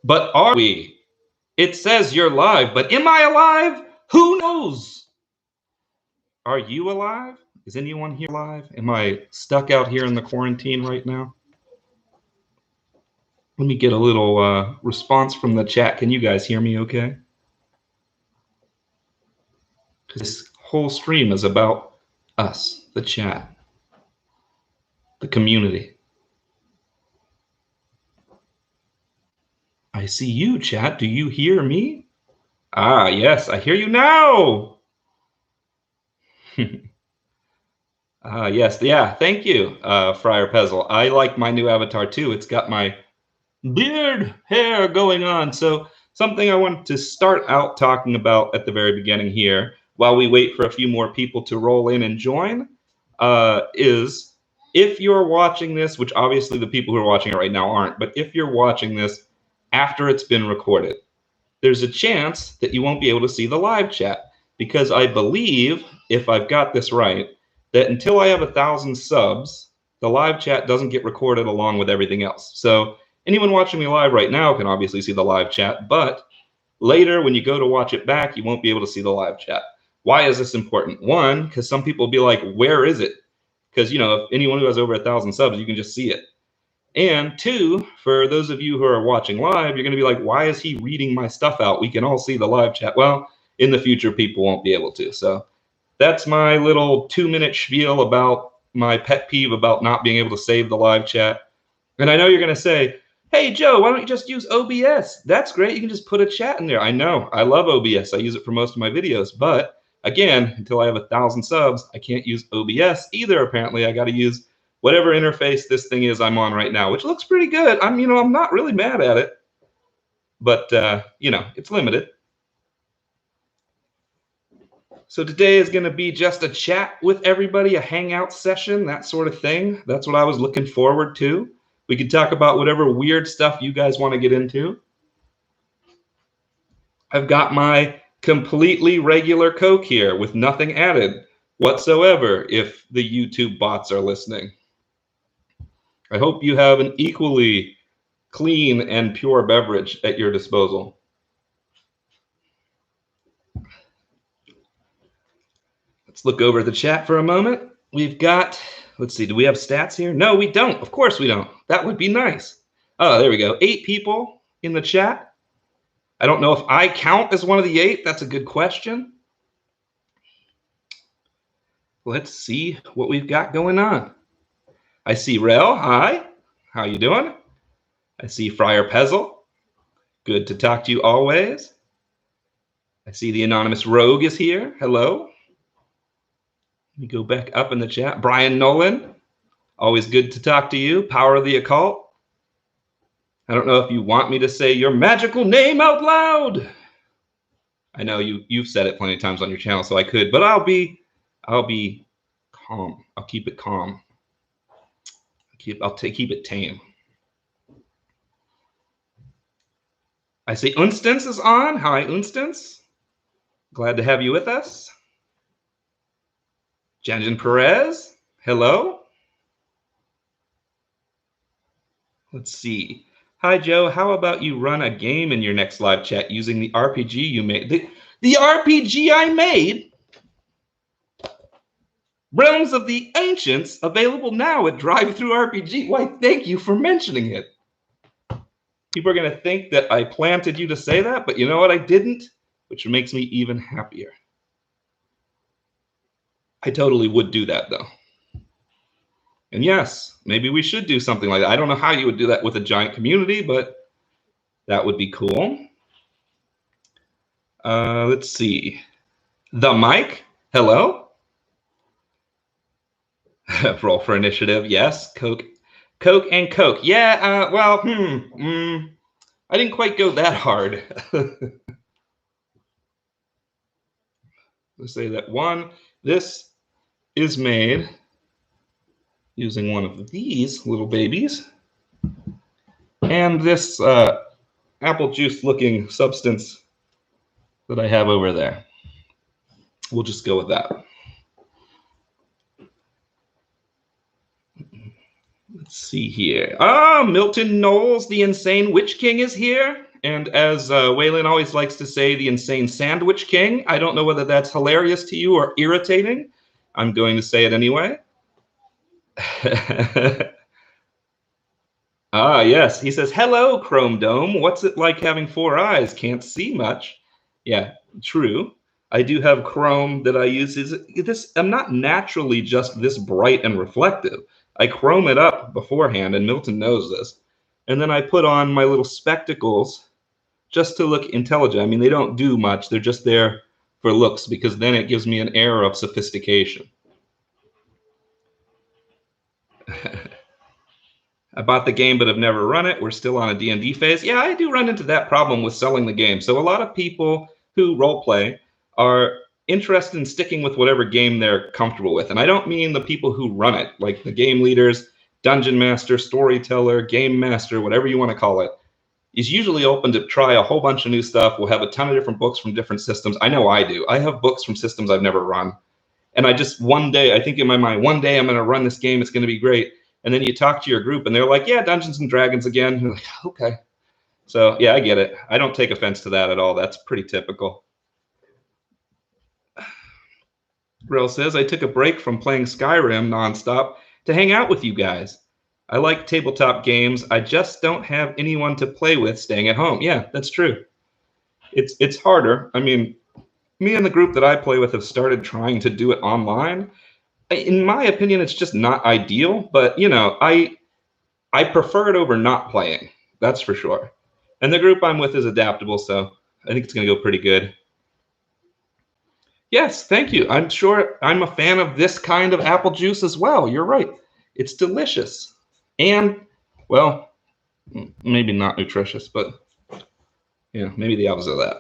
But are we? It says you're live, but am I alive? Who knows? Are you alive? Is anyone here alive? Am I stuck out here in the quarantine right now? Let me get a little response from the chat. Can you guys hear me okay? Because this whole stream is about us, the chat, the community. I see you, chat. Do you hear me? Ah, yes, I hear you now. Yes, yeah, thank you, Friar Pezzle. I like my new avatar too. It's got my beard hair going on. So something I want to start out talking about at the very beginning here, while we wait for a few more people to roll in and join, is if you're watching this, which obviously the people who are watching it right now aren't, but if you're watching this after it's been recorded, there's a chance that you won't be able to see the live chat, because I believe, if I've got this right, that until I have 1,000 subs, the live chat doesn't get recorded along with everything else. So anyone watching me live right now can obviously see the live chat, but later when you go to watch it back, you won't be able to see the live chat. Why is this important? One, because some people will be like, where is it? Because, you know, if anyone who has over 1,000 subs, you can just see it. And two, for those of you who are watching live, you're going to be like, why is he reading my stuff out? We can all see the live chat. Well, in the future, people won't be able to. So that's my little 2-minute spiel about my pet peeve about not being able to save the live chat. And I know you're going to say, hey, Joe, why don't you just use OBS? That's great. You can just put a chat in there. I know. I love OBS. I use it for most of my videos. But again, until I have 1,000 subs, I can't use OBS either. Apparently, I got to use whatever interface this thing is I'm on right now, which looks pretty good. I'm not really mad at it. But, it's limited. So today is going to be just a chat with everybody, a hangout session, that sort of thing. That's what I was looking forward to. We can talk about whatever weird stuff you guys want to get into. I've got my completely regular Coke here with nothing added whatsoever if the YouTube bots are listening. I hope you have an equally clean and pure beverage at your disposal. Let's look over the chat for a moment. We've got, let's see, do we have stats here? No, we don't. Of course we don't. That would be nice. Oh, there we go. 8 people in the chat. I don't know if I count as one of the 8. That's a good question. Let's see what we've got going on. I see Rel. Hi. How you doing? I see Friar Pezzle. Good to talk to you always. I see the anonymous rogue is here. Hello. Let me go back up in the chat. Brian Nolan. Always good to talk to you. Power of the Occult. I don't know if you want me to say your magical name out loud. I know you've said it plenty of times on your channel, so I could, but I'll be calm. I'll keep it calm. Keep it tame. I see Unstance is on. Hi, Unstance. Glad to have you with us. Janjan Perez. Hello. Let's see. Hi, Joe. How about you run a game in your next live chat using the RPG you made? The RPG I made? Realms of the Ancients, available now at DriveThruRPG. Why, thank you for mentioning it. People are going to think that I planted you to say that, but you know what? I didn't, which makes me even happier. I totally would do that, though. And yes, maybe we should do something like that. I don't know how you would do that with a giant community, but that would be cool. Let's see. The Mike, hello. Roll for initiative, yes. Coke and Coke. Yeah, well, I didn't quite go that hard. Let's say that one. This is made using one of these little babies. And this apple juice looking substance that I have over there. We'll just go with that. Let's see here. Ah, Milton Knowles, the Insane Witch King, is here. And as Waylon always likes to say, the insane sandwich king. I don't know whether that's hilarious to you or irritating. I'm going to say it anyway. Ah, yes. He says, hello, Chrome Dome. What's it like having 4 eyes? Can't see much. Yeah, true. I do have Chrome that I use. I'm not naturally just this bright and reflective. I chrome it up beforehand, and Milton knows this. And then I put on my little spectacles just to look intelligent. I mean, they don't do much. They're just there for looks, because then it gives me an air of sophistication. I bought the game but have never run it. We're still on a D&D phase. Yeah, I do run into that problem with selling the game. So a lot of people who role play are interested in sticking with whatever game they're comfortable with. And I don't mean the people who run it, like the game leaders, dungeon master, storyteller, game master, whatever you want to call it, is usually open to try a whole bunch of new stuff. We'll have a ton of different books from different systems. I know I do. I have books from systems I've never run. And I just, one day, I think in my mind, one day I'm going to run this game. It's going to be great. And then you talk to your group and they're like, yeah, Dungeons and Dragons again. You're like, okay. So yeah, I get it. I don't take offense to that at all. That's pretty typical. Rel says, I took a break from playing Skyrim nonstop to hang out with you guys. I like tabletop games. I just don't have anyone to play with staying at home. Yeah, that's true. It's harder. I mean, me and the group that I play with have started trying to do it online. In my opinion, it's just not ideal, but you know, I prefer it over not playing. That's for sure. And the group I'm with is adaptable, so I think it's going to go pretty good. Yes, thank you. I'm sure I'm a fan of this kind of apple juice as well. You're right. It's delicious. And, well, maybe not nutritious, but yeah, maybe the opposite of that.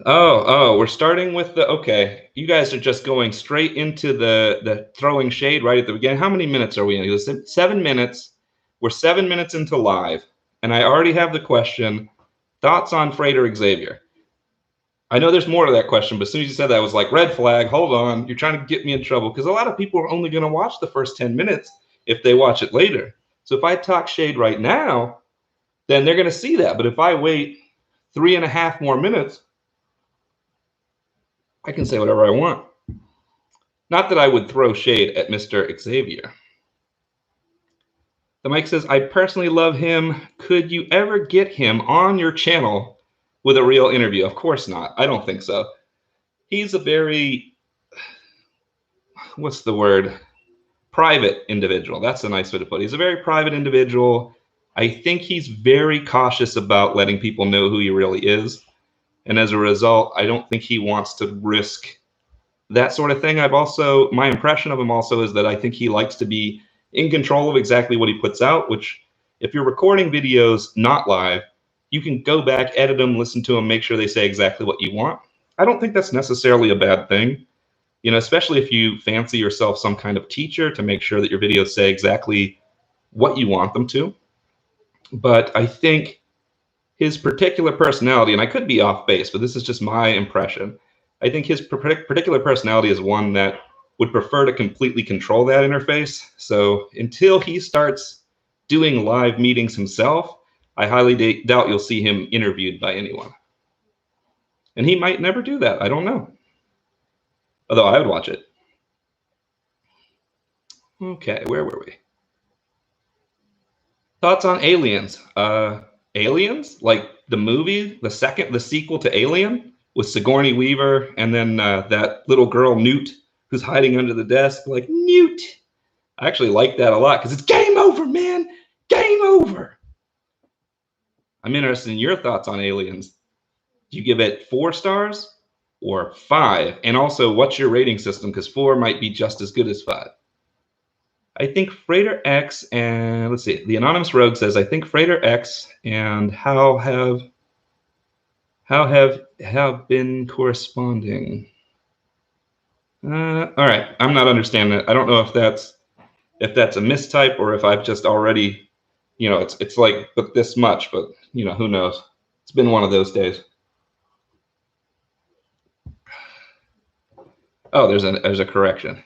Oh, we're starting with the, okay. You guys are just going straight into the throwing shade right at the beginning. How many minutes are we in? It was 7 minutes. We're 7 minutes into live, and I already have the question, thoughts on Freighter Xavier? I know there's more to that question, but as soon as you said that, I was like, red flag, hold on. You're trying to get me in trouble, because a lot of people are only going to watch the first 10 minutes if they watch it later. So if I talk shade right now, then they're going to see that. But if I wait 3.5 more minutes, I can say whatever I want. Not that I would throw shade at Mr. Xavier. The Mike says, I personally love him. Could you ever get him on your channel with a real interview? Of course not. I don't think so. He's a very, what's the word? Private individual. That's a nice way to put it. He's a very private individual. I think he's very cautious about letting people know who he really is. And as a result, I don't think he wants to risk that sort of thing. My impression of him also is that I think he likes to be in control of exactly what he puts out, which if you're recording videos not live, you can go back, edit them, listen to them, make sure they say exactly what you want. I don't think that's necessarily a bad thing, you know, especially if you fancy yourself some kind of teacher, to make sure that your videos say exactly what you want them to. But I think his particular personality, and I could be off base, but this is just my impression, I think his particular personality is one that would prefer to completely control that interface. So until he starts doing live meetings himself, I highly doubt you'll see him interviewed by anyone. And he might never do that. I don't know. Although I would watch it. Okay, where were we? Thoughts on Aliens? Aliens? Like the movie, the sequel to Alien with Sigourney Weaver, and then that little girl Newt who's hiding under the desk, like Newt. I actually like that a lot because it's game over, man. Game over. I'm interested in your thoughts on Aliens. Do you give it 4 stars or 5? And also, what's your rating system? Because 4 might be just as good as 5. I think Freighter X and, let's see, the Anonymous Rogue says, I think Freighter X and how have been corresponding. All right, I'm not understanding it. I don't know if that's a mistype or if I've just already, you know, it's like but this much, but you know, who knows? It's been one of those days. Oh, there's a correction.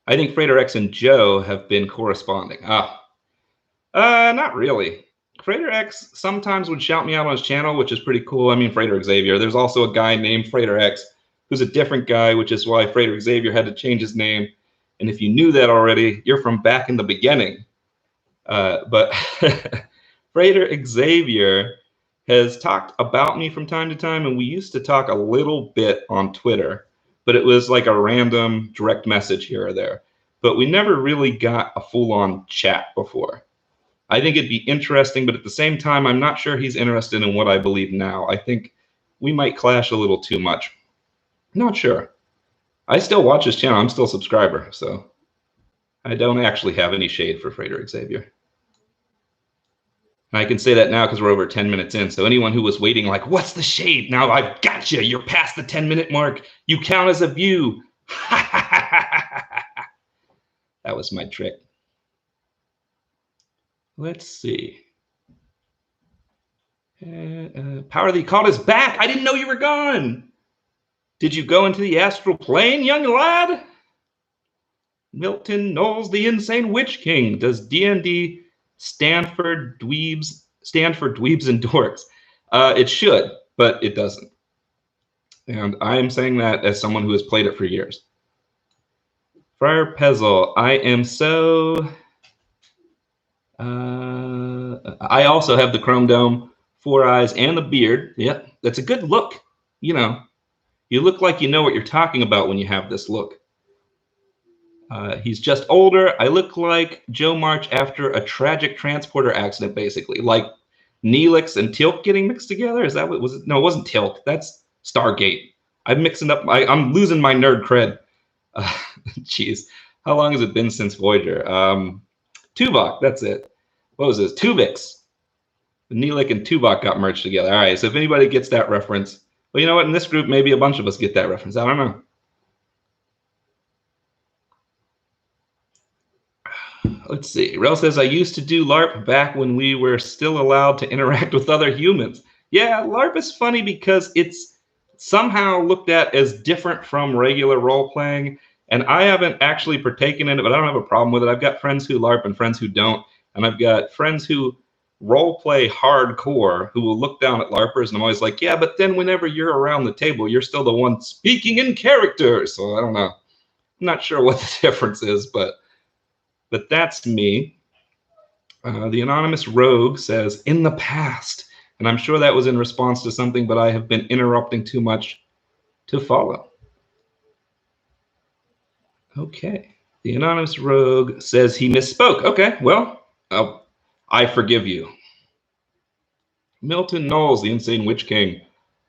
I think Freighter X and Joe have been corresponding. Not really. Frater X sometimes would shout me out on his channel, which is pretty cool. I mean, Frater Xavier. There's also a guy named Frater X who's a different guy, which is why Frater Xavier had to change his name. And if you knew that already, you're from back in the beginning. But Frater Xavier has talked about me from time to time, and we used to talk a little bit on Twitter, but it was like a random direct message here or there. But we never really got a full-on chat before. I think it'd be interesting, but at the same time, I'm not sure he's interested in what I believe now. I think we might clash a little too much. Not sure. I still watch his channel. I'm still a subscriber, so I don't actually have any shade for Frater Xavier. And I can say that now because we're over 10 minutes in. So anyone who was waiting like, what's the shade? Now I've got you. You're past the 10-minute mark. You count as a view. That was my trick. Let's see. Power the Occult is back. I didn't know you were gone. Did you go into the astral plane, young lad? Milton Knowles, the Insane Witch King. Does D&D stand for dweebs and dorks? It should, but it doesn't. And I am saying that as someone who has played it for years. Friar Pezzle, I am so... I also have the Chrome Dome, 4 eyes, and the beard. Yep, that's a good look. You know, you look like you know what you're talking about when you have this look. He's just older. I look like Joe March after a tragic transporter accident, basically. Like Neelix and Tilk getting mixed together? Is that what was it? No, it wasn't Tilk. That's Stargate. I'm mixing up. I'm losing my nerd cred. Jeez. How long has it been since Voyager? Tuvok, that's it. What was this? Tuvix. Neelix and Tuvok got merged together. All right, so if anybody gets that reference, well, you know what? In this group, maybe a bunch of us get that reference. I don't know. Let's see. Rel says, I used to do LARP back when we were still allowed to interact with other humans. Yeah, LARP is funny because it's somehow looked at as different from regular role-playing, and I haven't actually partaken in it, but I don't have a problem with it. I've got friends who LARP and friends who don't, and I've got friends who role-play hardcore who will look down at LARPers, and I'm always like, yeah, but then whenever you're around the table, you're still the one speaking in character, so I don't know. I'm not sure what the difference is, but that's me. The Anonymous Rogue says, in the past. And I'm sure that was in response to something, but I have been interrupting too much to follow. Okay. The Anonymous Rogue says he misspoke. Okay, well, I forgive you. Milton Knowles, the Insane Witch King.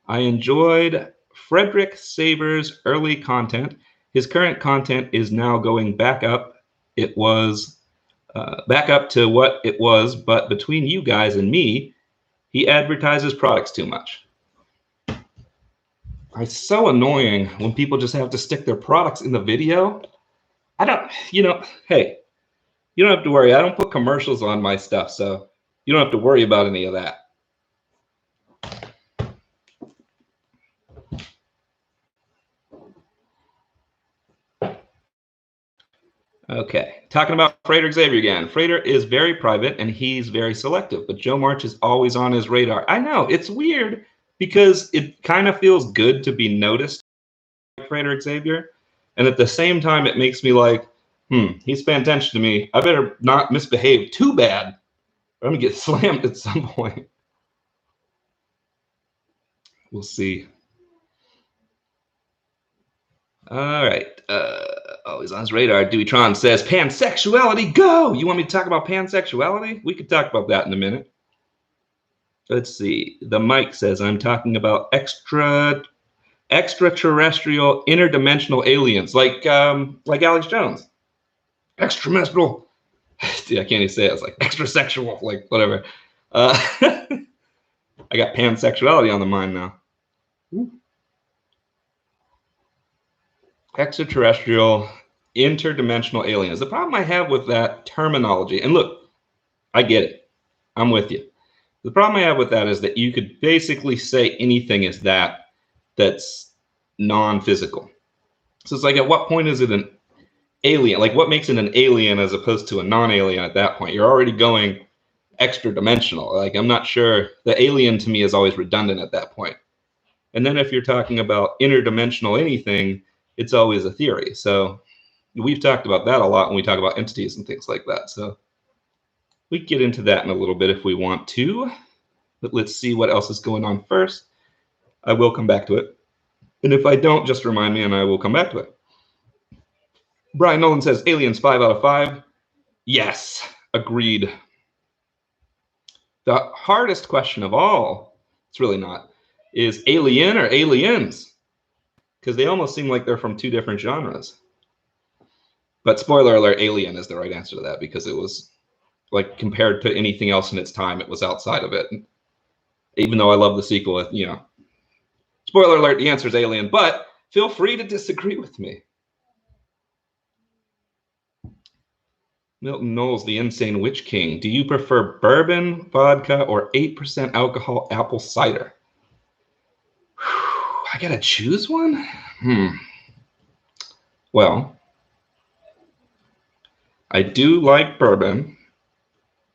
I enjoyed Frederick Saber's early content. His current content is now going back up. It was back up to what it was, but between you guys and me, he advertises products too much. It's so annoying when people just have to stick their products in the video. I don't, you know, hey, you don't have to worry. I don't put commercials on my stuff, so you don't have to worry about any of that. Okay, talking about Frater Xavier again. Frater is very private and he's very selective, but Joe March is always on his radar. I know, it's weird because it kind of feels good to be noticed by Frater Xavier, and at the same time it makes me like, he's paying attention to me. I better not misbehave too bad. I'm gonna get slammed at some point. We'll see. All right. Always on his radar. Deweytron says, pansexuality, go! You want me to talk about pansexuality? We could talk about that in a minute. Let's see. The Mike says, I'm talking about extraterrestrial interdimensional aliens, like Alex Jones. Extraterrestrial. Dude, I can't even say it. It's like extrasexual, like whatever. I got pansexuality on the mind now. Ooh. Extraterrestrial, interdimensional aliens. The problem I have with that terminology, and look, I get it. I'm with you. The problem I have with that is that you could basically say anything is that's non-physical. So it's like, at what point is it an alien? Like, what makes it an alien as opposed to a non-alien at that point? You're already going extra dimensional. Like, I'm not sure. The alien to me is always redundant at that point. And then if you're talking about interdimensional anything, it's always a theory. So we've talked about that a lot when we talk about entities and things like that. So we can get into that in a little bit if we want to. But let's see what else is going on first. I will come back to it. And if I don't, just remind me and I will come back to it. Brian Nolan says, Aliens 5 out of 5. Yes, agreed. The hardest question of all, it's really not, is alien or aliens? Because they almost seem like they're from two different genres. But spoiler alert, Alien is the right answer to that, because it was, like, compared to anything else in its time, it was outside of it. Even though I love the sequel, you know. Spoiler alert, the answer is Alien, but feel free to disagree with me. Milton Knowles, the Insane Witch King. Do you prefer bourbon, vodka, or 8% alcohol apple cider? I gotta choose one? Well, I do like bourbon,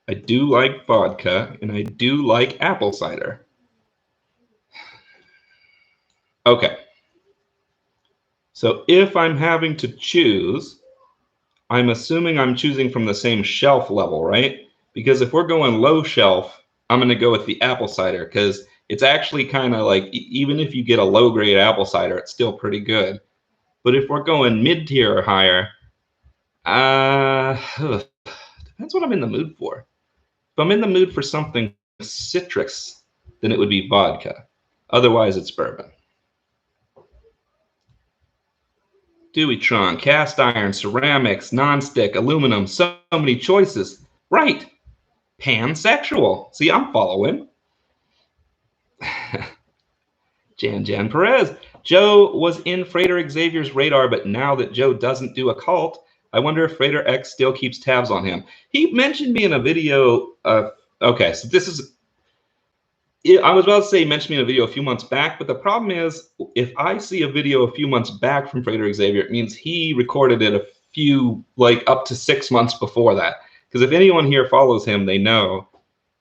I do like vodka, and I do like apple cider. Okay. So if I'm having to choose, I'm assuming I'm choosing from the same shelf level, right? Because if we're going low shelf, I'm going to go with the apple cider, because it's actually kind of like, even if you get a low grade apple cider, it's still pretty good. But if we're going mid tier or higher, depends what I'm in the mood for. If I'm in the mood for something citrus, then it would be vodka. Otherwise, it's bourbon. Deweytron, cast iron, ceramics, nonstick, aluminum, so many choices. Right. Pansexual. See, I'm following. Jan Perez. Joe was in Freighter Xavier's radar, but now that Joe doesn't do a cult, I wonder if Freighter X still keeps tabs on him. He mentioned me in a video. Okay, so this is, I was about to say he mentioned me in a video a few months back, but the problem is, if I see a video a few months back from Freighter Xavier, it means he recorded it a few, like up to 6 months before that. Because if anyone here follows him, they know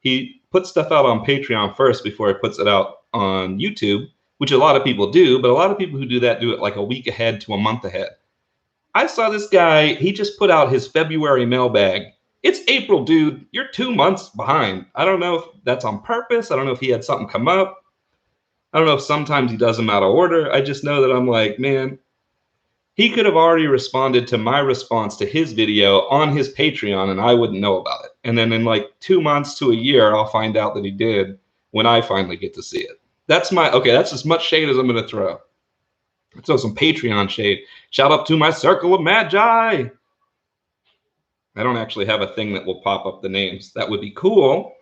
he puts stuff out on Patreon first before he puts it out on YouTube, which a lot of people do, but a lot of people who do that do it like a week ahead to a month ahead. I saw this guy, he just put out his February mailbag. It's April, dude. You're 2 months behind. I don't know if that's on purpose. I don't know if he had something come up. I don't know if sometimes he does them out of order. I just know that I'm like, man, he could have already responded to my response to his video on his Patreon and I wouldn't know about it. And then in like 2 months to a year, I'll find out that he did when I finally get to see it. That's as much shade as I'm going to throw. Let's throw some Patreon shade. Shout out to my Circle of Magi. I don't actually have a thing that will pop up the names. That would be cool.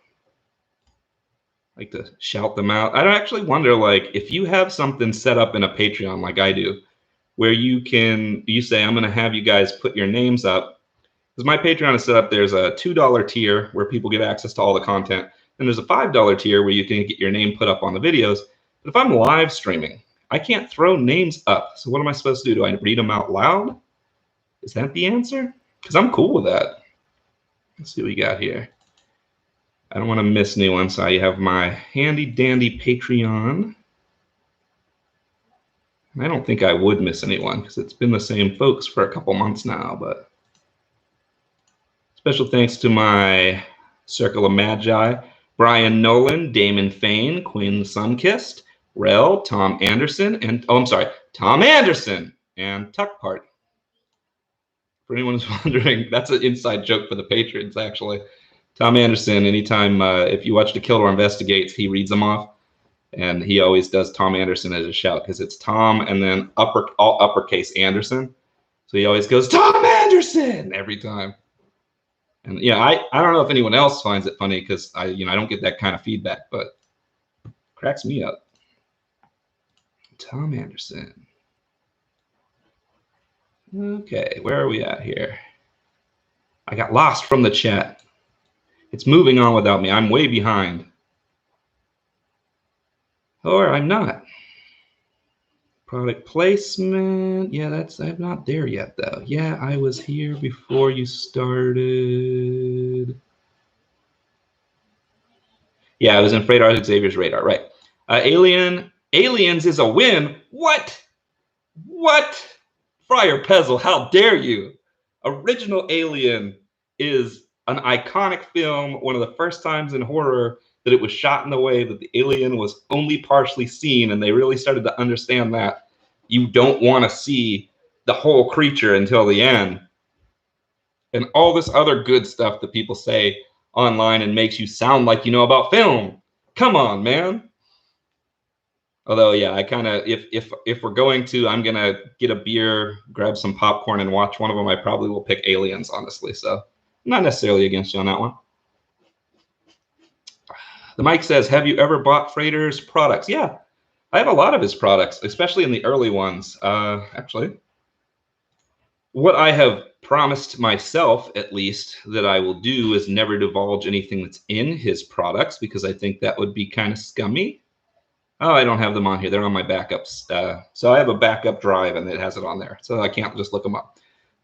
I like to shout them out. I actually wonder, like, if you have something set up in a Patreon like I do, where you say, I'm going to have you guys put your names up. Because my Patreon is set up, there's a $2 tier where people get access to all the content. And there's a $5 tier where you can get your name put up on the videos. But if I'm live streaming, I can't throw names up. So what am I supposed to do? Do I read them out loud? Is that the answer? Because I'm cool with that. Let's see what we got here. I don't want to miss anyone, so I have my handy dandy Patreon. I don't think I would miss anyone because it's been the same folks for a couple months now, but special thanks to my Circle of Magi, Brian Nolan, Damon Fain, Quinn Sunkissed, Rel, Tom Anderson, and Tom Anderson and Tuck Party. For anyone who's wondering, that's an inside joke for the patrons, actually. Tom Anderson, anytime, if you watch The Kildor Investigates, he reads them off. And he always does Tom Anderson as a shout because it's Tom and then all uppercase Anderson. So he always goes, Tom Anderson, every time. And yeah, I don't know if anyone else finds it funny because I don't get that kind of feedback, but it cracks me up. Tom Anderson. Okay, where are we at here? I got lost from the chat. It's moving on without me. I'm way behind. Or I'm not. Product placement. Yeah, I'm not there yet, though. Yeah, I was here before you started. Yeah, I was in Fradar Xavier's radar, right. Aliens is a win. What? What? Friar Pezzle, how dare you? Original Alien is an iconic film, one of the first times in horror that it was shot in the way that the alien was only partially seen, and they really started to understand that you don't want to see the whole creature until the end. And all this other good stuff that people say online and makes you sound like you know about film. Come on, man. Although, yeah, I kind of, if we're going to, I'm gonna get a beer, grab some popcorn, and watch one of them. I probably will pick Aliens, honestly. So, not necessarily against you on that one. The Mike says, "Have you ever bought Frater's products?" Yeah, I have a lot of his products, especially in the early ones. Actually, what I have promised myself, at least, that I will do is never divulge anything that's in his products because I think that would be kind of scummy. Oh, I don't have them on here. They're on my backups. So I have a backup drive and it has it on there. So I can't just look them up.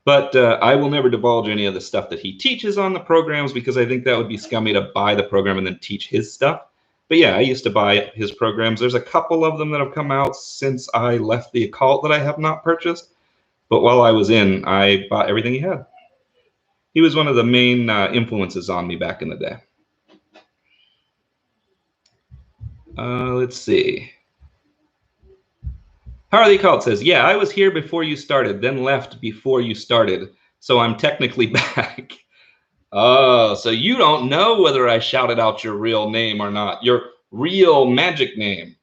But I will never divulge any of the stuff that he teaches on the programs because I think that would be scummy to buy the program and then teach his stuff. But yeah, I used to buy his programs. There's a couple of them that have come out since I left the occult that I have not purchased. But while I was in, I bought everything he had. He was one of the main influences on me back in the day. Let's see. Harley Cult says, "Yeah, I was here before you started, then left before you started, so I'm technically back." Oh, so you don't know whether I shouted out your real name or not, your real magic name.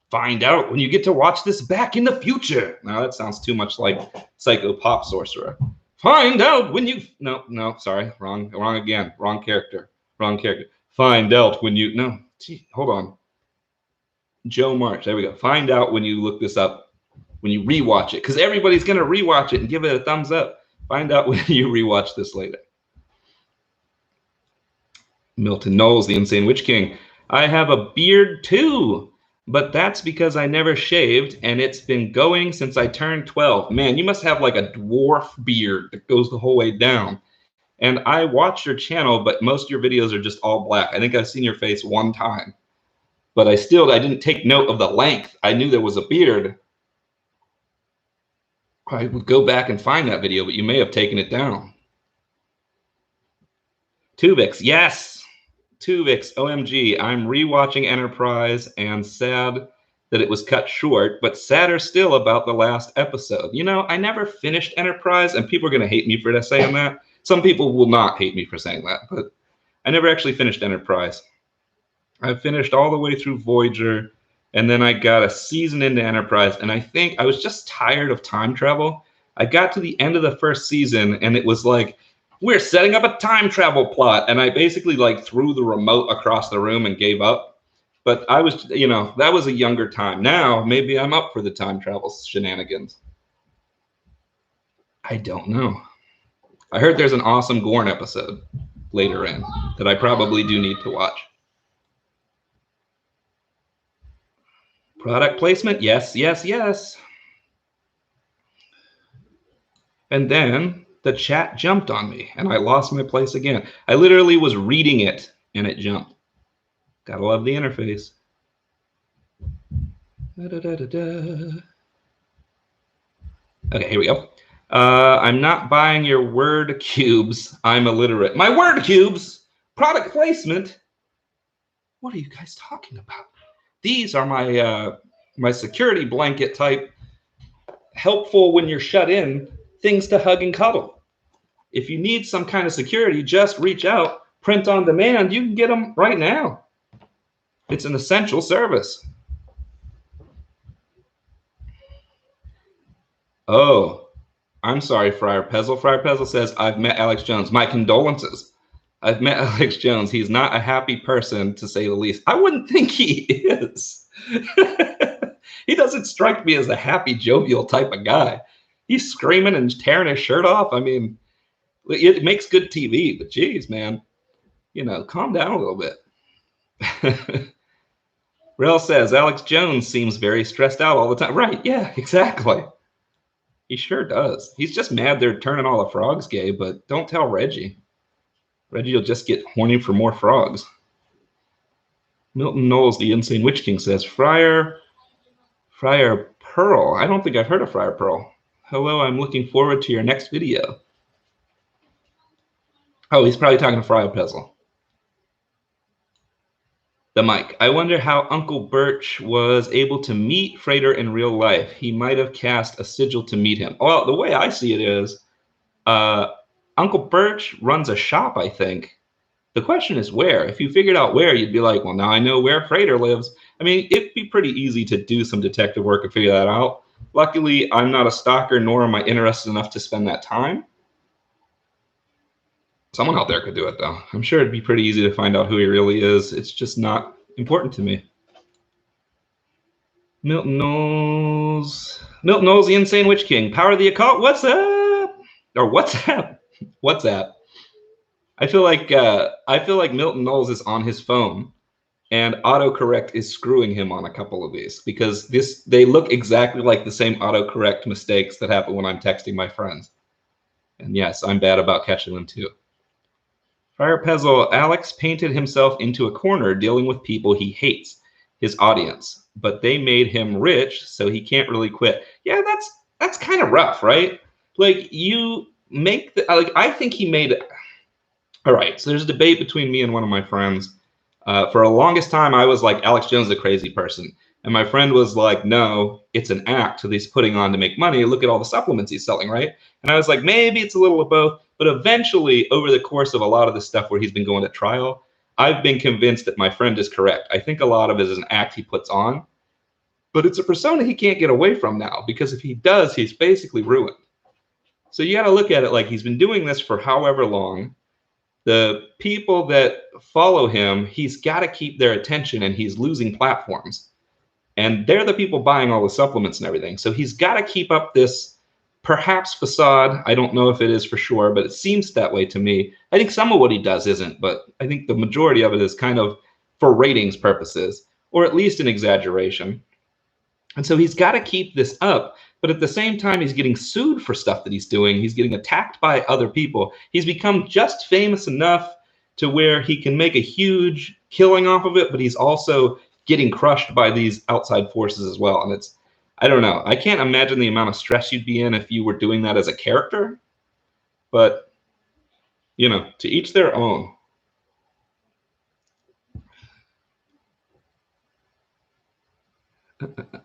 Find out when you get to watch this back in the future. Now that sounds too much like Psycho Pop Sorcerer. Find out when you... No, sorry, wrong again. Wrong character. Find out when you... No, gee, hold on. Joe March. There we go. Find out when you look this up, when you rewatch it, because everybody's going to rewatch it and give it a thumbs up. Find out when you rewatch this later. Milton Knowles, the Insane Witch King. "I have a beard too, but that's because I never shaved and it's been going since I turned 12. Man, you must have like a dwarf beard that goes the whole way down. And I watch your channel, but most of your videos are just all black. I think I've seen your face one time. But I didn't take note of the length. I knew there was a beard. I would go back and find that video, but you may have taken it down." Tuvix, yes. Tuvix, OMG. I'm rewatching Enterprise and sad that it was cut short, but sadder still about the last episode. You know, I never finished Enterprise, and people are going to hate me for saying that. Some people will not hate me for saying that, but I never actually finished Enterprise. I finished all the way through Voyager, and then I got a season into Enterprise, and I think I was just tired of time travel. I got to the end of the first season, and it was like, we're setting up a time travel plot, and I basically like threw the remote across the room and gave up. But I was, you know, that was a younger time. Now, maybe I'm up for the time travel shenanigans. I don't know. I heard there's an awesome Gorn episode later in that I probably do need to watch. Product placement, yes. And then the chat jumped on me and I lost my place again. I literally was reading it and it jumped. Gotta love the interface. Okay, here we go. I'm not buying your word cubes. I'm illiterate. My word cubes? Product placement? What are you guys talking about? These are my security blanket type, helpful when you're shut in, things to hug and cuddle. If you need some kind of security, just reach out. Print on demand. You can get them right now. It's an essential service. Oh, I'm sorry, Friar Pezzle. Friar Pezzle says, I've met Alex Jones. My condolences. I've met Alex Jones. He's not a happy person, to say the least. I wouldn't think he is. He doesn't strike me as a happy, jovial type of guy. He's screaming and tearing his shirt off. I mean, it makes good TV, but geez, man, you know, calm down a little bit. Rel says, Alex Jones seems very stressed out all the time. Right, yeah, exactly. He sure does. He's just mad they're turning all the frogs gay, but don't tell Reggie. Reggie will just get horny for more frogs. Milton Knowles, the Insane Witch King, says, Friar Pearl. I don't think I've heard of Friar Pearl. Hello, I'm looking forward to your next video. Oh, he's probably talking to Friar Pezzle. The mic. I wonder how Uncle Birch was able to meet Frater in real life. He might have cast a sigil to meet him. Well, the way I see it is, Uncle Birch runs a shop, I think. The question is where. If you figured out where, you'd be like, well, now I know where Frater lives. I mean, it'd be pretty easy to do some detective work and figure that out. Luckily, I'm not a stalker, nor am I interested enough to spend that time. Someone out there could do it, though. I'm sure it'd be pretty easy to find out who he really is. It's just not important to me. Milton Knowles, the Insane Witch King. Power of the Occult. What's up? Or what's up? What's that? I feel like Milton Knowles is on his phone, and autocorrect is screwing him on a couple of these because they look exactly like the same autocorrect mistakes that happen when I'm texting my friends. And yes, I'm bad about catching them too. Friar Pezzle, Alex painted himself into a corner dealing with people he hates, his audience, but they made him rich, so he can't really quit. Yeah, that's kind of rough, right? Like you make I think he made. All right, so there's a debate between me and one of my friends. For the longest time, I was like, Alex Jones is a crazy person. And my friend was like, no, it's an act that he's putting on to make money. Look at all the supplements he's selling, right? And I was like, maybe it's a little of both. But eventually, over the course of a lot of the stuff where he's been going to trial, I've been convinced that my friend is correct. I think a lot of it is an act he puts on. But it's a persona he can't get away from now, because if he does, he's basically ruined. So you got to look at it like he's been doing this for however long. The people that follow him, he's got to keep their attention, and he's losing platforms. And they're the people buying all the supplements and everything. So he's got to keep up this perhaps facade. I don't know if it is for sure, but it seems that way to me. I think some of what he does isn't, but I think the majority of it is kind of for ratings purposes, or at least an exaggeration. And so he's got to keep this up. But at the same time, he's getting sued for stuff that he's doing. He's getting attacked by other people. He's become just famous enough to where he can make a huge killing off of it, but he's also getting crushed by these outside forces as well. And it's, I don't know. I can't imagine the amount of stress you'd be in if you were doing that as a character. But, you know, to each their own.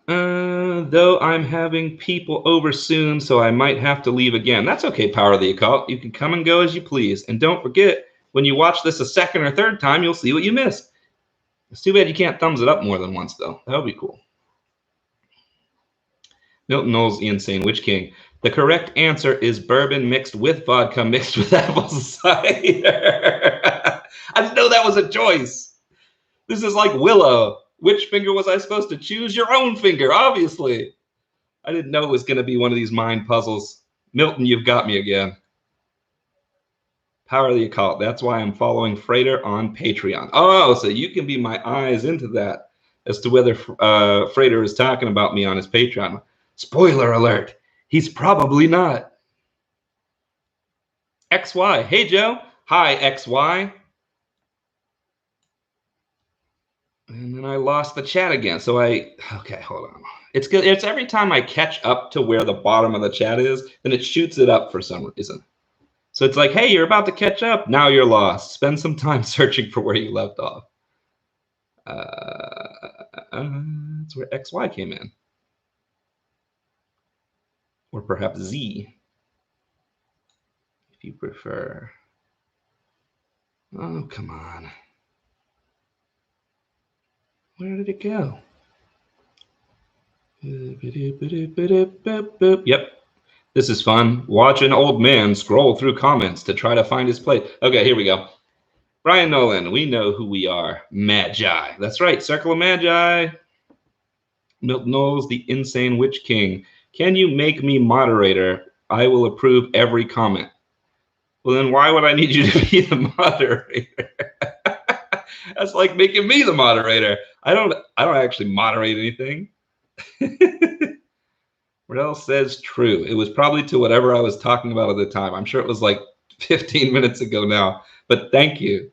Though I'm having people over soon, so I might have to leave again. That's okay, Power of the Occult. You can come and go as you please. And don't forget, when you watch this a second or third time, you'll see what you missed. It's too bad you can't thumbs it up more than once, though. That would be cool. Milton Knowles, the Insane Witch King. The correct answer is bourbon mixed with vodka mixed with apple cider. I didn't know that was a choice. This is like Willow. Which finger was I supposed to choose? Your own finger, obviously. I didn't know it was going to be one of these mind puzzles. Milton, you've got me again. Power of the Occult. That's why I'm following Frater on Patreon. Oh, so you can be my eyes into that as to whether Frater is talking about me on his Patreon. Spoiler alert. He's probably not. XY. Hey, Joe. Hi, XY. And then I lost the chat again. So okay, hold on. It's good. It's every time I catch up to where the bottom of the chat is, then it shoots it up for some reason. So it's like, hey, you're about to catch up. Now you're lost. Spend some time searching for where you left off. That's where XY came in. Or perhaps Z, if you prefer. Oh, come on. Where did it go? Yep. This is fun. Watch an old man scroll through comments to try to find his place. Okay, here we go. Brian Nolan, we know who we are. Magi. That's right, Circle of Magi. Milton Knowles, the Insane Witch King. Can you make me moderator? I will approve every comment. Well, then why would I need you to be the moderator? That's like making me the moderator. I don't actually moderate anything. Riddell says true. It was probably to whatever I was talking about at the time. I'm sure it was like 15 minutes ago now, but thank you.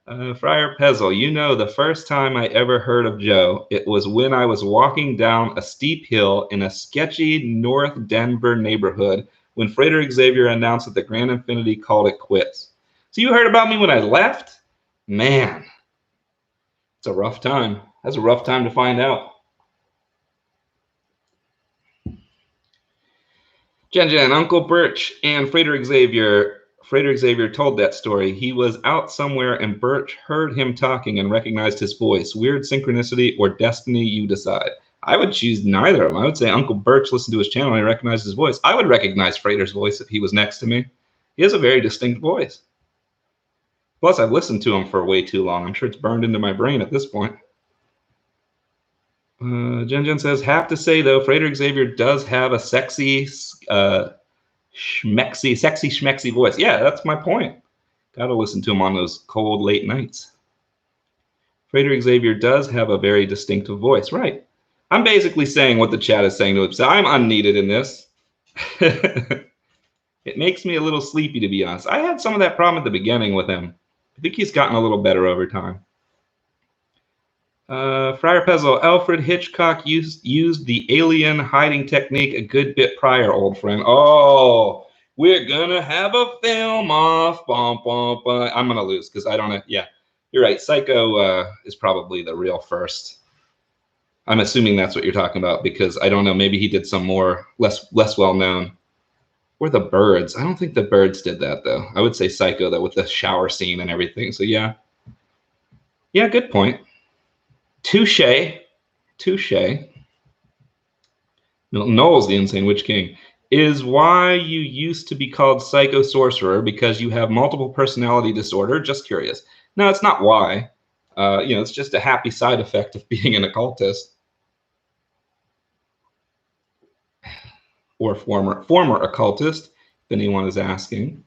Friar Pezzle, you know, the first time I ever heard of Joe, it was when I was walking down a steep hill in a sketchy North Denver neighborhood when Freighter Xavier announced that the Grand Infinity called it quits. So you heard about me when I left? Man, it's a rough time. That's a rough time to find out. Jen, Uncle Birch and Freighter Xavier told that story. He was out somewhere and Birch heard him talking and recognized his voice. Weird synchronicity or destiny, you decide. I would choose neither of them. I would say Uncle Birch listened to his channel and I recognized his voice. I would recognize Freighter's voice if he was next to me. He has a very distinct voice. Plus, I've listened to him for way too long. I'm sure it's burned into my brain at this point. Jen says, have to say though, Freighter Xavier does have a sexy, schmexy voice. Yeah, that's my point. Gotta listen to him on those cold late nights. Freighter Xavier does have a very distinctive voice, right? I'm basically saying what the chat is saying to him. So I'm unneeded in this. It makes me a little sleepy, to be honest. I had some of that problem at the beginning with him. I think he's gotten a little better over time. Friar Pezzle, Alfred Hitchcock used the alien hiding technique a good bit prior, old friend. Oh, we're gonna have a film off. Bum, bum, bum. I'm gonna lose because I don't know. Yeah, you're right. Psycho is probably the real first. I'm assuming that's what you're talking about because I don't know. Maybe he did some more less well known. Or the Birds. I don't think the Birds did that though. I would say Psycho though with the shower scene and everything. So yeah, good point. Touche. Milton Knowles, the Insane Witch King, is why you used to be called Psycho Sorcerer because you have multiple personality disorder. Just curious. No, it's not why. It's just a happy side effect of being an occultist or former occultist, if anyone is asking.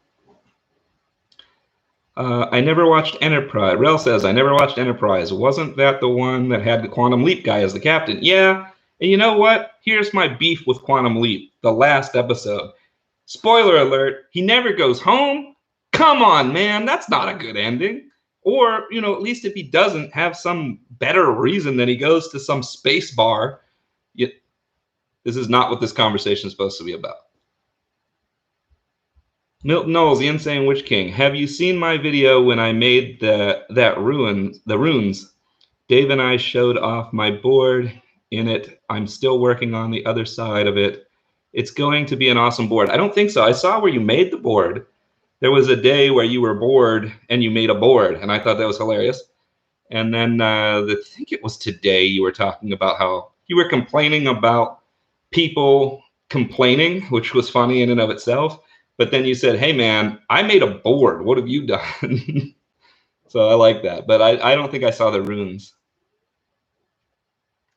I never watched Enterprise. Rel says, I never watched Enterprise. Wasn't that the one that had the Quantum Leap guy as the captain? Yeah. And you know what? Here's my beef with Quantum Leap, the last episode. Spoiler alert, he never goes home. Come on, man. That's not a good ending. Or, at least if he doesn't have some better reason than he goes to some space bar. This is not what this conversation is supposed to be about. Milton Knowles, the Insane Witch King. Have you seen my video when I made the runes? Dave and I showed off my board in it. I'm still working on the other side of it. It's going to be an awesome board. I don't think so. I saw where you made the board. There was a day where you were bored and you made a board, and I thought that was hilarious. And then I think it was today you were talking about how you were complaining about people complaining, which was funny in and of itself. But then you said, hey, man, I made a board. What have you done? So I like that. But I don't think I saw the runes.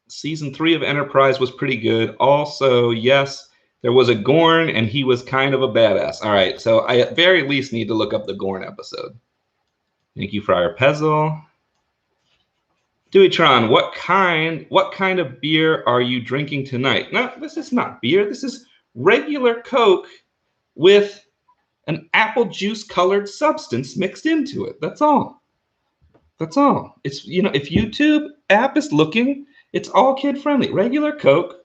Season 3 of Enterprise was pretty good. Also, yes, there was a Gorn, and he was kind of a badass. All right, so I at very least need to look up the Gorn episode. Thank you, Friar Pezzle. Dewytron, what kind of beer are you drinking tonight? No, this is not beer. This is regular Coke with an apple juice colored substance mixed into it. That's all. It's, if YouTube app is looking, it's all kid friendly. Regular Coke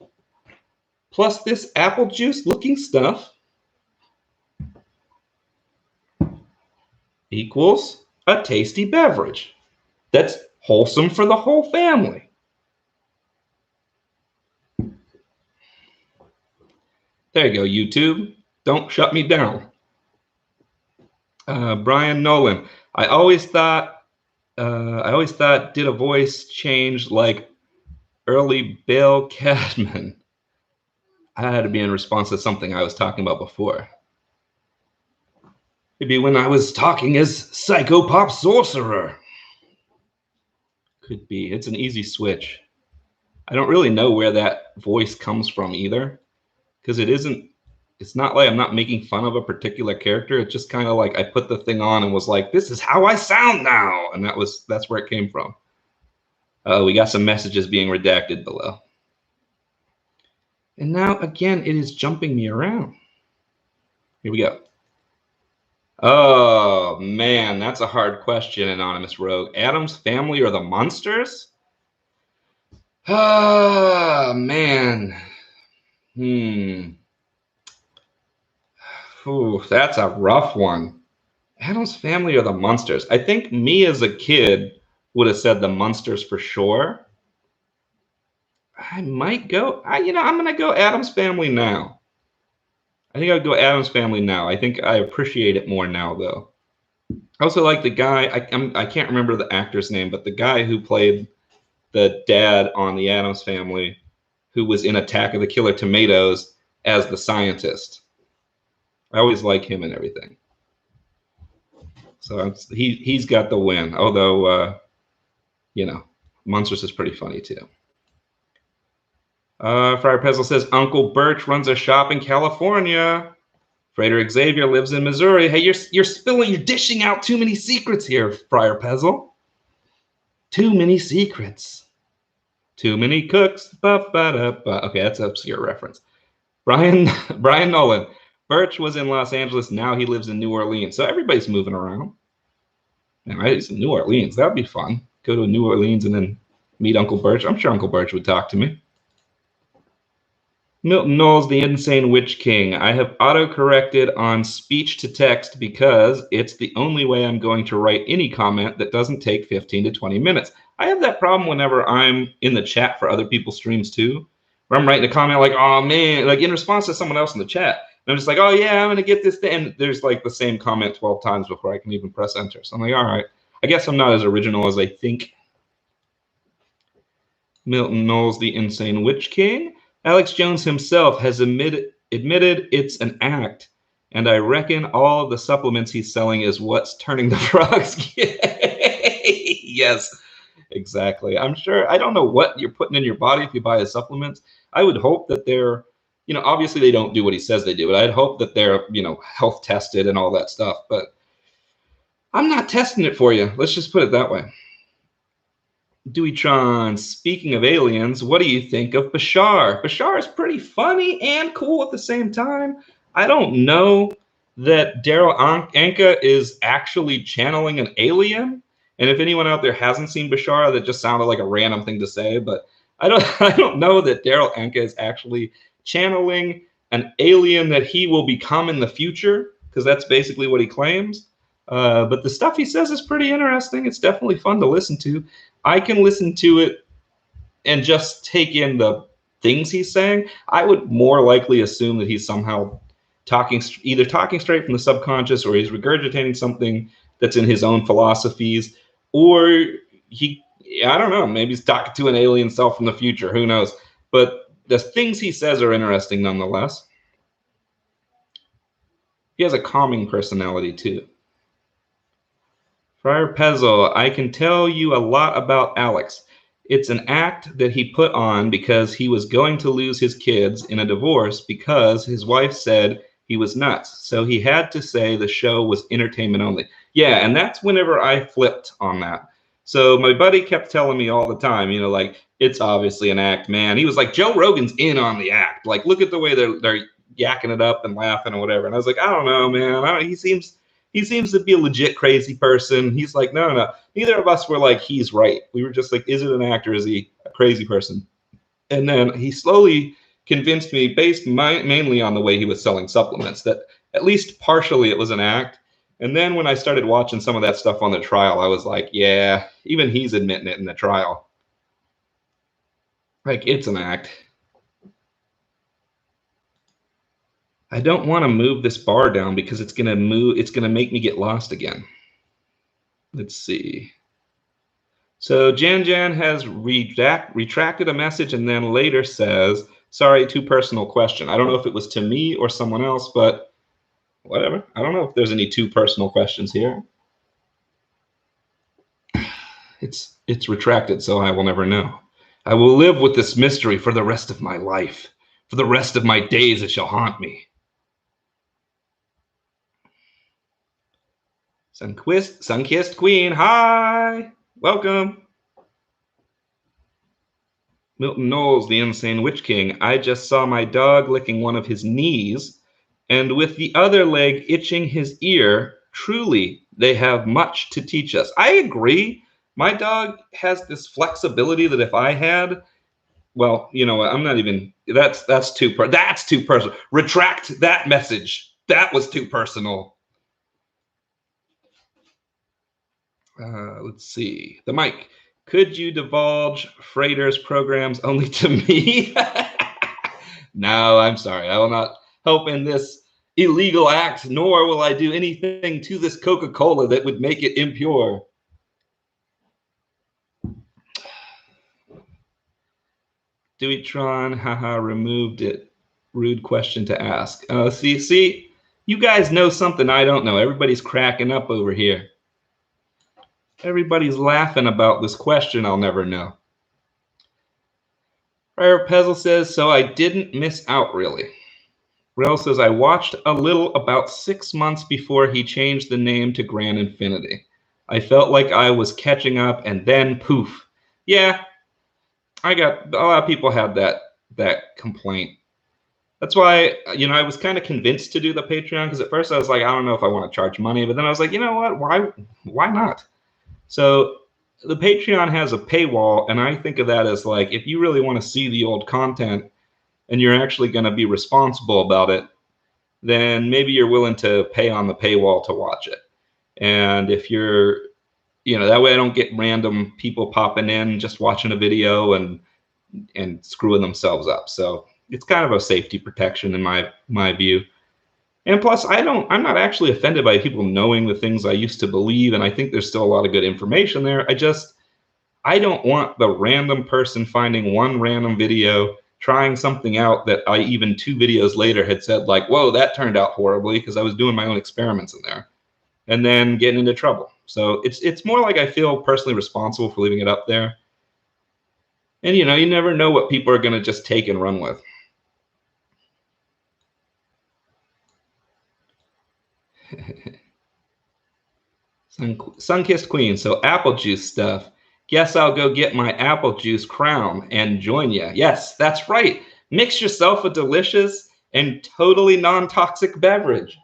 plus this apple juice looking stuff equals a tasty beverage that's wholesome for the whole family. There you go, YouTube. Don't shut me down. Brian Nolan. I always thought did a voice change like early Bill Cadman? I had to be in response to something I was talking about before. Maybe when I was talking as Psychopop Sorcerer. Could be. It's an easy switch. I don't really know where that voice comes from either, because it's not like I'm not making fun of a particular character. It's just kind of like I put the thing on and was like, this is how I sound now. And that's where it came from. We got some messages being redacted below. And now, again, it is jumping me around. Here we go. Oh man, that's a hard question, Anonymous Rogue. Addams Family or the Munsters? Ah, man. Hmm. Ooh, that's a rough one. Addams Family or the Munsters? I think me as a kid would have said the Munsters for sure. I might go. I'm gonna go Addams Family now. I think I'd go Addams Family now. I think I appreciate it more now, though. I also like the guy. I can't remember the actor's name, but the guy who played the dad on the Addams Family, who was in Attack of the Killer Tomatoes as the scientist. I always like him and everything. So he's got the win. Although Munsters is pretty funny too. Friar Pezzle says Uncle Birch runs a shop in California. Frederick Xavier lives in Missouri. Hey, you're dishing out too many secrets here, Friar Pezzle. Too many secrets. Too many cooks. Ba-ba-da-ba. Okay, that's an obscure reference. Brian Nolan. Birch was in Los Angeles. Now he lives in New Orleans. So everybody's moving around. Man, he's in New Orleans. That'd be fun. Go to New Orleans and then meet Uncle Birch. I'm sure Uncle Birch would talk to me. Milton Knowles, the Insane Witch King. I have auto-corrected on speech to text because it's the only way I'm going to write any comment that doesn't take 15 to 20 minutes. I have that problem whenever I'm in the chat for other people's streams too, where I'm writing a comment like, oh man, like in response to someone else in the chat. And I'm just like, oh yeah, I'm going to get this thing. And there's like the same comment 12 times before I can even press enter. So I'm like, all right, I guess I'm not as original as I think. Milton Knowles, the Insane Witch King. Alex Jones himself has admitted it's an act, and I reckon all of the supplements he's selling is what's turning the frogs gay. Yes, exactly. I'm sure. I don't know what you're putting in your body if you buy his supplements. I would hope that they're, obviously they don't do what he says they do, but I'd hope that they're, health tested and all that stuff. But I'm not testing it for you. Let's just put it that way. Dewytron, speaking of aliens, what do you think of Bashar? Bashar is pretty funny and cool at the same time. I don't know that Daryl Anka is actually channeling an alien. And if anyone out there hasn't seen Bashar, that just sounded like a random thing to say, but I don't know that Daryl Anka is actually channeling an alien that he will become in the future, because that's basically what he claims. But the stuff he says is pretty interesting. It's definitely fun to listen to. I can listen to it and just take in the things he's saying. I would more likely assume that he's somehow either talking straight from the subconscious, or he's regurgitating something that's in his own philosophies, or I don't know, maybe he's talking to an alien self from the future. Who knows? But the things he says are interesting nonetheless. He has a calming personality too. Friar Pezzle, I can tell you a lot about Alex. It's an act that he put on because he was going to lose his kids in a divorce because his wife said he was nuts. So he had to say the show was entertainment only. Yeah, and that's whenever I flipped on that. So my buddy kept telling me all the time, like, it's obviously an act, man. He was like, Joe Rogan's in on the act. Like, look at the way they're yakking it up and laughing or whatever. And I was like, I don't know, man. He seems to be a legit crazy person. He's like, no. Neither of us were like, he's right. We were just like, is it an act or is he a crazy person? And then he slowly convinced me, based mainly on the way he was selling supplements, that at least partially it was an act. And then when I started watching some of that stuff on the trial, I was like, yeah, even he's admitting it in the trial. Like, it's an act. I don't want to move this bar down because it's going to make me get lost again. Let's see. So Jan has retracted a message and then later says, sorry, too personal question. I don't know if it was to me or someone else, but whatever. I don't know if there's any too personal questions here. It's retracted, so I will never know. I will live with this mystery for the rest of my life. For the rest of my days, it shall haunt me. Sunkissed Queen, hi! Welcome. Milton Knowles, the Insane Witch King. I just saw my dog licking one of his knees and with the other leg itching his ear. Truly, they have much to teach us. I agree. My dog has this flexibility that if I had, well, you know what? I'm not even. That's that's too personal. Retract that message. That was too personal. Let's see. The mic. Could you divulge Freighter's programs only to me? No, I'm sorry. I will not help in this illegal act, nor will I do anything to this Coca-Cola that would make it impure. Duitron, haha, removed it. Rude question to ask. See, you guys know something I don't know. Everybody's cracking up over here. Everybody's laughing about this question I'll never know. Friar Pezzle says, so I didn't miss out really. Rel says, I watched a little about 6 months before he changed the name to Grand Infinity. I felt like I was catching up and then poof. Yeah, I got a lot of people had that complaint. That's why, you know, I was kind of convinced to do the Patreon because at first I was like, I don't know if I want to charge money, but then I was like, you know what? Why not? So the Patreon has a paywall, and I think of that as like, if you really want to see the old content and you're actually going to be responsible about it, then maybe you're willing to pay on the paywall to watch it. And if you're, you know, that way I don't get random people popping in just watching a video and screwing themselves up. So it's kind of a safety protection in my view. And plus, I'm not actually offended by people knowing the things I used to believe, and I think there's still a lot of good information there. I don't want the random person finding one random video, trying something out that I even 2 videos later had said like, whoa, that turned out horribly because I was doing my own experiments in there, and then getting into trouble. So it's more like I feel personally responsible for leaving it up there. And you know, you never know what people are going to just take and run with. Sunkissed Queen. So apple juice stuff. Guess I'll go get my apple juice crown and join you. Yes, that's right. Mix yourself a delicious and totally non-toxic beverage.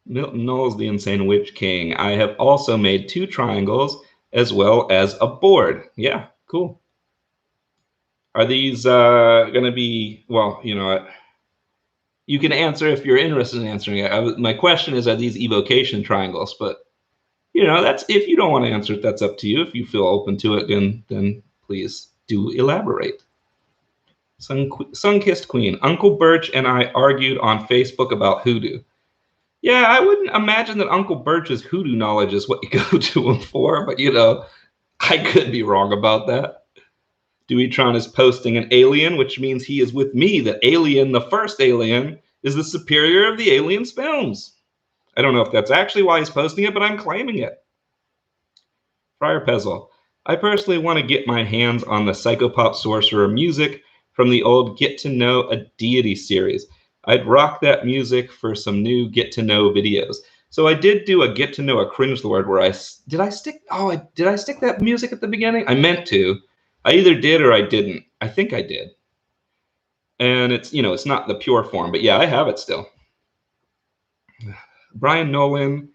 Milton Knowles, the Insane Witch King. I have also made 2 triangles as well as a board. Yeah, cool. Are these going to be, well, you know, you can answer if you're interested in answering it. My question is, are these evocation triangles? But, you know, that's, if you don't want to answer it, that's up to you. If you feel open to it, then please do elaborate. Sun-Kissed Queen. Uncle Birch and I argued on Facebook about hoodoo. Yeah, I wouldn't imagine that Uncle Birch's hoodoo knowledge is what you go to him for, but, you know, I could be wrong about that. Duitron is posting an alien, which means he is with me. The Alien, the first Alien, is the superior of the Aliens films. I don't know if that's actually why he's posting it, but I'm claiming it. Friar Pezzle. I personally want to get my hands on the Psychopop Sorcerer music from the old Get to Know a Deity series. I'd rock that music for some new Get to Know videos. So I did do a Get to Know a Cringelord where did I stick that music at the beginning? I meant to. I either did or I didn't. I think I did. And it's, you know, it's not the pure form, but yeah, I have it still. Brian Nolan.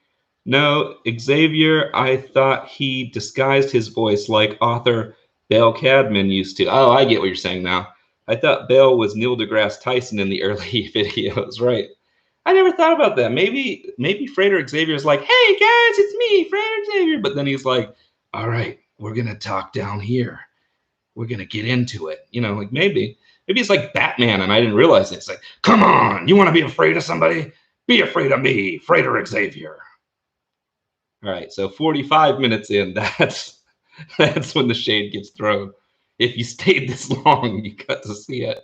No, Xavier, I thought he disguised his voice like author Bale Cadman used to. Oh, I get what you're saying now. I thought Bale was Neil deGrasse Tyson in the early videos, right? I never thought about that. Maybe Freighter Xavier's like, hey guys, it's me, Freighter Xavier. But then he's like, all right, we're going to talk down here. We're going to get into it. You know, like maybe it's like Batman and I didn't realize it. It's like, come on, you want to be afraid of somebody? Be afraid of me, Freighter Xavier. All right, so 45 minutes in, that's when the shade gets thrown. If you stayed this long, you got to see it.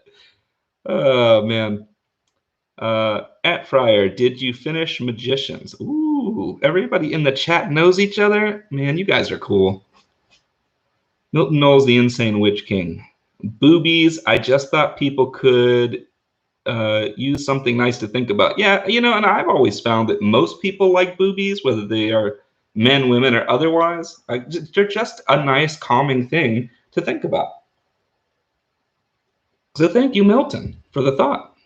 Oh, man. At Friar, did you finish Magicians? Ooh, everybody in the chat knows each other? Man, you guys are cool. Milton Knowles, the Insane Witch King. Boobies, I just thought people could use something nice to think about. Yeah, you know, and I've always found that most people like boobies, whether they are men, women, or otherwise. They're just a nice, calming thing to think about. So thank you, Milton, for the thought.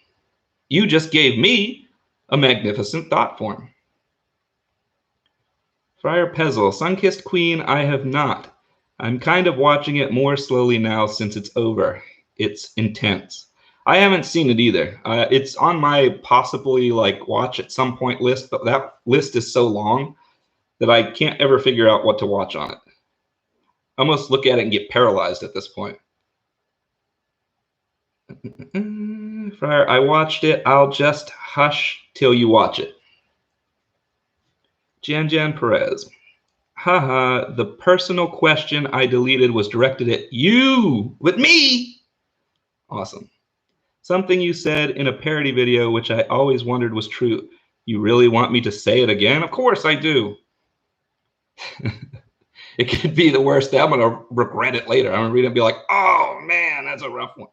You just gave me a magnificent thought form. Friar Pezzle, Sunkissed Queen, I have not. I'm kind of watching it more slowly now since it's over. It's intense. I haven't seen it either. It's on my possibly like watch at some point list, but that list is so long that I can't ever figure out what to watch on it. I almost look at it and get paralyzed at this point. Friar, I watched it. I'll just hush till you watch it. Jan Perez. Haha, the personal question I deleted was directed at you with me. Awesome. Something you said in a parody video, which I always wondered was true. You really want me to say it again? Of course I do. It could be the worst. I'm going to regret it later. I'm going to read it and be like, oh, man, that's a rough one.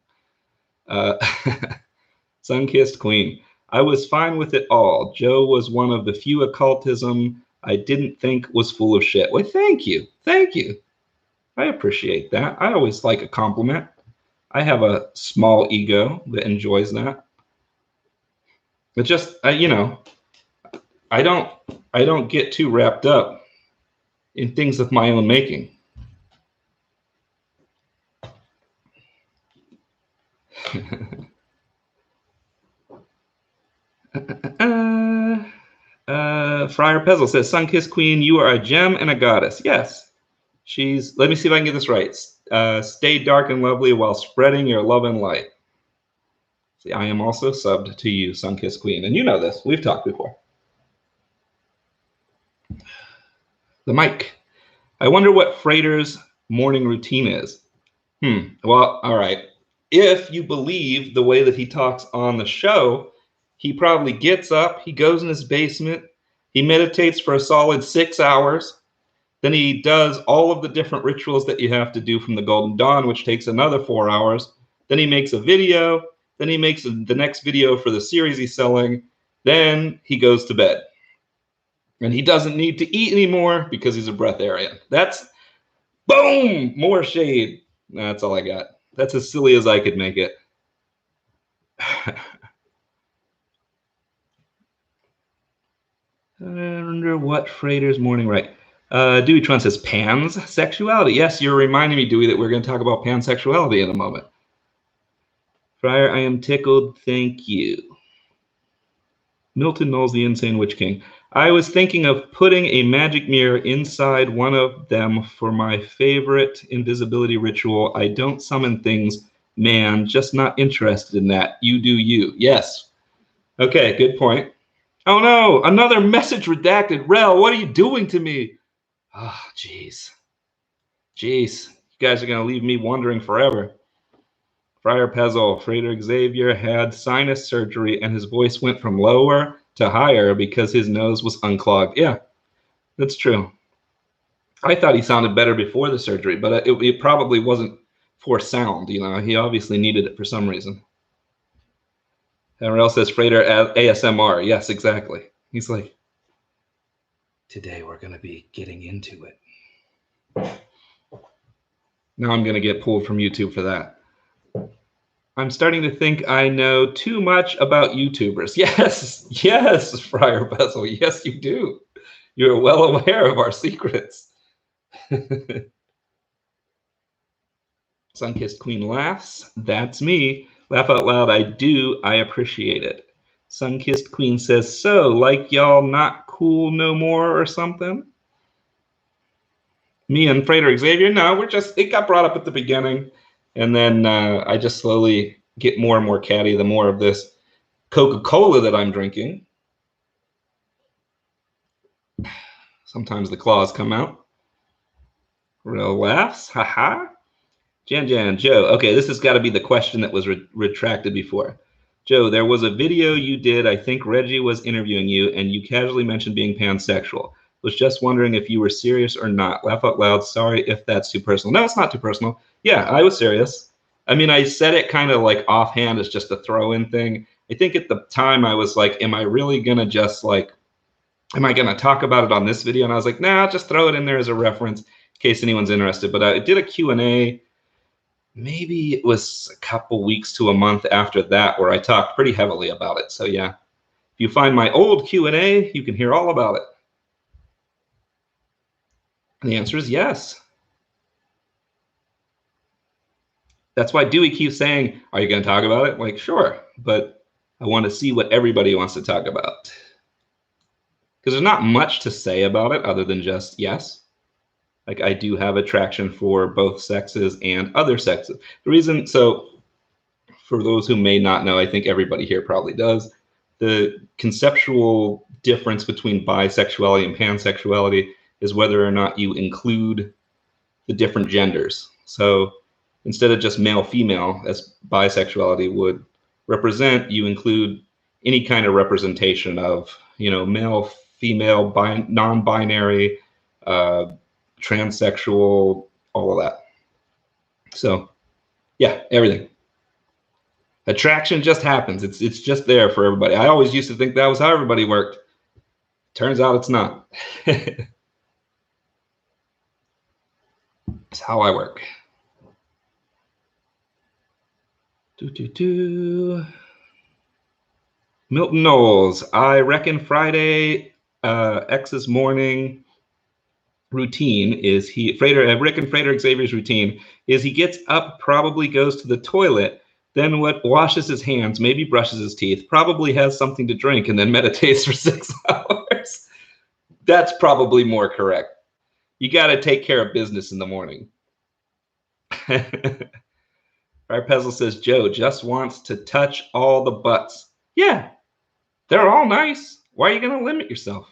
Sunkissed Queen. I was fine with it all. Joe was one of the few occultism I didn't think was full of shit. Well, thank you. Thank you. I appreciate that. I always like a compliment. I have a small ego that enjoys that. But just, you know, I don't get too wrapped up in things of my own making. Friar Pezzle says, Sunkissed Queen, you are a gem and a goddess. Yes. She's, let me see if I can get this right. Stay dark and lovely while spreading your love and light. See, I am also subbed to you, Sunkissed Queen. And you know this. We've talked before. The mic. I wonder what Frater's morning routine is. Well, all right. If you believe the way that he talks on the show, he probably gets up, he goes in his basement, he meditates for a solid 6 hours, then he does all of the different rituals that you have to do from the Golden Dawn, which takes another 4 hours. Then he makes a video, then he makes the next video for the series he's selling, then he goes to bed. And he doesn't need to eat anymore because he's a breatharian. That's, boom, more shade. That's all I got. That's as silly as I could make it. I wonder what Frater's morning right. Dewey Tron says pansexuality. Yes, you're reminding me, Dewey, that we're going to talk about pansexuality in a moment. Friar, I am tickled. Thank you. Milton Knowles, the Insane Witch King. I was thinking of putting a magic mirror inside one of them for my favorite invisibility ritual. I don't summon things, man. Just not interested in that. You do you. Yes. Okay, good point. Oh no, another message redacted. Rel, what are you doing to me? Oh, jeez. Jeez. You guys are going to leave me wondering forever. Friar Pezzle, Frater Xavier had sinus surgery and his voice went from lower to higher because his nose was unclogged. Yeah, that's true. I thought he sounded better before the surgery, but it probably wasn't for sound. You know, he obviously needed it for some reason. And Rel says Frater ASMR. Yes, exactly. He's like, today we're going to be getting into it. Now I'm going to get pulled from YouTube for that. I'm starting to think I know too much about YouTubers. Yes, yes, Friar Pezzle. Yes, you do. You're well aware of our secrets. Sunkissed Queen laughs. That's me. Laugh out loud. I do. I appreciate it. Sunkissed Queen says, so, like y'all not cool no more or something? Me and Frater Xavier? No, it got brought up at the beginning. And then I just slowly get more and more catty the more of this Coca-Cola that I'm drinking. Sometimes the claws come out. Real laughs. Haha. Jan, Joe. Okay, this has got to be the question that was retracted before. Joe, there was a video you did. I think Reggie was interviewing you, and you casually mentioned being pansexual. Was just wondering if you were serious or not. Laugh out loud. Sorry if that's too personal. No, it's not too personal. Yeah, I was serious. I mean, I said it kind of like offhand as just a throw-in thing. I think at the time I was like, am I really going to just like, am I going to talk about it on this video? And I was like, nah, just throw it in there as a reference in case anyone's interested. But I did a Q&A maybe it was a couple weeks to a month after that where I talked pretty heavily about it. So yeah, if you find my old Q&A, you can hear all about it. And the answer is yes. That's why Dewey keeps saying, are you going to talk about it? Like, sure, but I want to see what everybody wants to talk about. Because there's not much to say about it other than just yes. Like, I do have attraction for both sexes and other sexes. The reason, so for those who may not know, I think everybody here probably does, the conceptual difference between bisexuality and pansexuality is whether or not you include the different genders. So instead of just male female, as bisexuality would represent, you include any kind of representation of, you know, male, female, non-binary, transsexual, all of that. So yeah, everything. Attraction just happens. It's just there for everybody. I always used to think that was how everybody worked. Turns out it's not. It's how I work. Milton Knowles. I reckon Friday X's morning routine is Rick and Frater Xavier's routine is he gets up, probably goes to the toilet, then washes his hands, maybe brushes his teeth, probably has something to drink, and then meditates for 6 hours. That's probably more correct. You got to take care of business in the morning. Our Pezzle says, Joe just wants to touch all the butts. Yeah, they're all nice. Why are you going to limit yourself?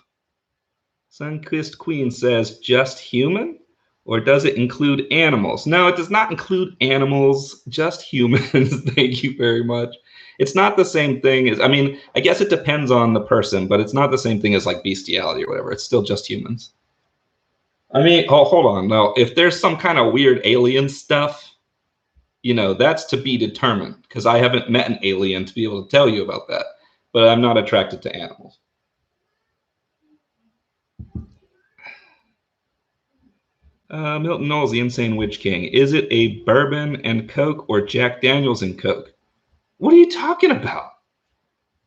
Sunkissed Queen says, just human? Or does it include animals? No, it does not include animals, just humans. Thank you very much. It's not the same thing as, I mean, I guess it depends on the person, but it's not the same thing as like bestiality or whatever. It's still just humans. I mean, hold on. Now, if there's some kind of weird alien stuff, you know, that's to be determined because I haven't met an alien to be able to tell you about that. But I'm not attracted to animals. Milton Knowles, the Insane Witch King. Is it a bourbon and Coke or Jack Daniels and Coke? What are you talking about?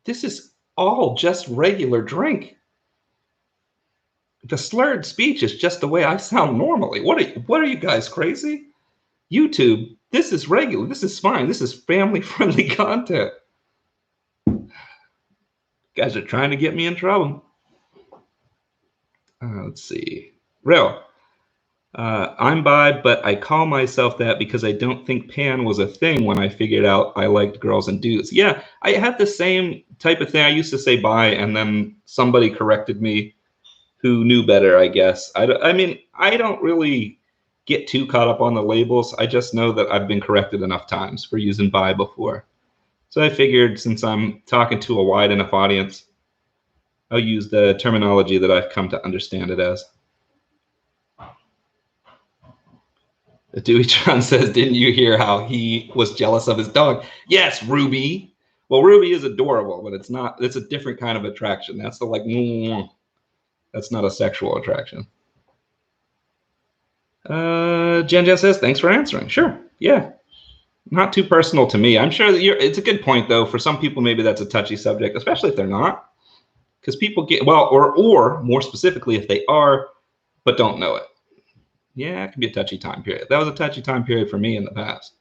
This is all just regular drink. The slurred speech is just the way I sound normally. What are you guys crazy? YouTube, this is regular. This is fine. This is family-friendly content. You guys are trying to get me in trouble. Let's see. Real. I'm bi, but I call myself that because I don't think pan was a thing when I figured out I liked girls and dudes. Yeah, I had the same type of thing. I used to say bi, and then somebody corrected me who knew better, I guess. I mean, I don't really get too caught up on the labels. I just know that I've been corrected enough times for using bi before. So I figured since I'm talking to a wide enough audience, I'll use the terminology that I've come to understand it as. Dewey John says, didn't you hear how he was jealous of his dog? Yes, Ruby. Well, Ruby is adorable, but it's not, it's a different kind of attraction. That's the like, that's not a sexual attraction. Jen says, thanks for answering. Sure. Yeah. Not too personal to me. I'm sure that it's a good point though. For some people, maybe that's a touchy subject, especially if they're not. Because people get, well, or more specifically, if they are, but don't know it. Yeah, it can be a touchy time period. That was a touchy time period for me in the past.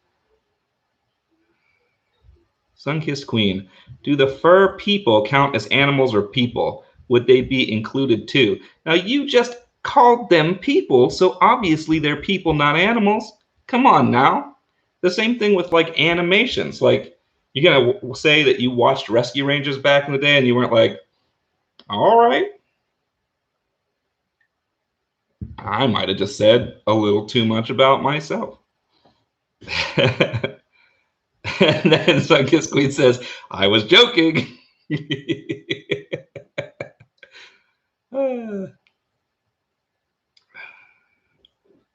Sunkissed Queen. Do the fur people count as animals or people? Would they be included too? Now, you just called them people, so obviously they're people, not animals. Come on now. The same thing with like animations. Like, you're going to say that you watched Rescue Rangers back in the day and you weren't like, all right. I might have just said a little too much about myself. And then Sunkissed Queen says, I was joking.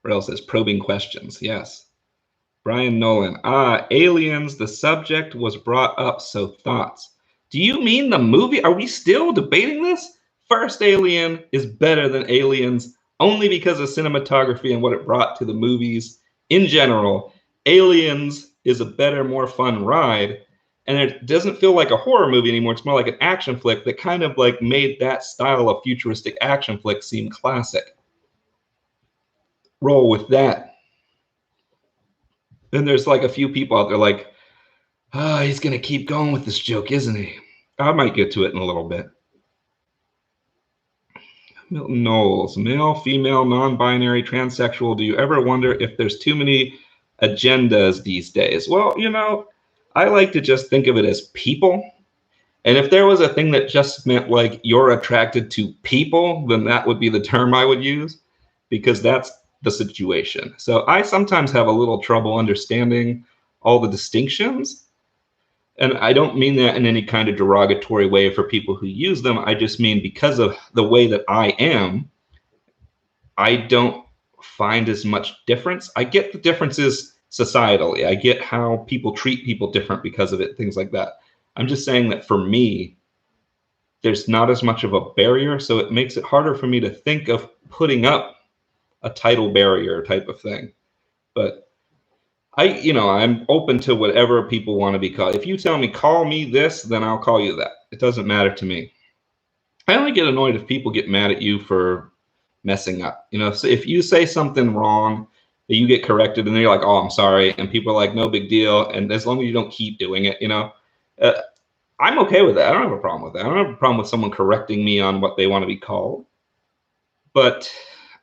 Rail says, probing questions. Yes. Brian Nolan. Aliens, the subject was brought up, so thoughts. Do you mean the movie? Are we still debating this? First Alien is better than Aliens only because of cinematography and what it brought to the movies in general. Aliens is a better, more fun ride, and it doesn't feel like a horror movie anymore. It's more like an action flick that kind of like made that style of futuristic action flick seem classic. Roll with that. Then there's like a few people out there like, oh, he's gonna keep going with this joke, isn't he? I might get to it in a little bit. Milton Knowles, male, female, non-binary, transsexual. Do you ever wonder if there's too many agendas these days? Well, you know, I like to just think of it as people. And if there was a thing that just meant like you're attracted to people, then that would be the term I would use, because that's the situation. So I sometimes have a little trouble understanding all the distinctions. And I don't mean that in any kind of derogatory way for people who use them. I just mean because of the way that I am, I don't find as much difference. I get the differences societally. I get how people treat people different because of it, things like that. I'm just saying that for me, there's not as much of a barrier, so it makes it harder for me to think of putting up a title barrier type of thing. But I'm open to whatever people want to be called. If you tell me, call me this, then I'll call you that. It doesn't matter to me. I only get annoyed if people get mad at you for messing up. So if you say something wrong, that you get corrected, and then you're like, oh, I'm sorry. And people are like, no big deal. And as long as you don't keep doing it, I'm okay with that. I don't have a problem with that. I don't have a problem with someone correcting me on what they want to be called. But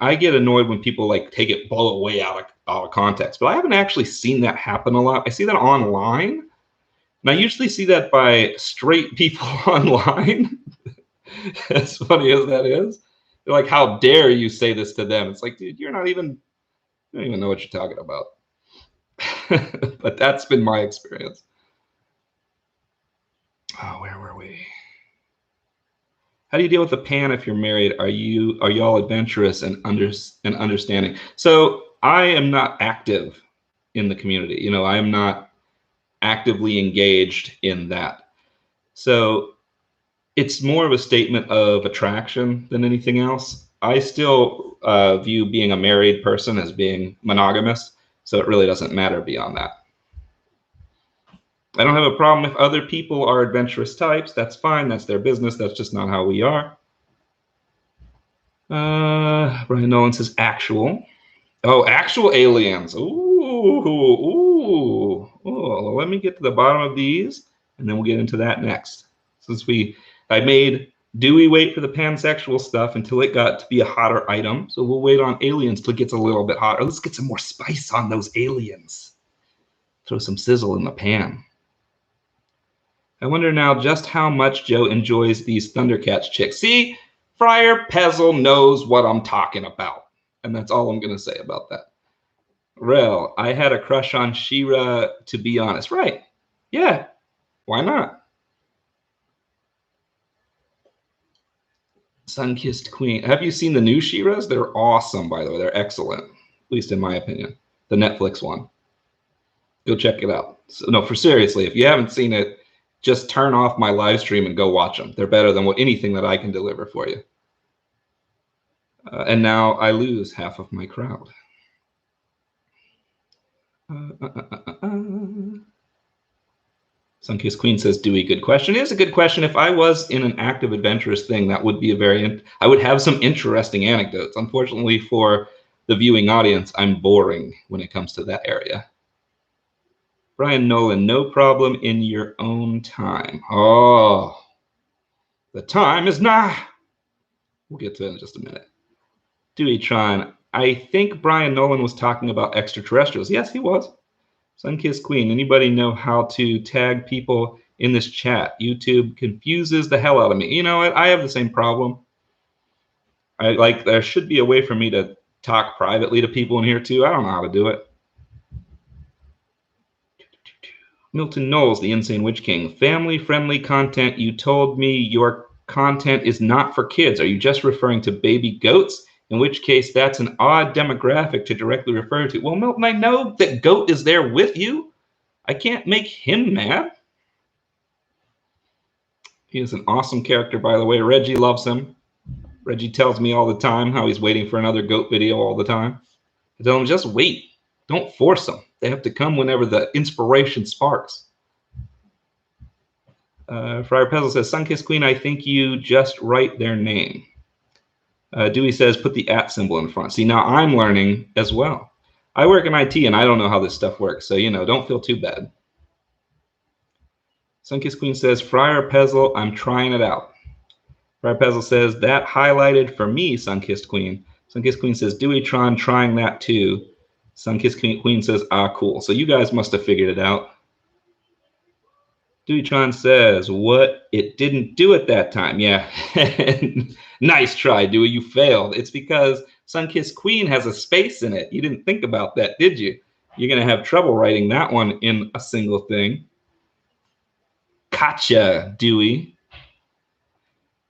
I get annoyed when people like take it all way out of context. But I haven't actually seen that happen a lot. I see that online. And I usually see that by straight people online. As funny as that is. They're like, how dare you say this to them? It's like, dude, you don't even know what you're talking about. But that's been my experience. Oh, where were we? How do you deal with the pan if you're married? Are y'all adventurous and understanding? So I am not active in the community. I am not actively engaged in that. So it's more of a statement of attraction than anything else. I still view being a married person as being monogamous, so it really doesn't matter beyond that. I don't have a problem if other people are adventurous types. That's fine. That's their business. That's just not how we are. Brian Nolan says actual. Oh, actual aliens. Ooh. Well, let me get to the bottom of these, and then we'll get into that next. Since I made Dewey wait for the pansexual stuff until it got to be a hotter item. So we'll wait on aliens till it gets a little bit hotter. Let's get some more spice on those aliens. Throw some sizzle in the pan. I wonder now just how much Joe enjoys these Thundercats chicks. See, Friar Pezzle knows what I'm talking about. And that's all I'm going to say about that. Rel, I had a crush on She-Ra, to be honest. Right. Yeah. Why not? Sun-Kissed Queen. Have you seen the new She-Ras? They're awesome, by the way. They're excellent, at least in my opinion. The Netflix one. Go check it out. So, no, for seriously, if you haven't seen it, just turn off my live stream and go watch them. They're better than anything that I can deliver for you. And now I lose half of my crowd. Sunkissed Queen says, Dewey, good question. It is a good question. If I was in an active adventurous thing, that would be I would have some interesting anecdotes. Unfortunately for the viewing audience, I'm boring when it comes to that area. Brian Nolan, no problem in your own time. Oh, the time is nigh. We'll get to it in just a minute. Dewey Tron, I think Brian Nolan was talking about extraterrestrials. Yes, he was. Sunkissed Queen, anybody know how to tag people in this chat? YouTube confuses the hell out of me. You know what? I have the same problem. There should be a way for me to talk privately to people in here too. I don't know how to do it. Milton Knowles, the Insane Witch King. Family-friendly content. You told me your content is not for kids. Are you just referring to baby goats? In which case, that's an odd demographic to directly refer to. Well, Milton, I know that Goat is there with you. I can't make him mad. He is an awesome character, by the way. Reggie loves him. Reggie tells me all the time how he's waiting for another Goat video all the time. I tell him, just wait. Don't force him. They have to come whenever the inspiration sparks. Friar Pezzle says, Sunkissed Queen, I think you just write their name. Dewey says, put the @ symbol in front. See, now I'm learning as well. I work in IT and I don't know how this stuff works. So, don't feel too bad. Sunkissed Queen says, Friar Pezzle, I'm trying it out. Friar Pezzle says, that highlighted for me, Sunkissed Queen. Sunkissed Queen says, Deweytron trying that too. Sunkissed Queen says, cool. So you guys must have figured it out. Deweytron says, what? It didn't do it that time. Yeah. Nice try, Dewey. You failed. It's because Sunkissed Queen has a space in it. You didn't think about that, did you? You're going to have trouble writing that one in a single thing. Gotcha, Dewey.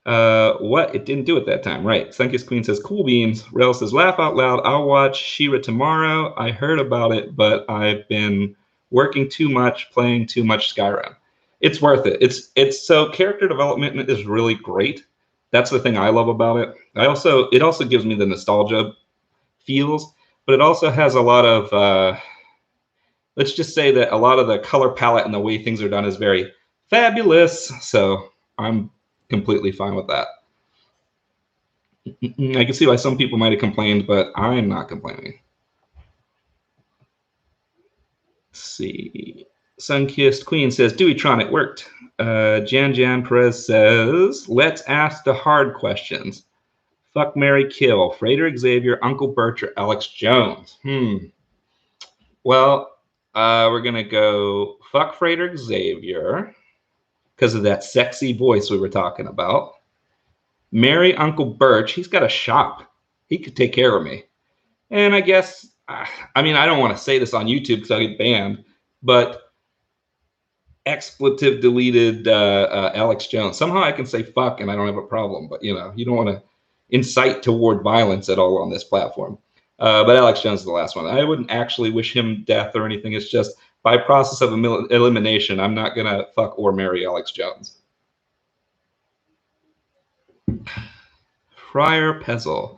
What? It didn't do it that time. Right. Sunkissed Queen says, cool beans. Rel says, laugh out loud. I'll watch She-Ra tomorrow. I heard about it, but I've been working too much, playing too much Skyrim. It's worth it. It's so character development is really great. That's the thing I love about it. It also gives me the nostalgia feels, but it also has a lot of let's just say that a lot of the color palette and the way things are done is very fabulous. So I'm completely fine with that. I can see why some people might have complained, but I'm not complaining. Let's see. Sunkissed Queen says, Deweytron, it worked. Jan Perez says, let's ask the hard questions. Fuck, marry, kill. Frater Xavier, Uncle Birch, or Alex Jones? Well, we're going to go fuck Frater Xavier because of that sexy voice we were talking about. Marry Uncle Birch. He's got a shop. He could take care of me. And I guess, I mean, I don't want to say this on YouTube because I'll get banned, but expletive deleted Alex Jones. Somehow I can say fuck and I don't have a problem, but you don't want to incite toward violence at all on this platform. But Alex Jones is the last one. I wouldn't actually wish him death or anything. It's just by process of elimination, I'm not going to fuck or marry Alex Jones. Friar Pezzle.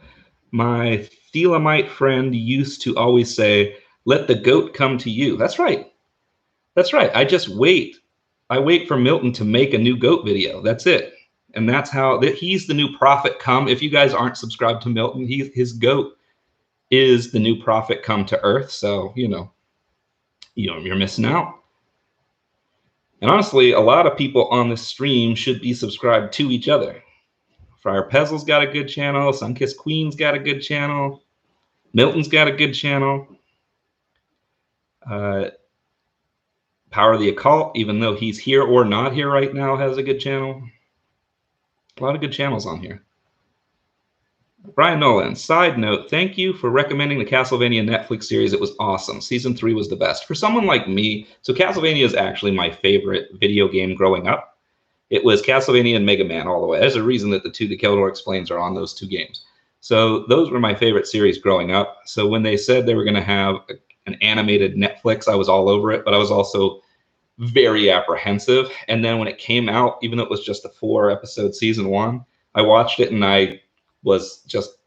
My Thelamite friend used to always say, let the goat come to you. That's right. That's right. I just wait. I wait for Milton to make a new goat video. That's it. And that's how he's the new prophet come. If you guys aren't subscribed to Milton, his goat is the new prophet come to earth. So, you're missing out. And honestly, a lot of people on this stream should be subscribed to each other. Friar Pezzle's got a good channel. Sunkissed Queen's got a good channel. Milton's got a good channel. Power of the Occult, even though he's here or not here right now, has a good channel. A lot of good channels on here. Brian Nolan, side note, thank you for recommending the Castlevania Netflix series. It was awesome. Season 3 was the best. For someone like me, so Castlevania is actually my favorite video game growing up. It was Castlevania and Mega Man all the way. There's a reason that the two that Keldor explains are on those two games. So those were my favorite series growing up. So when they said they were going to have an animated Netflix, I was all over it, but I was also very apprehensive. And then when it came out, even though it was just a 4-episode season 1, I watched it and I was just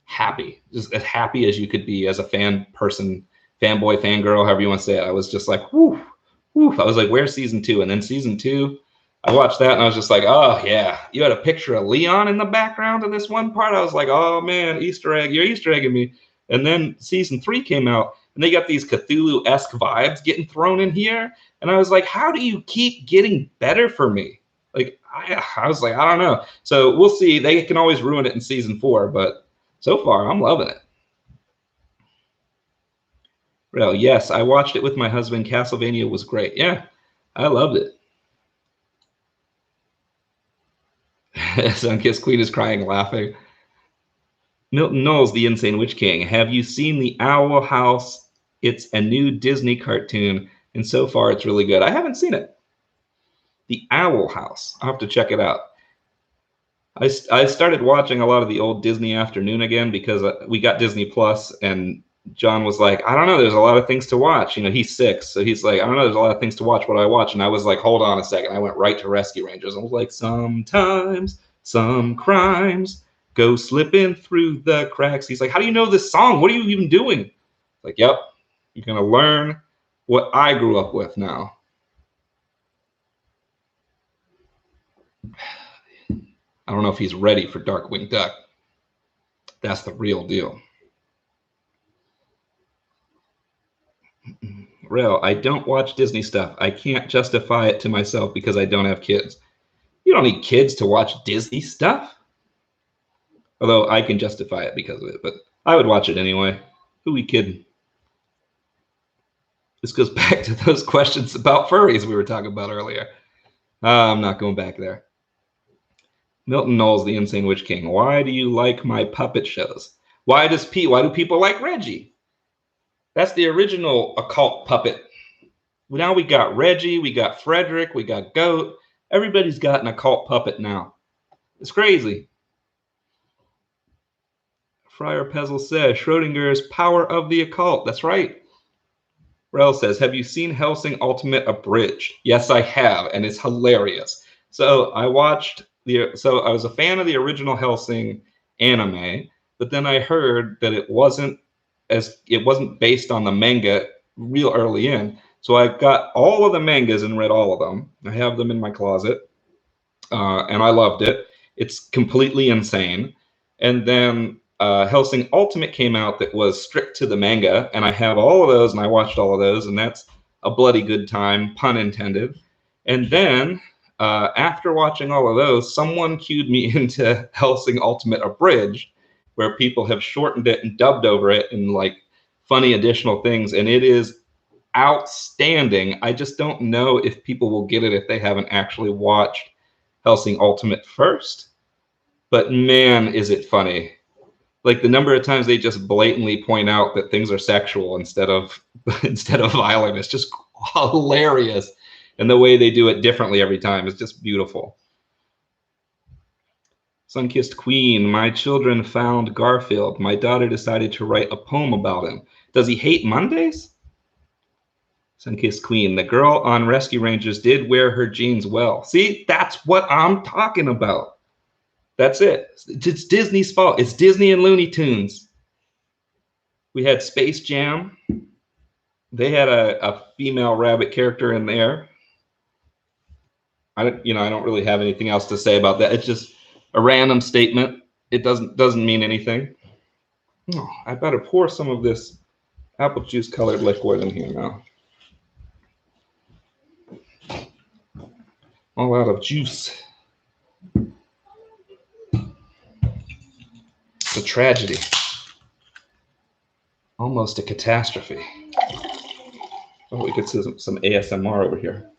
happy, just as happy as you could be as a fanboy, fangirl, however you want to say it. I was just like, whoo. I was like, where's season 2? And then season 2, I watched that and I was just like, oh yeah, you had a picture of Leon in the background in this one part. I was like, oh man, Easter egg, you're Easter egging me. And then season 3 came out and they got these Cthulhu-esque vibes getting thrown in here. And I was like, how do you keep getting better for me? Like, I was like, I don't know. So we'll see. They can always ruin it in season 4, but so far I'm loving it. Well, yes, I watched it with my husband. Castlevania was great. Yeah, I loved it. Sunkissed Queen is crying, laughing. Milton Knowles, the Insane Witch King. Have you seen The Owl House? It's a new Disney cartoon, and so far it's really good. I haven't seen it. The Owl House. I'll have to check it out. I started watching a lot of the old Disney Afternoon again because we got Disney Plus, and John was like, I don't know, there's a lot of things to watch. He's 6, so he's like, I don't know, there's a lot of things to watch. What do I watch? And I was like, hold on a second. I went right to Rescue Rangers. I was like, sometimes some crimes go slipping through the cracks. He's like, how do you know this song? What are you even doing? Like, yep, You're going to learn what I grew up with now. I don't know if he's ready for Darkwing Duck. That's the real deal. Rel, I don't watch Disney stuff. I can't justify it to myself because I don't have kids. You don't need kids to watch Disney stuff. Although I can justify it because of it, but I would watch it anyway. Who we kidding? This goes back to those questions about furries we were talking about earlier. I'm not going back there. Milton Knowles, the Insane Witch King. Why do you like my puppet shows? Why do people like Reggie? That's the original occult puppet. Now we got Reggie, we got Frederick, we got Goat. Everybody's got an occult puppet now. It's crazy. Friar Pezzle says, Schrodinger's Power of the Occult. That's right. Rel says, have you seen Hellsing Ultimate Abridged? Yes, I have, and it's hilarious. So I was a fan of the original Hellsing anime, but then I heard that it wasn't based on the manga real early in. So I got all of the mangas and read all of them. I have them in my closet, and I loved it. It's completely insane. And then Hellsing Ultimate came out that was strict to the manga, and I have all of those, and I watched all of those, and that's a bloody good time, pun intended. And then after watching all of those, someone cued me into Hellsing Ultimate Abridged, where people have shortened it and dubbed over it and like funny additional things, and it is outstanding. I just don't know if people will get it if they haven't actually watched Hellsing Ultimate first. But man, is it funny. Like the number of times they just blatantly point out that things are sexual instead of violent. It's just hilarious. And the way they do it differently every time is just beautiful. Sunkissed Queen, my children found Garfield. My daughter decided to write a poem about him. Does he hate Mondays? Sunkissed Queen, the girl on Rescue Rangers did wear her jeans well. See, that's what I'm talking about. That's it. It's Disney's fault. It's Disney and Looney Tunes. We had Space Jam. They had a female rabbit character in there. I don't really have anything else to say about that. It's just a random statement. It doesn't mean anything. Oh, I better pour some of this apple juice colored liquid in here now. All out of juice. It's a tragedy. Almost a catastrophe. Oh, we could see some ASMR over here.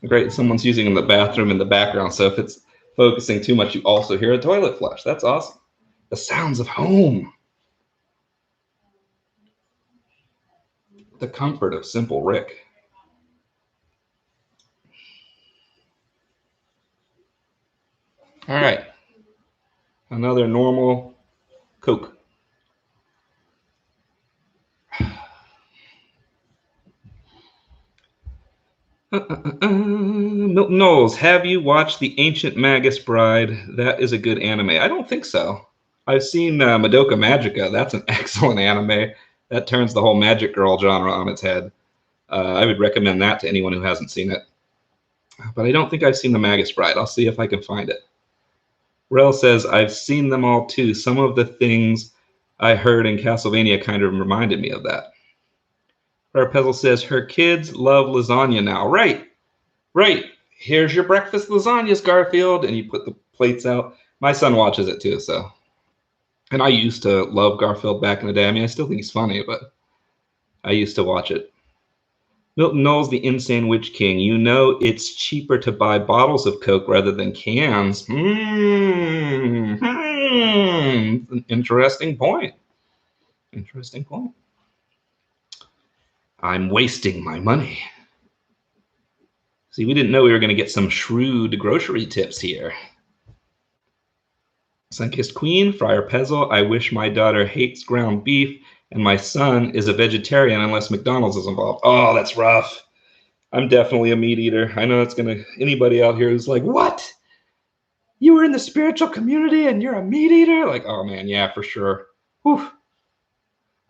Great, someone's using in the bathroom in the background, so if it's focusing too much, you also hear a toilet flush. That's awesome. The sounds of home. The comfort of Simple Rick. All right. Another normal Coke. Milton Knowles, have you watched The Ancient Magus Bride? That is a good anime. I don't think so. I've seen Madoka Magica. That's an excellent anime. That turns the whole magic girl genre on its head. I would recommend that to anyone who hasn't seen it. But I don't think I've seen The Magus Bride. I'll see if I can find it. Rel says, I've seen them all too. Some of the things I heard in Castlevania kind of reminded me of that. Pezzle says, her kids love lasagna now. Right. Here's your breakfast lasagnas, Garfield. And you put the plates out. My son watches it too, so. And I used to love Garfield back in the day. I mean, I still think he's funny, but I used to watch it. Milton Knowles, the Insane Witch King. You know it's cheaper to buy bottles of Coke rather than cans. An interesting point. Interesting point. I'm wasting my money. See, we didn't know we were going to get some shrewd grocery tips here. Sunkissed Queen, Friar Pezzle. I wish my daughter hates ground beef and my son is a vegetarian unless McDonald's is involved. Oh, that's rough. I'm definitely a meat eater. I know it's gonna anybody out here who's like, what? You were in the spiritual community and you're a meat eater? Like, oh man, yeah, for sure. Whew. All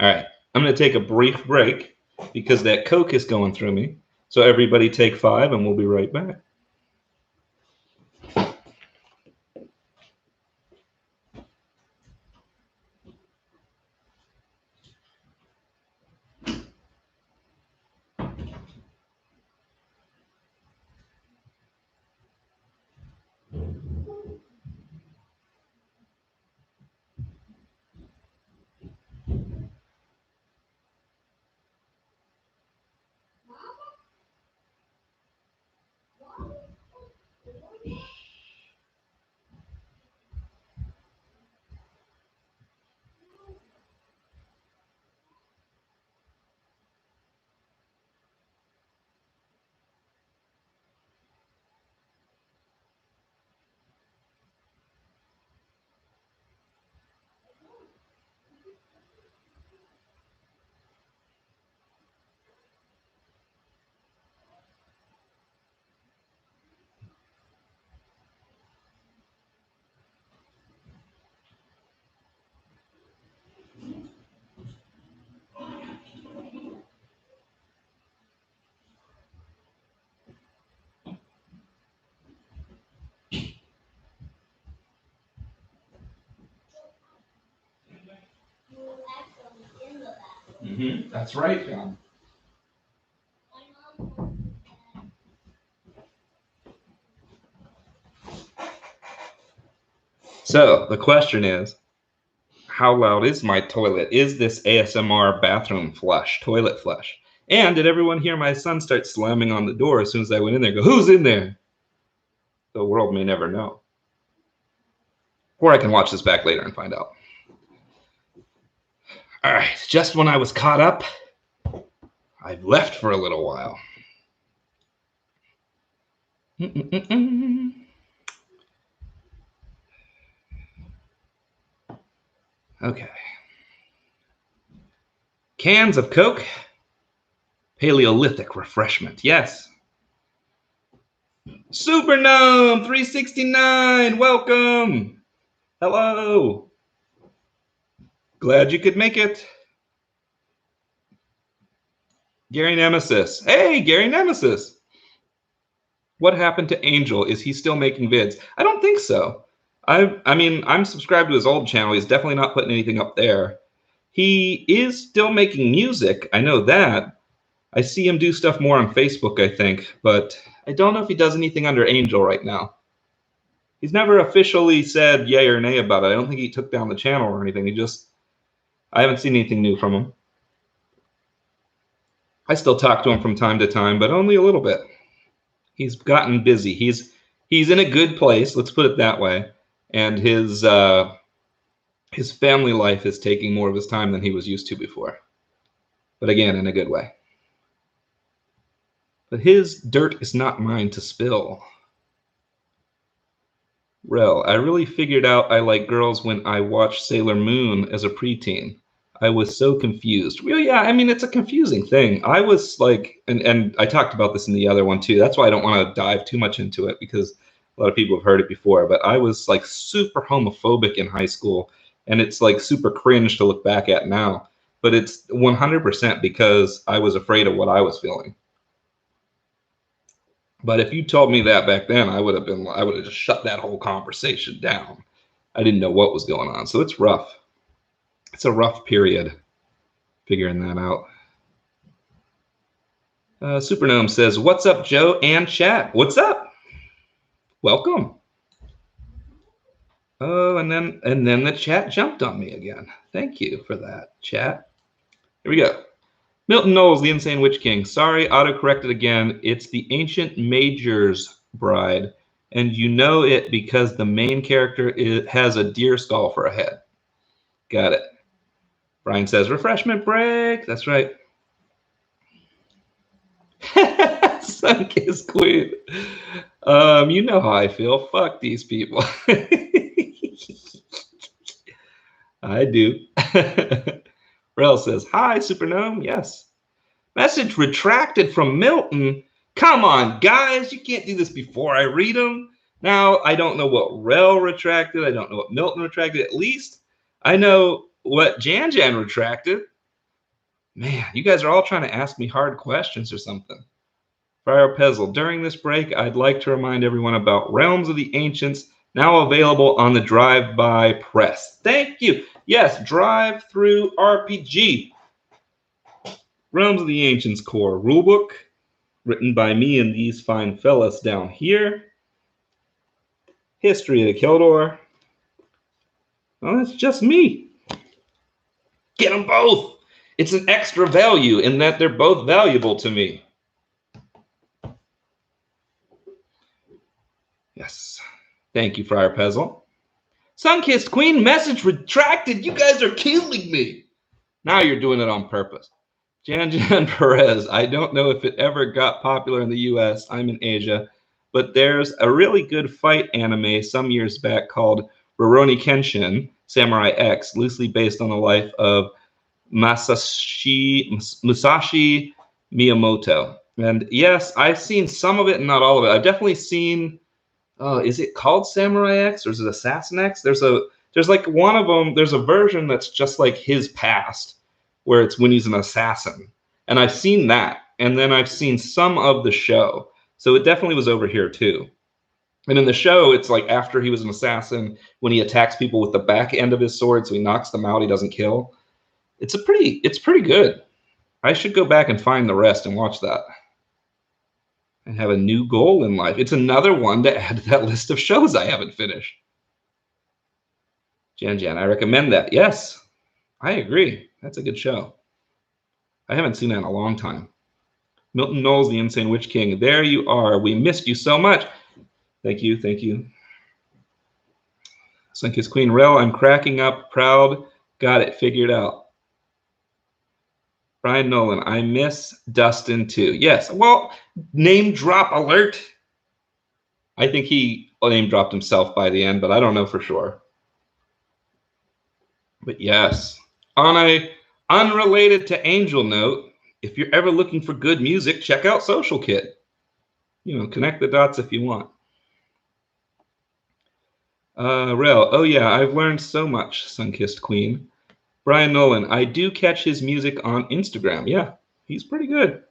right, I'm gonna take a brief break because that Coke is going through me. So everybody take 5 and we'll be right back. That's right, John. So the question is, how loud is my toilet? Is this ASMR bathroom flush, toilet flush? And did everyone hear my son start slamming on the door as soon as I went in there? Go, who's in there? The world may never know. Or I can watch this back later and find out. All right, just when I was caught up, I've left for a little while. Okay. Cans of Coke, Paleolithic refreshment. Yes. Super Gnome 369, welcome. Hello. Glad you could make it. Gary Nemesis. Hey, Gary Nemesis. What happened to Angel? Is he still making vids? I don't think so. I mean, I'm subscribed to his old channel. He's definitely not putting anything up there. He is still making music. I know that. I see him do stuff more on Facebook, I think, but I don't know if he does anything under Angel right now. He's never officially said yay or nay about it. I don't think he took down the channel or anything. I haven't seen anything new from him. I still talk to him from time to time, but only a little bit. He's gotten busy. He's in a good place, let's put it that way. And his family life is taking more of his time than he was used to before. But again, in a good way. But his dirt is not mine to spill. Rel, I really figured out I like girls when I watched Sailor Moon as a preteen. I was so confused. Well, yeah, I mean, it's a confusing thing. I was like, and I talked about this in the other one too. That's why I don't want to dive too much into it because a lot of people have heard it before. But I was like super homophobic in high school, and it's like super cringe to look back at now. But it's 100% because I was afraid of what I was feeling. But if you told me that back then, I would have just shut that whole conversation down. I didn't know what was going on. So it's rough. It's a rough period figuring that out. Supernome says, what's up, Joe and chat? What's up? Welcome. Oh, and then the chat jumped on me again. Thank you for that, chat. Here we go. Milton Knowles, the Insane Witch King. Sorry, auto-corrected again. It's the Ancient Major's Bride, and you know it because the main character has a deer skull for a head. Got it. Brian says, refreshment break. That's right. Sunkiss Queen. You know how I feel. Fuck these people. I do. Rel says, hi, Supernome. Yes. Message retracted from Milton. Come on, guys, you can't do this before I read them. Now, I don't know what Rel retracted. I don't know what Milton retracted. At least I know what Jan Jan retracted. Man, you guys are all trying to ask me hard questions or something. Friar Pezzle, during this break, I'd like to remind everyone about Realms of the Ancients, now available on the Drive-By Press. Thank you. Yes, Drive-Through RPG. Realms of the Ancients core rulebook, written by me and these fine fellas down here. History of the Keldor. Well, that's just me. Get them both. It's an extra value in that they're both valuable to me. Yes. Thank you, Friar Pezzle. Sunkissed Queen message retracted. You guys are killing me. Now you're doing it on purpose. Jan Jan Perez. I don't know if it ever got popular in the US. I'm in Asia. But there's a really good fight anime some years back called Rurouni Kenshin Samurai X, loosely based on the life of Musashi Miyamoto. And yes, I've seen some of it and not all of it. I've definitely seen, is it called Samurai X or is it Assassin X? There's like one of them, there's a version that's just like his past, where it's when he's an assassin. And I've seen that. And then I've seen some of the show. So it definitely was over here too. And in the show, it's like after he was an assassin, when he attacks people with the back end of his sword, so he knocks them out, he doesn't kill. It's pretty good. I should go back and find the rest and watch that. And have a new goal in life. It's another one to add to that list of shows I haven't finished. Jan Jan, I recommend that. Yes, I agree. That's a good show. I haven't seen that in a long time. Milton Knowles, the Insane Witch King. There you are. We missed you so much. Thank you. Thank you. Sunkissed Queen Rel, I'm cracking up. Proud. Got it figured out. Brian Nolan, I miss Dustin too. Yes. Well, name drop alert. I think he name dropped himself by the end, but I don't know for sure. But yes. On a unrelated to Angel note, if you're ever looking for good music, check out Social Kit. You know, connect the dots if you want. Rel, oh yeah, I've learned so much, Sunkissed Queen. Brian Nolan, I do catch his music on Instagram. Yeah, he's pretty good.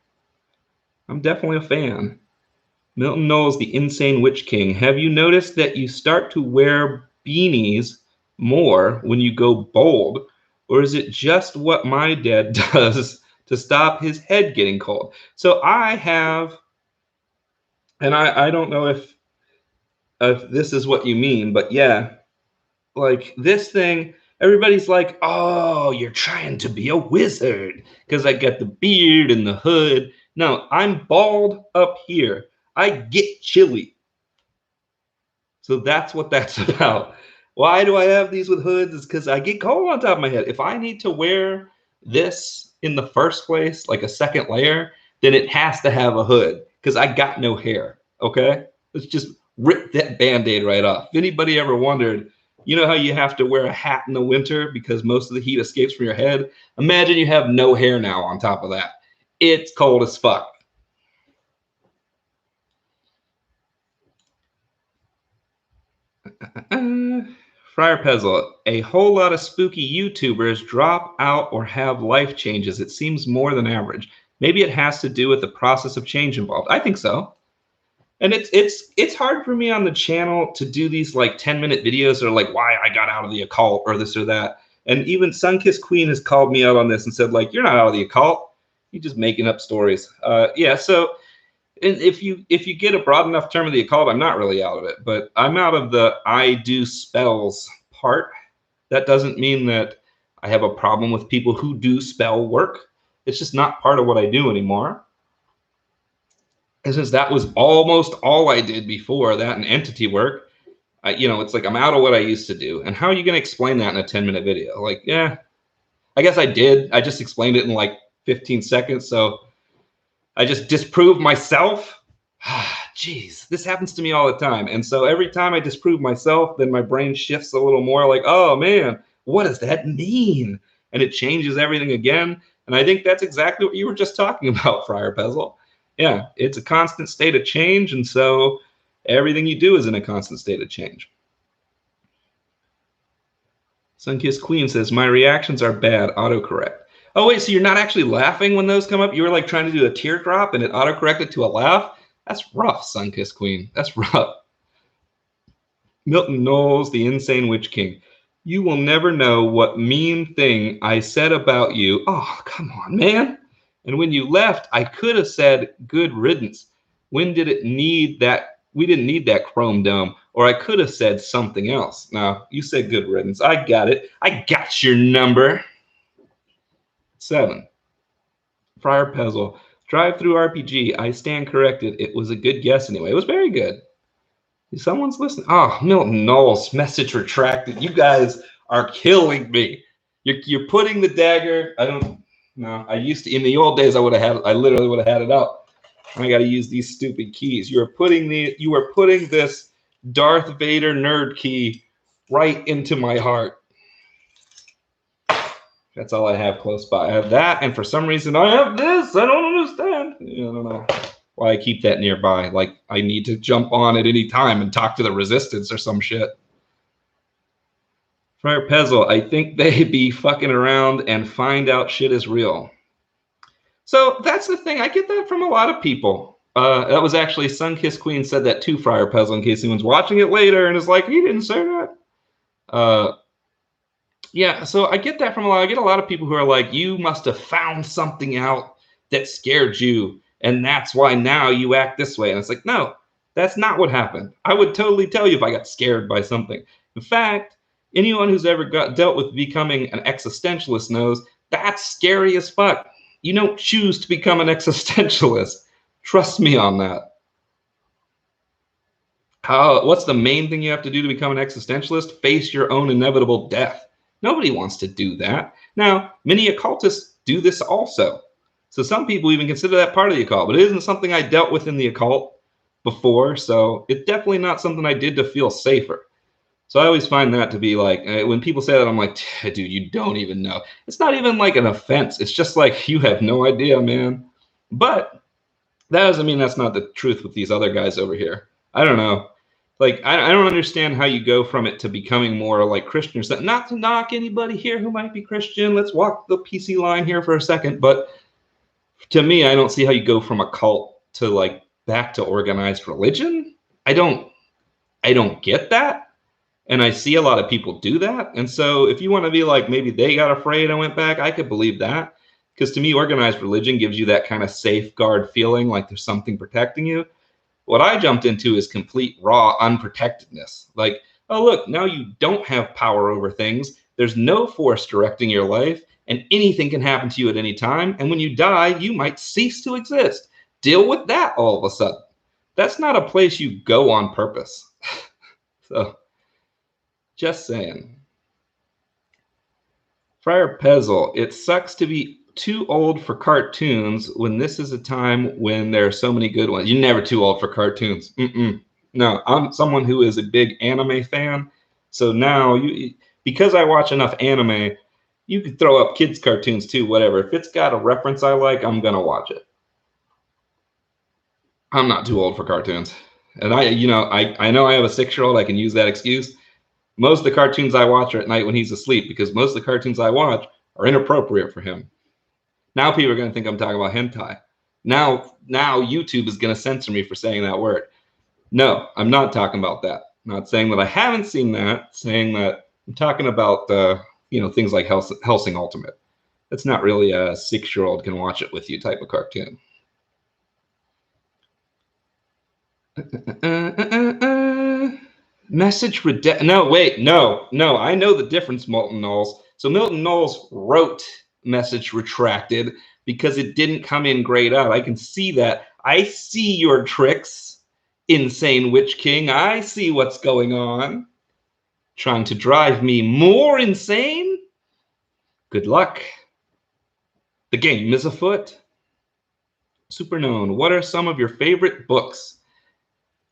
I'm definitely a fan. Milton Knowles, the Insane Witch King. Have you noticed that you start to wear beanies more when you go bald? Or is it just what my dad does to stop his head getting cold? So I have, and I don't know if this is what you mean, but yeah, like this thing, everybody's like, oh, you're trying to be a wizard because I got the beard and the hood. No, I'm bald up here. I get chilly. So that's what that's about. Why do I have these with hoods? It's because I get cold on top of my head. If I need to wear this in the first place, like a second layer, then it has to have a hood because I got no hair. Okay? Let's just rip that Band-Aid right off. If anybody ever wondered, you know how you have to wear a hat in the winter because most of the heat escapes from your head? Imagine you have no hair now on top of that. It's cold as fuck. Friar Pezzle, a whole lot of spooky YouTubers drop out or have life changes. It seems more than average. Maybe it has to do with the process of change involved. I think so. And it's hard for me on the channel to do these like 10-minute videos that are like why I got out of the occult or this or that. And even Sunkissed Queen has called me out on this and said like, you're not out of the occult. You're just making up stories. Yeah, so if you get a broad enough term of the occult, I'm not really out of it, but I'm out of the I do spells part. That doesn't mean that I have a problem with people who do spell work. It's just not part of what I do anymore. And since that was almost all I did before that and entity work, it's like I'm out of what I used to do. And how are you going to explain that in a 10-minute video? Like, yeah, I guess I did. I just explained it in like 15 seconds. So I just disprove myself. Jeez, this happens to me all the time. And so every time I disprove myself, then my brain shifts a little more like, oh man, what does that mean? And it changes everything again. And I think that's exactly what you were just talking about, Friar Pezzle. Yeah, it's a constant state of change, and so everything you do is in a constant state of change. Sunkissed Queen says, my reactions are bad, autocorrect. Oh, wait, so you're not actually laughing when those come up? You were like trying to do a teardrop and it autocorrected to a laugh? That's rough, Sunkissed Queen. That's rough. Milton Knowles, the Insane Witch King. You will never know what mean thing I said about you. Oh, come on, man. And when you left, I could have said good riddance. When did it need that? We didn't need that chrome dome. Or I could have said something else. No, you said good riddance. I got it. I got your number. 7. Friar Pezzle. Drive-through RPG. I stand corrected. It was a good guess anyway. It was very good. Someone's listening. Oh, Milton Knowles, message retracted. You guys are killing me. You're putting the dagger. I don't know. I used to in the old days. I literally would have had it out. I got to use these stupid keys. You are putting this Darth Vader nerd key right into my heart. That's all I have close by. I have that, and for some reason I have this. I don't understand. I don't know why I keep that nearby. Like I need to jump on at any time and talk to the resistance or some shit. Friar Pezzle, I think they be fucking around and find out shit is real. So that's the thing. I get that from a lot of people. That was actually Sunkissed Queen said that to Friar Pezzle in case anyone's watching it later and is like, he didn't say that. Yeah, so I get that from I get a lot of people who are like, you must have found something out that scared you, and that's why now you act this way. And it's like, no, that's not what happened. I would totally tell you if I got scared by something. In fact, anyone who's ever dealt with becoming an existentialist knows that's scary as fuck. You don't choose to become an existentialist. Trust me on that. What's the main thing you have to do to become an existentialist? Face your own inevitable death. Nobody wants to do that. Now, many occultists do this also. So some people even consider that part of the occult, but it isn't something I dealt with in the occult before. So it's definitely not something I did to feel safer. So I always find that to be like, when people say that, I'm like, dude, you don't even know. It's not even like an offense. It's just like, you have no idea, man. But that doesn't mean that's not the truth with these other guys over here. I don't know. Like, I don't understand how you go from it to becoming more like Christian or something. Not to knock anybody here who might be Christian. Let's walk the PC line here for a second. But to me, I don't see how you go from a cult to like back to organized religion. I don't get that. And I see a lot of people do that. And so if you want to be like, maybe they got afraid and went back, I could believe that. Because to me, organized religion gives you that kind of safeguard feeling like there's something protecting you. What I jumped into is complete raw unprotectedness. Like, oh, look, now you don't have power over things. There's no force directing your life, and anything can happen to you at any time. And when you die, you might cease to exist. Deal with that all of a sudden. That's not a place you go on purpose. So, just saying. Friar Pezzle, it sucks to be too old for cartoons when this is a time when there are so many good ones. You're never too old for cartoons. No, I'm someone who is a big anime fan. So now, because I watch enough anime, you could throw up kids' cartoons too, whatever. If it's got a reference I like, I'm going to watch it. I'm not too old for cartoons. And I know I have a 6-year-old. I can use that excuse. Most of the cartoons I watch are at night when he's asleep because most of the cartoons I watch are inappropriate for him. Now people are going to think I'm talking about hentai. Now YouTube is going to censor me for saying that word. No, I'm not talking about that. I'm not saying that I haven't seen that. Saying that I'm talking about things like Hellsing Ultimate. It's not really a 6-year-old can watch it with you type of cartoon. Message redact. No, wait, no. I know the difference, Milton Knowles. So Milton Knowles wrote message retracted because it didn't come in grayed out. I can see that. I see your tricks, Insane Witch King. I see what's going on. Trying to drive me more insane? Good luck. The game is afoot. Superknown, what are some of your favorite books?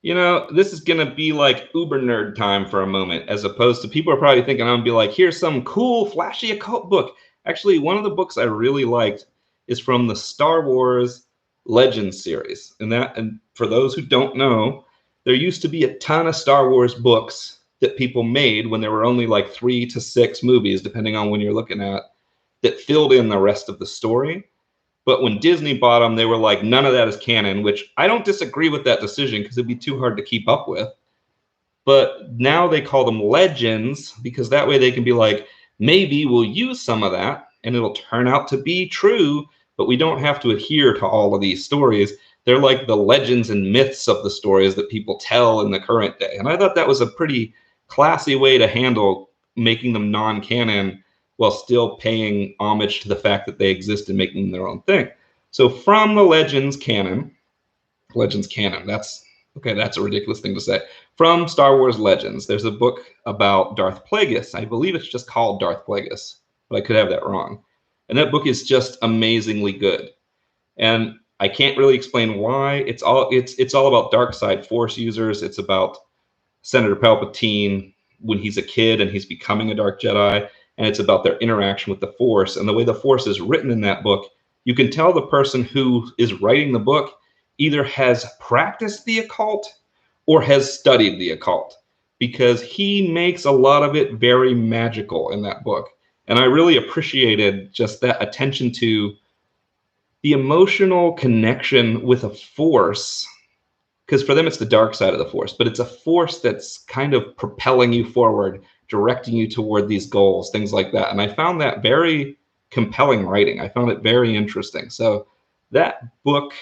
This is going to be like uber nerd time for a moment, as opposed to people are probably thinking I'm going to be like, here's some cool, flashy occult book. Actually, one of the books I really liked is from the Star Wars Legends series. And for those who don't know, there used to be a ton of Star Wars books that people made when there were only like 3 to 6 movies, depending on when you're looking at, that filled in the rest of the story. But when Disney bought them, they were like, none of that is canon, which I don't disagree with that decision because it'd be too hard to keep up with. But now they call them legends because that way they can be like, maybe we'll use some of that and it'll turn out to be true, but we don't have to adhere to all of these stories. They're like the legends and myths of the stories that people tell in the current day. And I thought that was a pretty classy way to handle making them non-canon while still paying homage to the fact that they exist and making them their own thing. So from the Legends canon, that's a ridiculous thing to say. From Star Wars Legends, there's a book about Darth Plagueis. I believe it's just called Darth Plagueis, but I could have that wrong. And that book is just amazingly good. And I can't really explain why. It's all about dark side Force users. It's about Senator Palpatine when he's a kid and he's becoming a Dark Jedi, and it's about their interaction with the Force. And the way the Force is written in that book, you can tell the person who is writing the book either has practiced the occult or has studied the occult, because he makes a lot of it very magical in that book. And I really appreciated just that attention to the emotional connection with a force, because for them it's the dark side of the Force, but it's a force that's kind of propelling you forward, directing you toward these goals, things like that. And I found that very compelling writing. I found it very interesting. So that book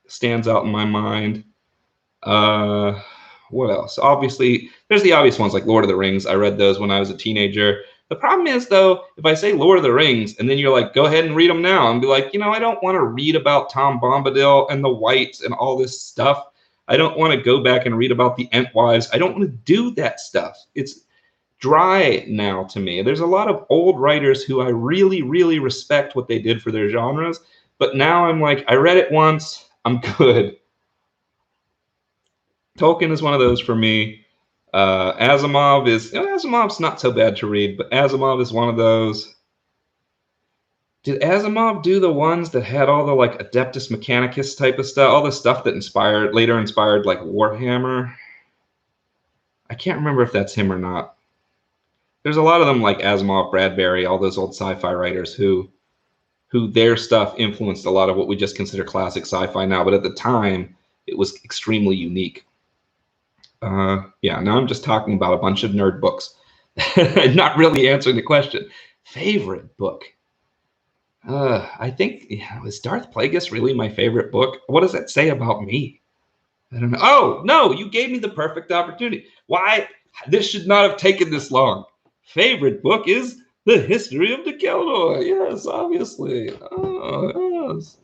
stands out in my mind. What else? Obviously, there's the obvious ones like Lord of the Rings. I read those when I was a teenager. The problem is, though, if I say Lord of the Rings and then you're like, go ahead and read them now, and be like, I don't want to read about Tom Bombadil and the Whites and all this stuff. I don't want to go back and read about the Entwives. I don't want to do that stuff. It's dry now to me. There's a lot of old writers who I really, really respect what they did for their genres, but now I'm like, I read it once, I'm good. Tolkien is one of those for me. Asimov's not so bad to read, but Asimov is one of those. Did Asimov do the ones that had all the like Adeptus Mechanicus type of stuff, all the stuff that later inspired like Warhammer? I can't remember if that's him or not. There's a lot of them like Asimov, Bradbury, all those old sci-fi writers who their stuff influenced a lot of what we just consider classic sci-fi now, but at the time it was extremely unique. Now I'm just talking about a bunch of nerd books, not really answering the question. Favorite book? I think, is Darth Plagueis really my favorite book? What does that say about me? I don't know. Oh, no, you gave me the perfect opportunity. Why? This should not have taken this long. Favorite book is The History of the Keldor. Yes, obviously. Oh, yes.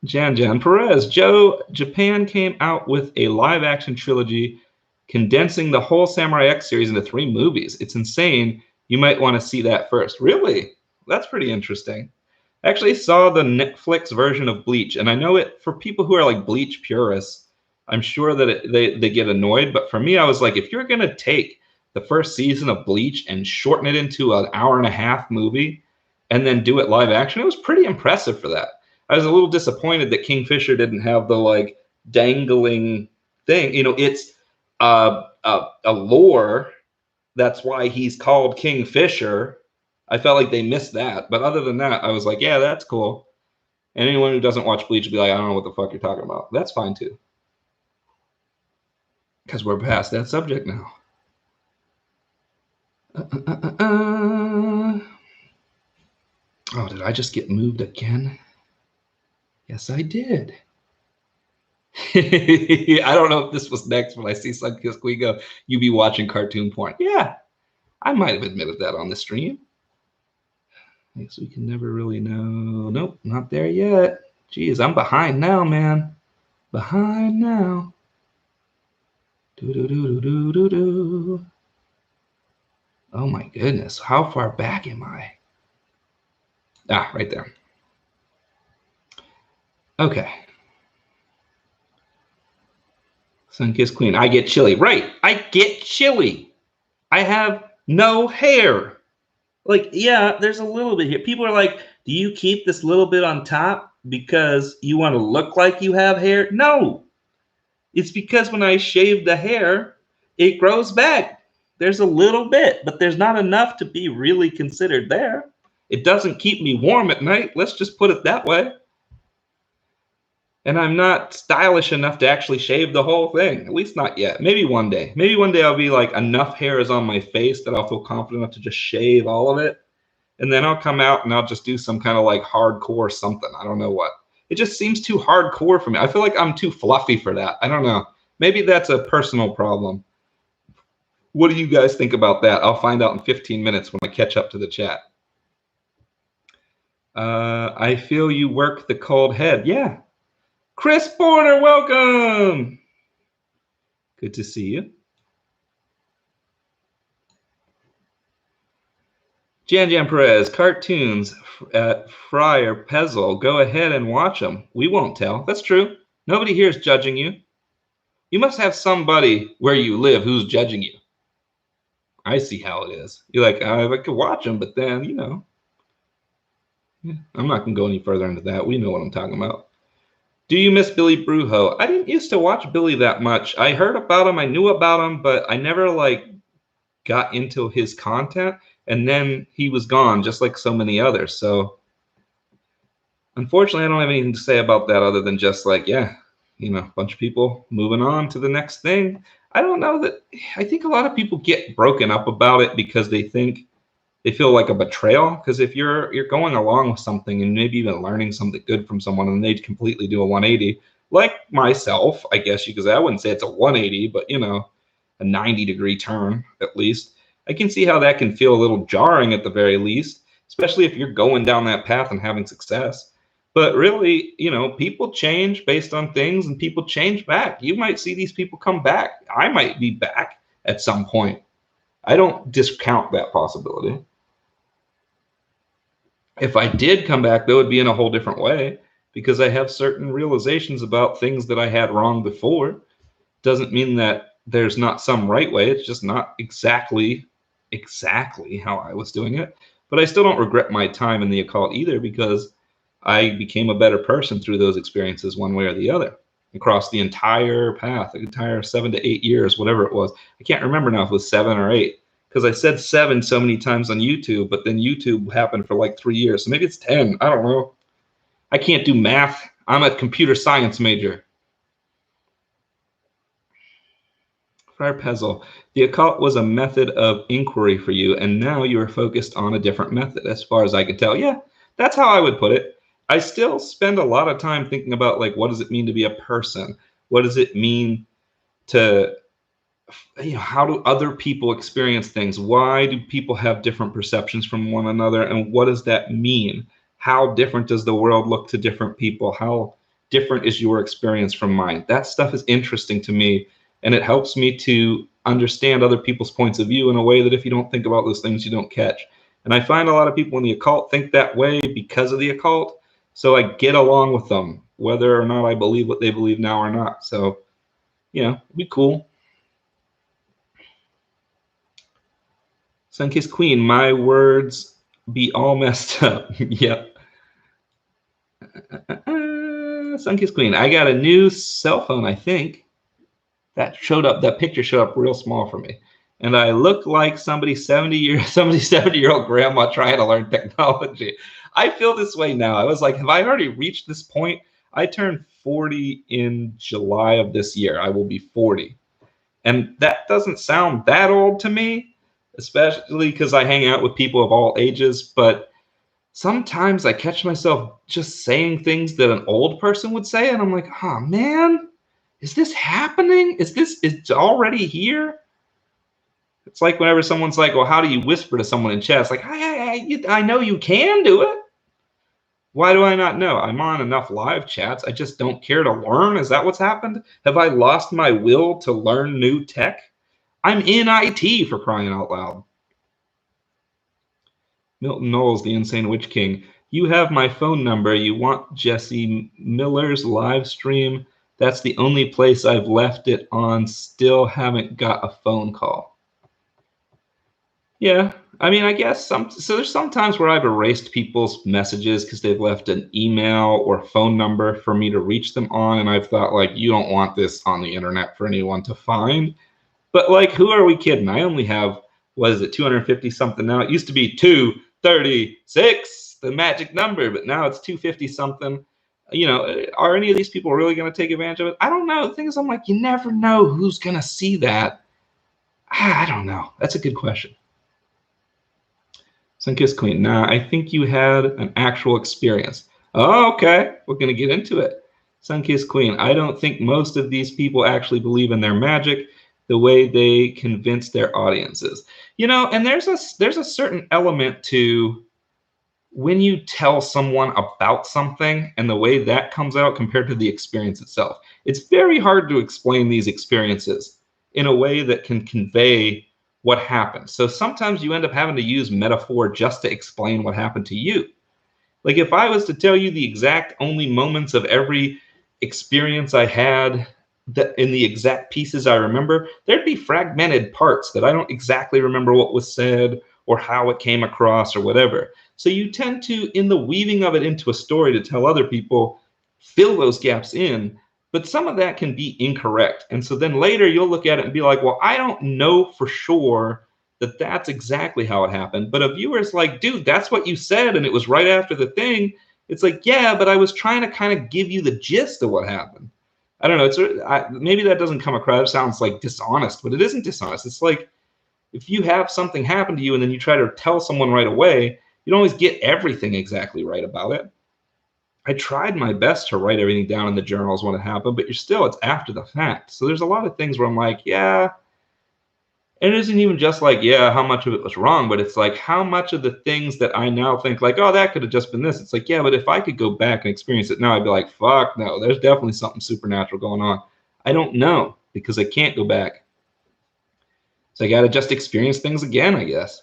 Jan Perez. Japan came out with a live-action trilogy condensing the whole Samurai X series into 3 movies. It's insane. You might want to see that first. Really? That's pretty interesting. I actually saw the Netflix version of Bleach, and I know it for people who are like Bleach purists, I'm sure that they get annoyed, but for me, I was like, if you're going to take the first season of Bleach and shorten it into an hour-and-a-half movie and then do it live action, it was pretty impressive for that. I was a little disappointed that Kingfisher didn't have the like dangling thing. It's a lore. That's why he's called Kingfisher. I felt like they missed that. But other than that, I was like, yeah, that's cool. And anyone who doesn't watch Bleach will be like, I don't know what the fuck you're talking about. That's fine too. Because we're past that subject now. Oh, did I just get moved again? Yes, I did. I don't know if this was next when I see Sunkissed Queen go, you be watching cartoon porn. Yeah, I might have admitted that on the stream. I guess we can never really know. Nope, not there yet. Jeez, I'm behind now, man. Behind now. Do. Oh my goodness, how far back am I? Ah, right there. Okay. Sunkissed Queen. I get chilly. Right. I get chilly. I have no hair. Like, yeah, there's a little bit here. People are like, do you keep this little bit on top? because you want to look like you have hair. No, it's because when I shave the hair, it grows back. There's a little bit, but there's not enough to be really considered there. It doesn't keep me warm at night. Let's just put it that way. And I'm not stylish enough to actually shave the whole thing. At least not yet. Maybe one day. Maybe one day I'll be like, enough hair is on my face that I'll feel confident enough to just shave all of it. And then I'll come out and I'll just do some kind of like hardcore something. I don't know what. It just seems too hardcore for me. I feel like I'm too fluffy for that. I don't know. Maybe that's a personal problem. What do you guys think about that? I'll find out in 15 minutes when I catch up to the chat. I feel you work the cold head. Yeah. Chris Porter, welcome. Good to see you. Jan Perez, cartoons at Friar Pezzle. Go ahead and watch them. We won't tell. That's true. Nobody here is judging you. You must have somebody where you live who's judging you. I see how it is. You're like, I could watch them, but then, you know. Yeah, I'm not going to go any further into that. We know what I'm talking about. Do you miss Billy Brujo? I didn't used to watch Billy that much. I heard about him. I knew about him, but I never, like, got into his content. And then he was gone, just like so many others. So, unfortunately, I don't have anything to say about that other than just like, yeah, you know, a bunch of people moving on to the next thing. I don't know that. I think a lot of people get broken up about it because they think they feel like a betrayal. Because if you're going along with something and maybe even learning something good from someone and they completely do a 180, like myself, I guess you could say, I wouldn't say it's a 180, but you know, a 90-degree turn at least. I can see how that can feel a little jarring at the very least, especially if you're going down that path and having success. But really, you know, people change based on things and people change back. You might see these people come back. I might be back at some point. I don't discount that possibility. If I did come back, that would be in a whole different way because I have certain realizations about things that I had wrong before. Doesn't mean that there's not some right way. It's just not exactly how I was doing it. But I still don't regret my time in the occult either because I became a better person through those experiences one way or the other across the entire path, the entire 7 to 8 years, whatever it was. I can't remember now if it was 7 or 8 because I said 7 so many times on YouTube, but then YouTube happened for like 3 years. So maybe it's 10. I don't know. I can't do math. I'm a computer science major. Friar Pezzle, the occult was a method of inquiry for you, and now you are focused on a different method, as far as I can tell. Yeah, that's how I would put it. I still spend a lot of time thinking about, like, what does it mean to be a person? What does it mean to, you know, how do other people experience things? Why do people have different perceptions from one another? And what does that mean? How different does the world look to different people? How different is your experience from mine? That stuff is interesting to me. And it helps me to understand other people's points of view in a way that if you don't think about those things, you don't catch. And I find a lot of people in the occult think that way because of the occult. So I get along with them, whether or not I believe what they believe now or not. So, you know, it'd be cool. Sunkissed Queen, my words be all messed up. Yep. Sunkissed Queen, I got a new cell phone, I think. That picture showed up real small for me. And I look like somebody 70-year-old grandma trying to learn technology. I feel this way now. I was like, have I already reached this point? I turned 40 in July of this year. I will be 40. And that doesn't sound that old to me, especially because I hang out with people of all ages. But sometimes I catch myself just saying things that an old person would say. And I'm like, oh, man. Is this happening? It's already here? It's like whenever someone's like, well, how do you whisper to someone in chat? It's like, I know you can do it. Why do I not know? I'm on enough live chats. I just don't care to learn. Is that what's happened? Have I lost my will to learn new tech? I'm in IT, for crying out loud. Milton Knowles, the Insane Witch King. You have my phone number. You want Jesse Miller's live stream? That's the only place I've left it on. Still haven't got a phone call. Yeah. I mean, I guess so there's some times where I've erased people's messages because they've left an email or phone number for me to reach them on, and I've thought like, you don't want this on the internet for anyone to find. But like, who are we kidding? I only have, what is it, 250 something now? It used to be 236, the magic number, but now it's 250 something. Are any of these people really going to take advantage of it? I don't know. The thing is, I'm like, you never know who's going to see that. I don't know. That's a good question. Sunkiss Queen. Now, I think you had an actual experience. Oh, okay. We're going to get into it. Sunkiss Queen. I don't think most of these people actually believe in their magic the way they convince their audiences. And there's a certain element to when you tell someone about something and the way that comes out compared to the experience itself. It's very hard to explain these experiences in a way that can convey what happened. So sometimes you end up having to use metaphor just to explain what happened to you. Like if I was to tell you the exact only moments of every experience I had that in the exact pieces I remember, there'd be fragmented parts that I don't exactly remember what was said or how it came across or whatever. So you tend to, in the weaving of it into a story to tell other people, fill those gaps in. But some of that can be incorrect. And so then later you'll look at it and be like, well, I don't know for sure that that's exactly how it happened. But a viewer's like, dude, that's what you said. And it was right after the thing. It's like, yeah, but I was trying to kind of give you the gist of what happened. I don't know. Maybe that doesn't come across. It sounds like dishonest, but it isn't dishonest. It's like if you have something happen to you and then you try to tell someone right away, you don't always get everything exactly right about it. I tried my best to write everything down in the journals when it happened, but it's after the fact. So there's a lot of things where I'm like, yeah, and it isn't even just like, yeah, how much of it was wrong, but it's like how much of the things that I now think like, oh, that could have just been this. It's like, yeah, but if I could go back and experience it now, I'd be like, fuck no, there's definitely something supernatural going on. I don't know because I can't go back. So I got to just experience things again, I guess.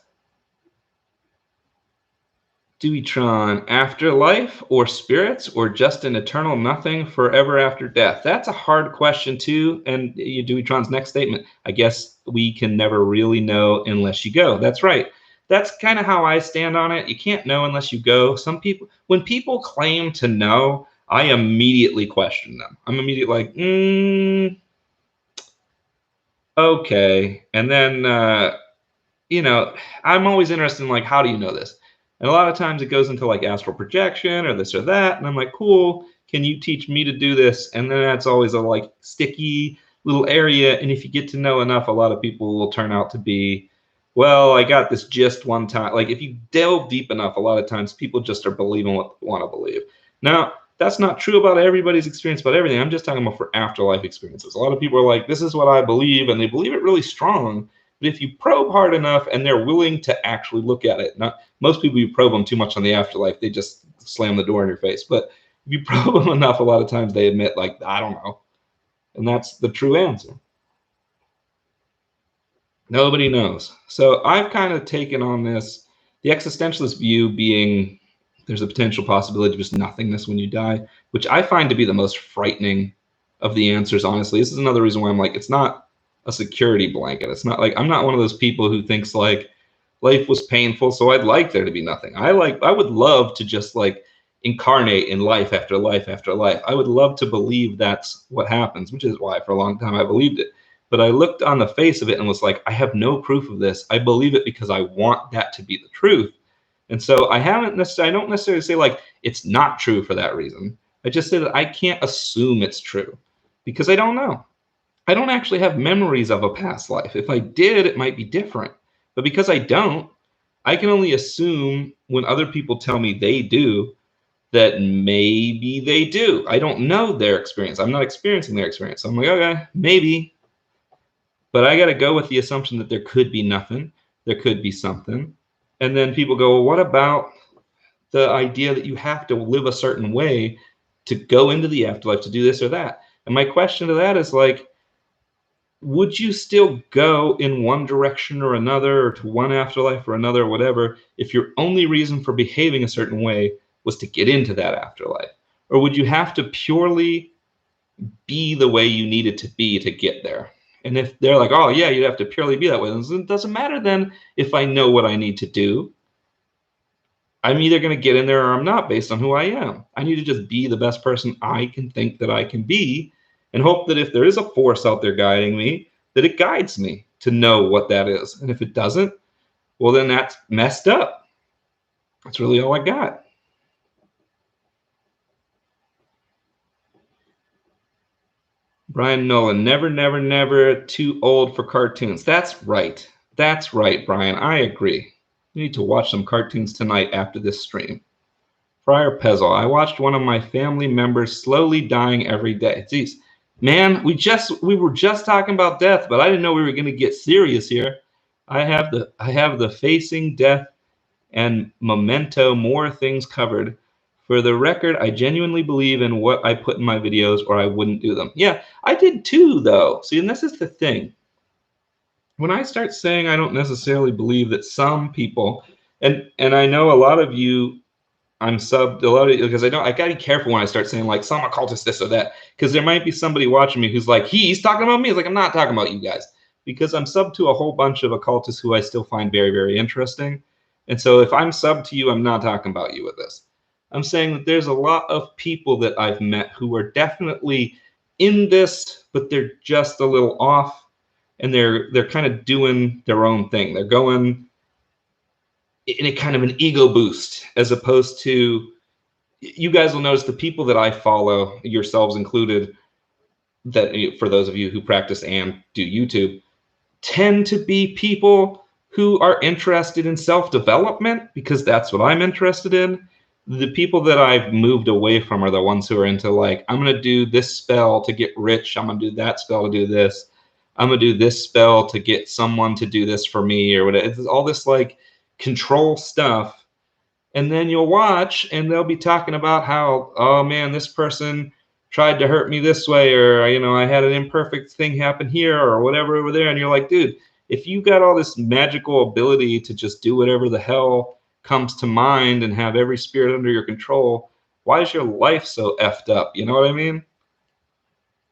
Duitron, afterlife or spirits or just an eternal nothing forever after death? That's a hard question too. And Duitron's next statement, I guess we can never really know unless you go. That's right. That's kind of how I stand on it. You can't know unless you go. When people claim to know, I immediately question them. I'm immediately like, okay. And then, I'm always interested in like, how do you know this? And a lot of times it goes into like astral projection or this or that. And I'm like, cool, can you teach me to do this? And then that's always a like sticky little area. And if you get to know enough, a lot of people will turn out to be, well, I got this gist one time. Like if you delve deep enough, a lot of times people just are believing what they want to believe. Now, that's not true about everybody's experience about everything. I'm just talking about for afterlife experiences. A lot of people are like, this is what I believe, and they believe it really strong. But if you probe hard enough and they're willing to actually look at it, not most people, you probe them too much on the afterlife, they just slam the door in your face. But if you probe them enough, a lot of times they admit, like, I don't know. And that's the true answer. Nobody knows. So I've kind of taken on this, the existentialist view being there's a potential possibility of just nothingness when you die, which I find to be the most frightening of the answers, honestly. This is another reason why I'm like, it's not a security blanket. It's not like I'm not one of those people who thinks like life was painful, so I'd like there to be nothing. I would love to just like incarnate in life after life after life. I would love to believe that's what happens, which is why for a long time I believed it. But I looked on the face of it and was like, I have no proof of this. I believe it because I want that to be the truth. And so I don't necessarily say like it's not true for that reason. I just say that I can't assume it's true because I don't know. I don't actually have memories of a past life. If I did, it might be different. But because I don't, I can only assume when other people tell me they do that maybe they do. I don't know their experience. I'm not experiencing their experience. So I'm like, okay, maybe. But I got to go with the assumption that there could be nothing. There could be something. And then people go, well, what about the idea that you have to live a certain way to go into the afterlife to do this or that? And my question to that is like, would you still go in one direction or another, or to one afterlife or another, or whatever, if your only reason for behaving a certain way was to get into that afterlife? Or would you have to purely be the way you needed to be to get there? And if they're like, oh yeah, you'd have to purely be that way, then it doesn't matter then if I know what I need to do. I'm either going to get in there or I'm not based on who I am. I need to just be the best person I can think that I can be and hope that if there is a force out there guiding me, that it guides me to know what that is. And if it doesn't, well, then that's messed up. That's really all I got. Brian Nolan, never, never, never too old for cartoons. That's right. That's right, Brian. I agree. You need to watch some cartoons tonight after this stream. Friar Pezzle, I watched one of my family members slowly dying every day. Jeez, man, we were just talking about death, but I didn't know we were going to get serious here. I have the Facing Death and Memento More things covered. For the record, I genuinely believe in what I put in my videos, or I wouldn't do them. Yeah, I did too, though. See, and this is the thing. When I start saying I don't necessarily believe that some people, and I know a lot of you, I'm subbed a lot of, because I gotta be careful when I start saying like some occultist this or that, because there might be somebody watching me who's like, he's talking about me. It's like, I'm not talking about you guys, because I'm subbed to a whole bunch of occultists who I still find very, very interesting. And so if I'm subbed to you, I'm not talking about you with this. I'm saying that there's a lot of people that I've met who are definitely in this, but they're just a little off, and they're kind of doing their own thing. They're going in a kind of an ego boost, as opposed to, you guys will notice the people that I follow, yourselves included, that for those of you who practice and do YouTube, tend to be people who are interested in self-development, because that's what I'm interested in. The people that I've moved away from are the ones who are into like, I'm going to do this spell to get rich. I'm going to do that spell to do this. I'm going to do this spell to get someone to do this for me, or whatever. It's all this like control stuff. And then you'll watch and they'll be talking about how, oh man, this person tried to hurt me this way, or I had an imperfect thing happen here, or whatever over there. And you're like, dude, if you got all this magical ability to just do whatever the hell comes to mind and have every spirit under your control, why is your life so effed up? You know what I mean?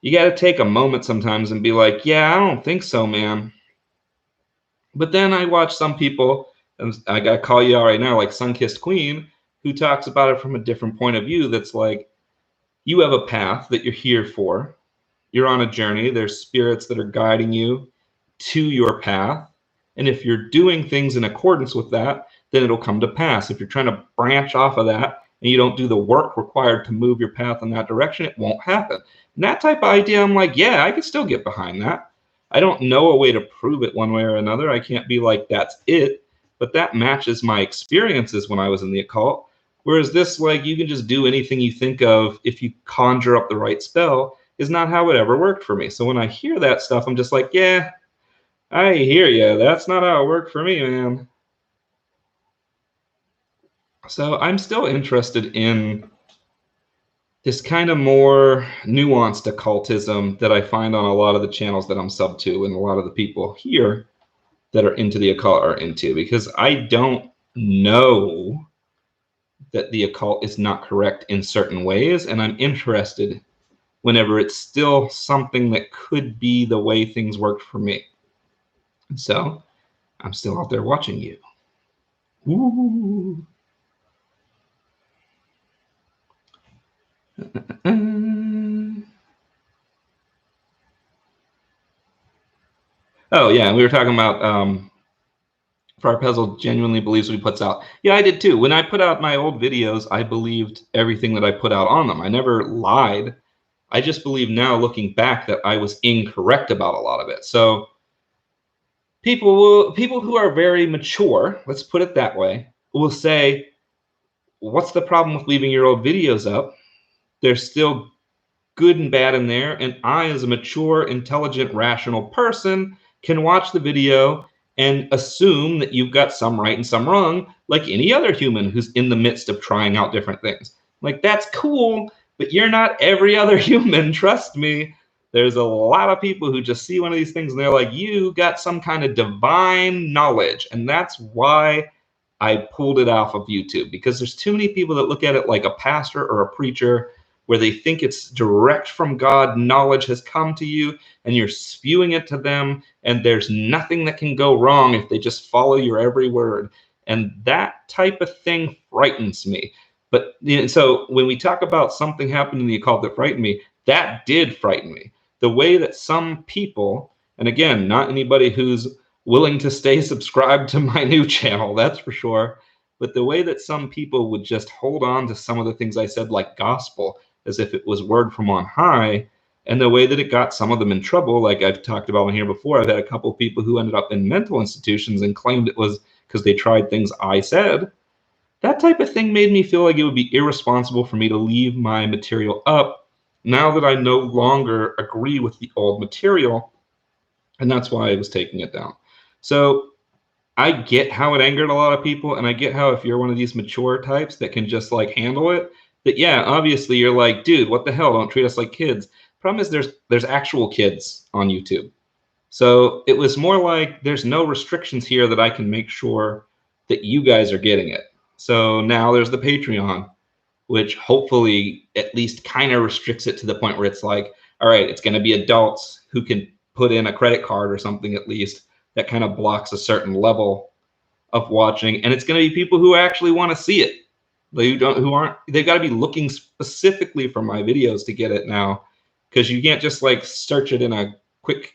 You got to take a moment sometimes and be like, yeah, I don't think so, man. But then I watch some people, and I got to call you out right now, like Sunkissed Queen, who talks about it from a different point of view. That's like, you have a path that you're here for. You're on a journey. There's spirits that are guiding you to your path. And if you're doing things in accordance with that, then it'll come to pass. If you're trying to branch off of that and you don't do the work required to move your path in that direction, it won't happen. And that type of idea, I'm like, yeah, I could still get behind that. I don't know a way to prove it one way or another. I can't be like, that's it. But that matches my experiences when I was in the occult. Whereas this, like, you can just do anything you think of if you conjure up the right spell, is not how it ever worked for me. So when I hear that stuff, I'm just like, yeah, I hear you. That's not how it worked for me, man. So I'm still interested in this kind of more nuanced occultism that I find on a lot of the channels that I'm sub to, and a lot of the people here that are into the occult are into, because I don't know that the occult is not correct in certain ways, and I'm interested whenever it's still something that could be the way things worked for me. And so I'm still out there watching you. Ooh. Oh yeah, we were talking about Friar Pezzle genuinely believes what he puts out. Yeah, I did too. When I put out my old videos, I believed everything that I put out on them. I never lied. I just believe now, looking back, that I was incorrect about a lot of it. So people who are very mature, let's put it that way, will say, what's the problem with leaving your old videos up? There's still good and bad in there, and I, as a mature, intelligent, rational person, can watch the video and assume that you've got some right and some wrong, like any other human who's in the midst of trying out different things. Like, that's cool, but you're not every other human, trust me. There's a lot of people who just see one of these things and they're like, you got some kind of divine knowledge. And that's why I pulled it off of YouTube, because there's too many people that look at it like a pastor or a preacher where they think it's direct from God, knowledge has come to you, and you're spewing it to them, and there's nothing that can go wrong if they just follow your every word. And that type of thing frightens me. But so when we talk about something happened in the occult that frightened me, that did frighten me. The way that some people, and again, not anybody who's willing to stay subscribed to my new channel, that's for sure, but the way that some people would just hold on to some of the things I said, like gospel, as if it was word from on high, and the way that it got some of them in trouble, like I've talked about on here before. I've had a couple of people who ended up in mental institutions and claimed it was because they tried things I said. That type of thing made me feel like it would be irresponsible for me to leave my material up now that I no longer agree with the old material, and that's why I was taking it down. So I get how it angered a lot of people, and I get how if you're one of these mature types that can just like handle it, that yeah, obviously you're like, dude, what the hell? Don't treat us like kids. Problem is there's actual kids on YouTube. So it was more like there's no restrictions here that I can make sure that you guys are getting it. So now there's the Patreon, which hopefully at least kind of restricts it to the point where it's like, all right, it's going to be adults who can put in a credit card or something at least that kind of blocks a certain level of watching, and it's going to be people who actually want to see it. They've got to be looking specifically for my videos to get it now, because you can't just like search it in a quick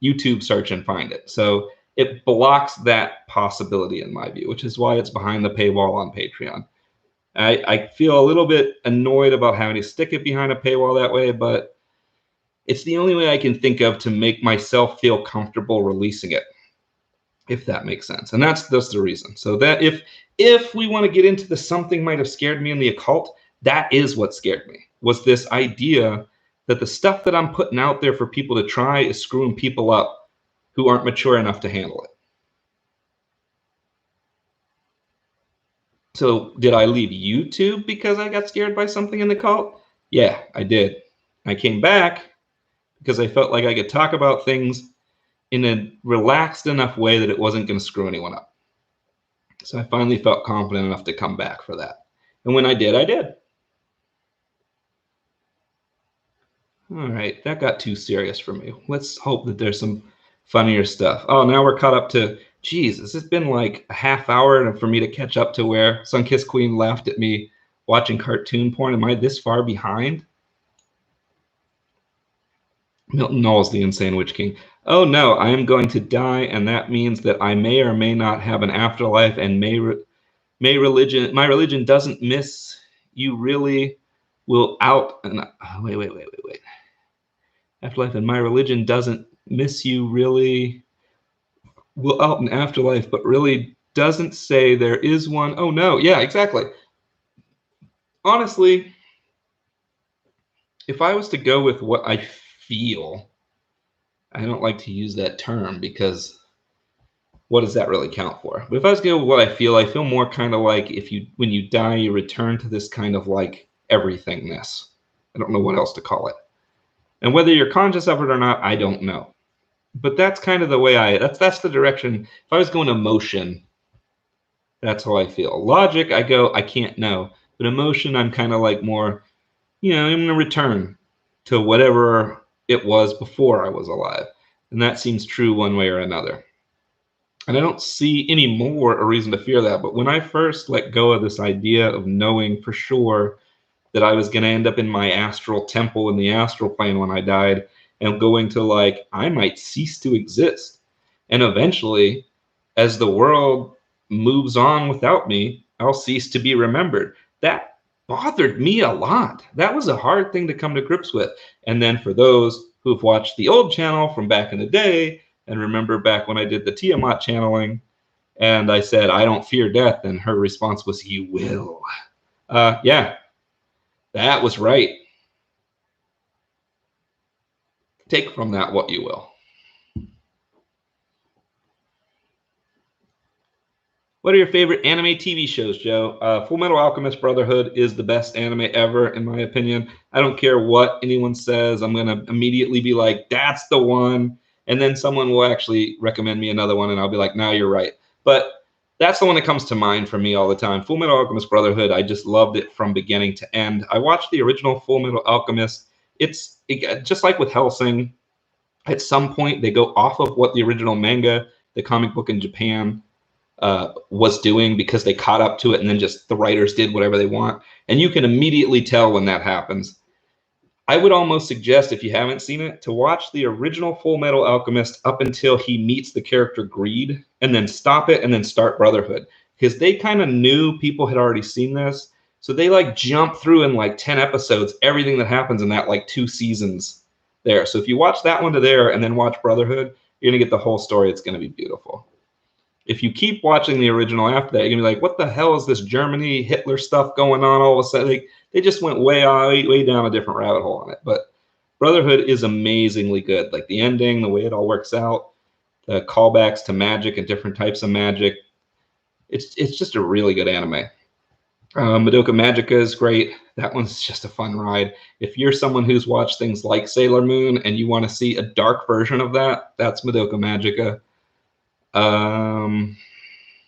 YouTube search and find it. So it blocks that possibility in my view, which is why it's behind the paywall on Patreon. I feel a little bit annoyed about having to stick it behind a paywall that way, but it's the only way I can think of to make myself feel comfortable releasing it, if that makes sense. And that's the reason. So that if we want to get into the something might have scared me in the occult, that is what scared me, was this idea that the stuff that I'm putting out there for people to try is screwing people up who aren't mature enough to handle it. So did I leave YouTube because I got scared by something in the cult? Yeah, I did. I came back because I felt like I could talk about things in a relaxed enough way that it wasn't going to screw anyone up. So I finally felt confident enough to come back for that. And when I did, I did. All right, that got too serious for me. Let's hope that there's some funnier stuff. Oh, now we're caught up to, geez, this has been like a half hour for me to catch up to where Sunkissed Queen laughed at me watching cartoon porn. Am I this far behind? Milton Knowles, the Insane Witch King. Oh no, I am going to die, and that means that I may or may not have an afterlife, and my religion doesn't miss you really will out and wait. Afterlife, and my religion doesn't miss you really will out in afterlife, but really doesn't say there is one. Oh no, yeah, exactly. Honestly, if I was to go with what I feel, I don't like to use that term because what does that really count for? But if I was going to go with what I feel more kind of like when you die, you return to this kind of like everythingness. I don't know what else to call it. And whether you're conscious of it or not, I don't know. But that's kind of the way that's the direction. If I was going emotion, that's how I feel. Logic, I go, I can't know. But emotion, I'm kind of like more, I'm going to return to whatever it was before I was alive. And that seems true one way or another. And I don't see any more a reason to fear that. But when I first let go of this idea of knowing for sure that I was going to end up in my astral temple in the astral plane when I died, and going to like, I might cease to exist. And eventually, as the world moves on without me, I'll cease to be remembered. That bothered me a lot. That was a hard thing to come to grips with. And then for those who've watched the old channel from back in the day, and remember back when I did the Tiamat channeling, and I said, I don't fear death, and her response was, you will. Yeah, that was right. Take from that what you will. What are your favorite anime TV shows, Joe? Full Metal Alchemist Brotherhood is the best anime ever, in my opinion. I don't care what anyone says. I'm going to immediately be like, that's the one. And then someone will actually recommend me another one, and I'll be like, no, you're right. But That's the one that comes to mind for me all the time. Full Metal Alchemist Brotherhood, I just loved it from beginning to end. I watched the original Full Metal Alchemist. Just like with Hellsing, at some point they go off of what the original manga, the comic book in Japan, was doing, because they caught up to it, and then just the writers did whatever they want. And you can immediately tell when that happens. I would almost suggest, if you haven't seen it, to watch the original Full Metal Alchemist up until he meets the character Greed, and then stop it and then start Brotherhood, because they kind of knew people had already seen this, so they like jump through in like 10 episodes everything that happens in that like 2 seasons there. So if you watch that one to there and then watch Brotherhood, you're gonna get the whole story. It's gonna be beautiful. If you keep watching the original after that, you're gonna be like, what the hell is this Germany Hitler stuff going on all of a sudden? They just went way down a different rabbit hole on it. But Brotherhood is amazingly good. Like the ending, the way it all works out, the callbacks to magic and different types of magic. It's just a really good anime. Madoka Magica is great. That one's just a fun ride. If you're someone who's watched things like Sailor Moon and you want to see a dark version of that, that's Madoka Magica.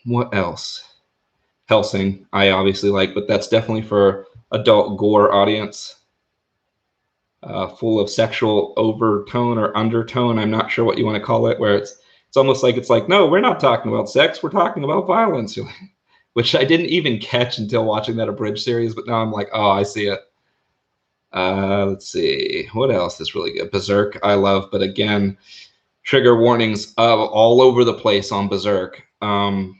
What else? Hellsing, I obviously like, but that's definitely for adult gore audience. Full of sexual overtone or undertone. I'm not sure what you want to call it, where it's almost like no, we're not talking about sex, we're talking about violence, which I didn't even catch until watching that abridged series, but now I'm like, oh, I see it. Let's see, what else is really good? Berserk, I love, but again, trigger warnings all over the place on Berserk. And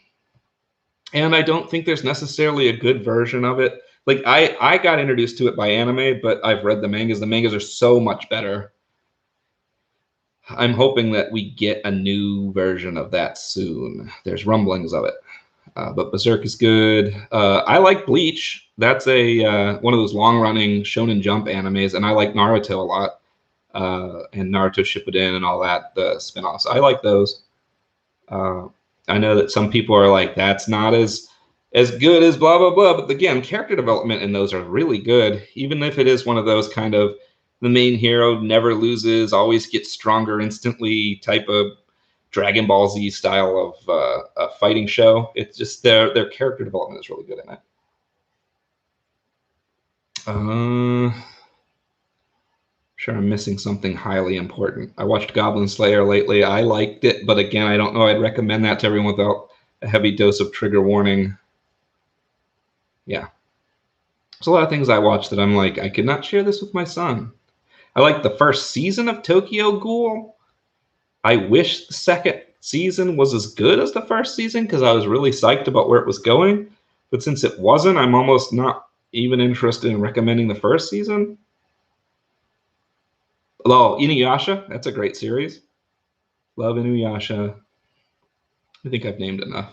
I don't think there's necessarily a good version of it. Like I got introduced to it by anime, but I've read the mangas. The mangas are so much better. I'm hoping that we get a new version of that soon. There's rumblings of it. But Berserk is good. I like Bleach. That's a one of those long-running Shonen Jump animes, and I like Naruto a lot. And Naruto Shippuden and all that, the spinoffs. I like those. I know that some people are like, that's not as good as blah, blah, blah. But again, character development in those are really good. Even if it is one of those kind of the main hero never loses, always gets stronger instantly type of Dragon Ball Z style of a fighting show. It's just their character development is really good in it. Sure, I'm missing something highly important. I watched Goblin Slayer lately. I liked it, but again, I don't know I'd recommend that to everyone without a heavy dose of trigger warning. Yeah. There's a lot of things I watched that I'm like, I could not share this with my son. I like the first season of Tokyo Ghoul. I wish the second season was as good as the first season, because I was really psyched about where it was going. But since it wasn't, I'm almost not even interested in recommending the first season. Oh, Inuyasha, that's a great series. Love Inuyasha. I think I've named enough.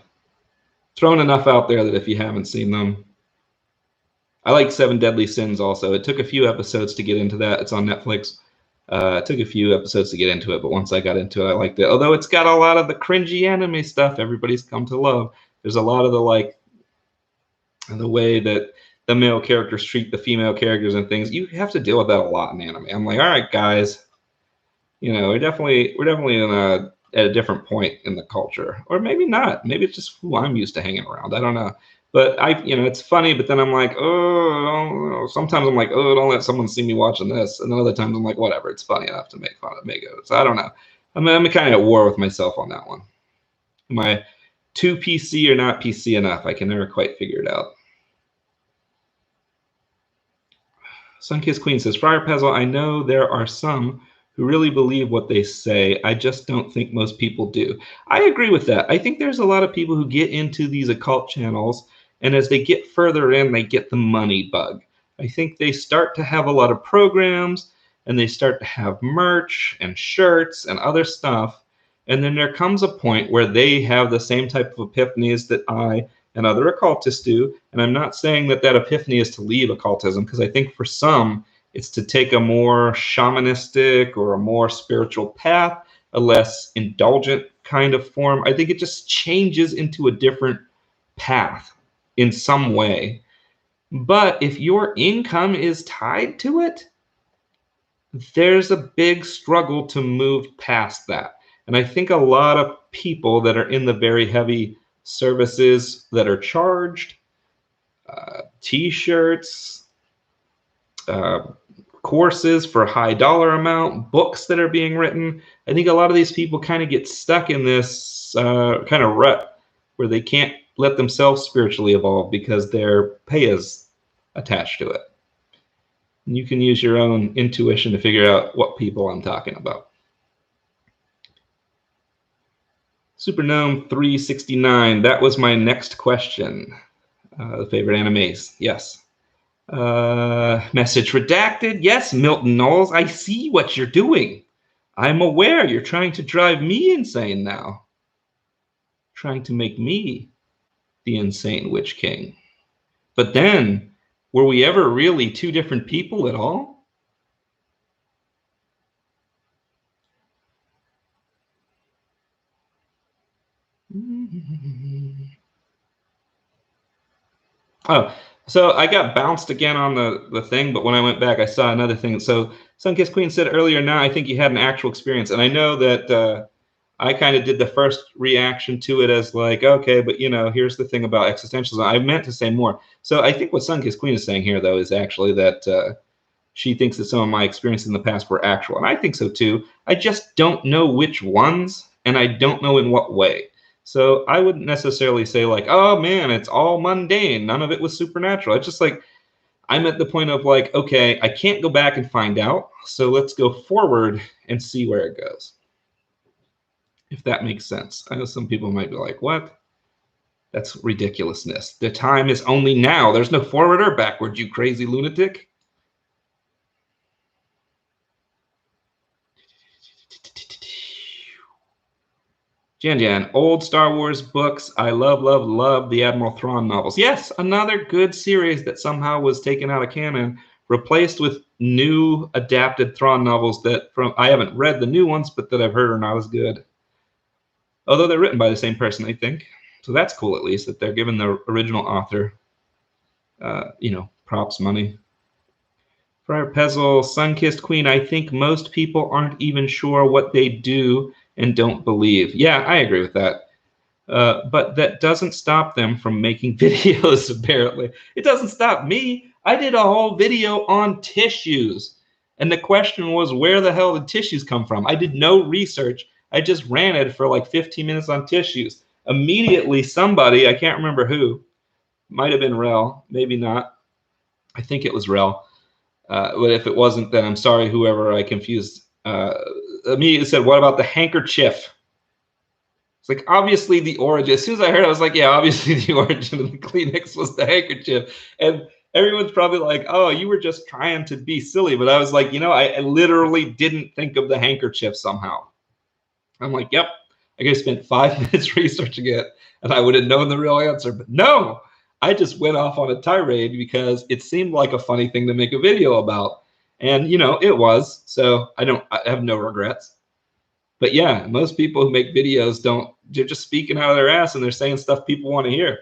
Thrown enough out there that if you haven't seen them. I like Seven Deadly Sins also. It took a few episodes to get into that. It's on Netflix. It took a few episodes to get into it, but once I got into it, I liked it. Although it's got a lot of the cringy anime stuff everybody's come to love. There's a lot of the way that the male characters treat the female characters and things. You have to deal with that a lot in anime. I'm like, all right, guys, we're definitely at a different point in the culture, or maybe not. Maybe it's just who I'm used to hanging around. I don't know. But it's funny, but then I'm like, oh, sometimes I'm like, oh, don't let someone see me watching this. And then other times I'm like, whatever, it's funny enough to make fun of Mego. So I don't know. I'm kind of at war with myself on that one. Am I too PC or not PC enough? I can never quite figure it out. Sunkissed Queen says, Friar Pezzle, I know there are some who really believe what they say. I just don't think most people do. I agree with that. I think there's a lot of people who get into these occult channels, and as they get further in, they get the money bug. I think they start to have a lot of programs, and they start to have merch and shirts and other stuff. And then there comes a point where they have the same type of epiphanies that I and other occultists do. And I'm not saying that epiphany is to leave occultism, because I think for some, it's to take a more shamanistic or a more spiritual path, a less indulgent kind of form. I think it just changes into a different path in some way. But if your income is tied to it, there's a big struggle to move past that. And I think a lot of people that are in the very heavy services that are charged, t-shirts, courses for high dollar amount, books that are being written. I think a lot of these people kind of get stuck in this kind of rut where they can't let themselves spiritually evolve because their pay is attached to it. And you can use your own intuition to figure out what people I'm talking about. Supernome 369, that was my next question. The favorite animes, yes. Message redacted. Yes, Milton Knowles, I see what you're doing. I'm aware you're trying to drive me insane now. Trying to make me the insane Witch King. But then, were we ever really two different people at all? Oh, so I got bounced again on the thing, but when I went back, I saw another thing. So Sunkissed Queen said earlier, now I think you had an actual experience. And I know that I kind of did the first reaction to it as like, okay, but you know, here's the thing about existentialism. I meant to say more. So I think what Sunkissed Queen is saying here, though, is actually that she thinks that some of my experiences in the past were actual. And I think so too. I just don't know which ones, and I don't know in what way. So I wouldn't necessarily say like, oh man, it's all mundane. None of it was supernatural. It's just like, I'm at the point of like, okay, I can't go back and find out. So let's go forward and see where it goes. If that makes sense. I know some people might be like, what? That's ridiculousness. The time is only now. There's no forward or backward, you crazy lunatic. Jan, old Star Wars books. I love, love, love the Admiral Thrawn novels. Yes, another good series that somehow was taken out of canon, replaced with new adapted Thrawn novels that I haven't read the new ones, but that I've heard are not as good. Although they're written by the same person, I think. So that's cool, at least, that they're giving the original author, props, money. Friar Pezzle, Sunkissed Queen, I think most people aren't even sure what they do and don't believe. Yeah, I agree with that. But that doesn't stop them from making videos, apparently. It doesn't stop me. I did a whole video on tissues. And the question was, where the hell did tissues come from? I did no research. I just ranted for like 15 minutes on tissues. Immediately, somebody, I can't remember who, might have been Rel, maybe not. I think it was Rel. But if it wasn't, then I'm sorry, whoever I confused. Immediately said, what about the handkerchief? It's like, obviously the origin. As soon as I heard it, I was like, yeah, obviously the origin of the Kleenex was the handkerchief. And everyone's probably like, oh, you were just trying to be silly. But I was like, I literally didn't think of the handkerchief somehow. I'm like, yep, I could have spent 5 minutes researching it and I would have known the real answer. But no, I just went off on a tirade because it seemed like a funny thing to make a video about. And, it was. So I have no regrets. But yeah, most people who make videos they're just speaking out of their ass and they're saying stuff people want to hear.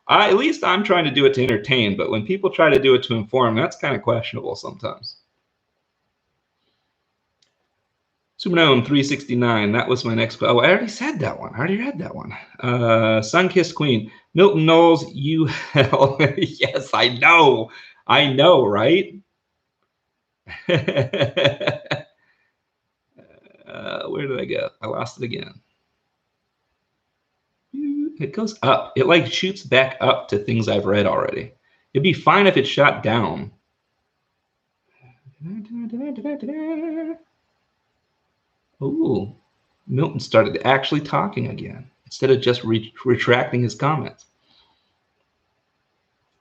At least I'm trying to do it to entertain. But when people try to do it to inform, that's kind of questionable sometimes. Supernome 369, that was my next. Oh, I already said that one. I already read that one. Sunkissed Queen. Milton Knowles, you hell. Yes, I know. I know, right? Where did I go? I lost it again. It goes up. It like shoots back up to things I've read already. It'd be fine if it shot down. Ooh, Milton started actually talking again instead of just retracting his comments.